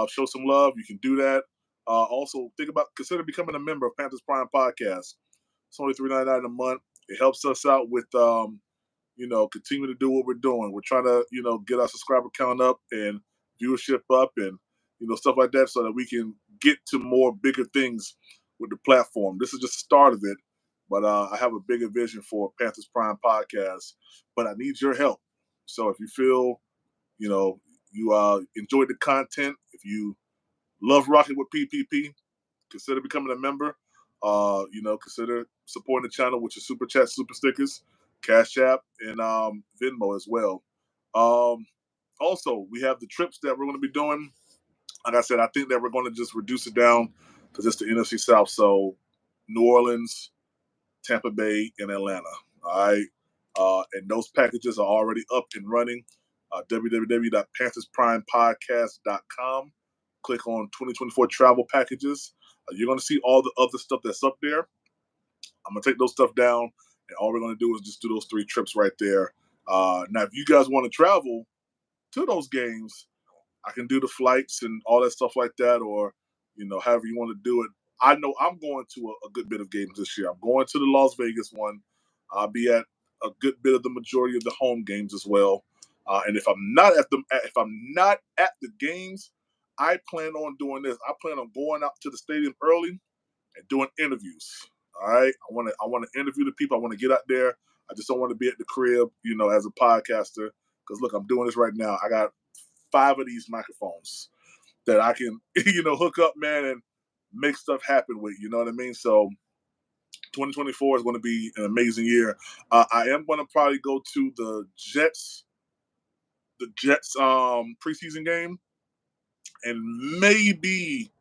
show some love, you can do that. Also, consider becoming a member of Panthers Prime Podcast. It's only $3.99 a month. It helps us out with continue to do what we're doing. We're trying to, get our subscriber count up and viewership up and, stuff like that so that we can get to more bigger things with the platform. This is just the start of it, but I have a bigger vision for Panthers Prime Podcast, but I need your help. So if you feel, you enjoyed the content, if you love rocking with PPP, consider becoming a member. Consider supporting the channel with your super chat, super stickers, Cash App, and Venmo as well. Also, we have the trips that we're going to be doing. Like I said, I think that we're going to just reduce it down because it's the NFC South. So New Orleans, Tampa Bay, and Atlanta. All right. And those packages are already up and running. www.panthersprimepodcast.com. Click on 2024 travel packages. You're going to see all the other stuff that's up there. I'm going to take those stuff down, and all we're going to do is just do those 3 trips right there. Now, if you guys want to travel to those games, I can do the flights and all that stuff like that, or, however you want to do it. I know I'm going to a good bit of games this year. I'm going to the Las Vegas one. I'll be at a good bit of the majority of the home games as well. And if I'm not at the games, I plan on doing this. I plan on going out to the stadium early and doing interviews. All right. I want to interview the people. I want to get out there. I just don't want to be at the crib, as a podcaster. Because look, I'm doing this right now. I got 5 of these microphones that I can, hook up, man, and make stuff happen with. You know what I mean? So 2024 is going to be an amazing year. I am going to probably go to the Jets preseason game, and maybe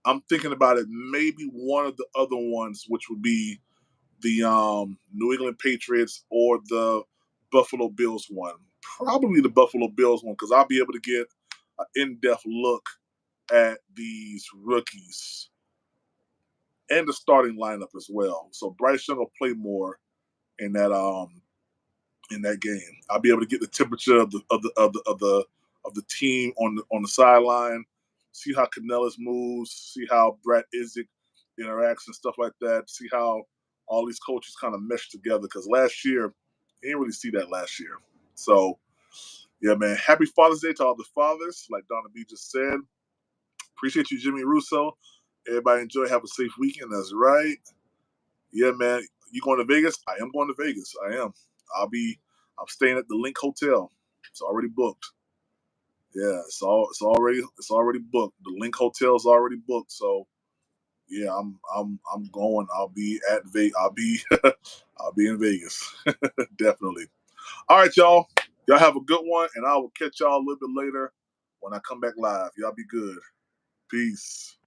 I'm thinking about it. Maybe one of the other ones, which would be the New England Patriots or the Buffalo Bills one. Probably the Buffalo Bills one, because I'll be able to get an in-depth look at these rookies and the starting lineup as well. So Bryce Young will play more in that game. I'll be able to get the temperature of the team on the sideline, see how Canellis moves, see how Brad Isaac interacts and stuff like that, see how all these coaches kind of mesh together. Because last year, you didn't really see that last year. So, yeah, man, happy Father's Day to all the fathers, like Donna B just said. Appreciate you, Jimmy Russo. Everybody enjoy. Have a safe weekend. That's right. Yeah, man. You going to Vegas? I am going to Vegas. I am. I'm staying at the Link Hotel. It's already booked. Yeah, it's already booked. The Link Hotel's already booked. So yeah, I'm going. I'll be I'll be in Vegas. Definitely. All right, y'all. Y'all have a good one, and I will catch y'all a little bit later when I come back live. Y'all be good. Peace.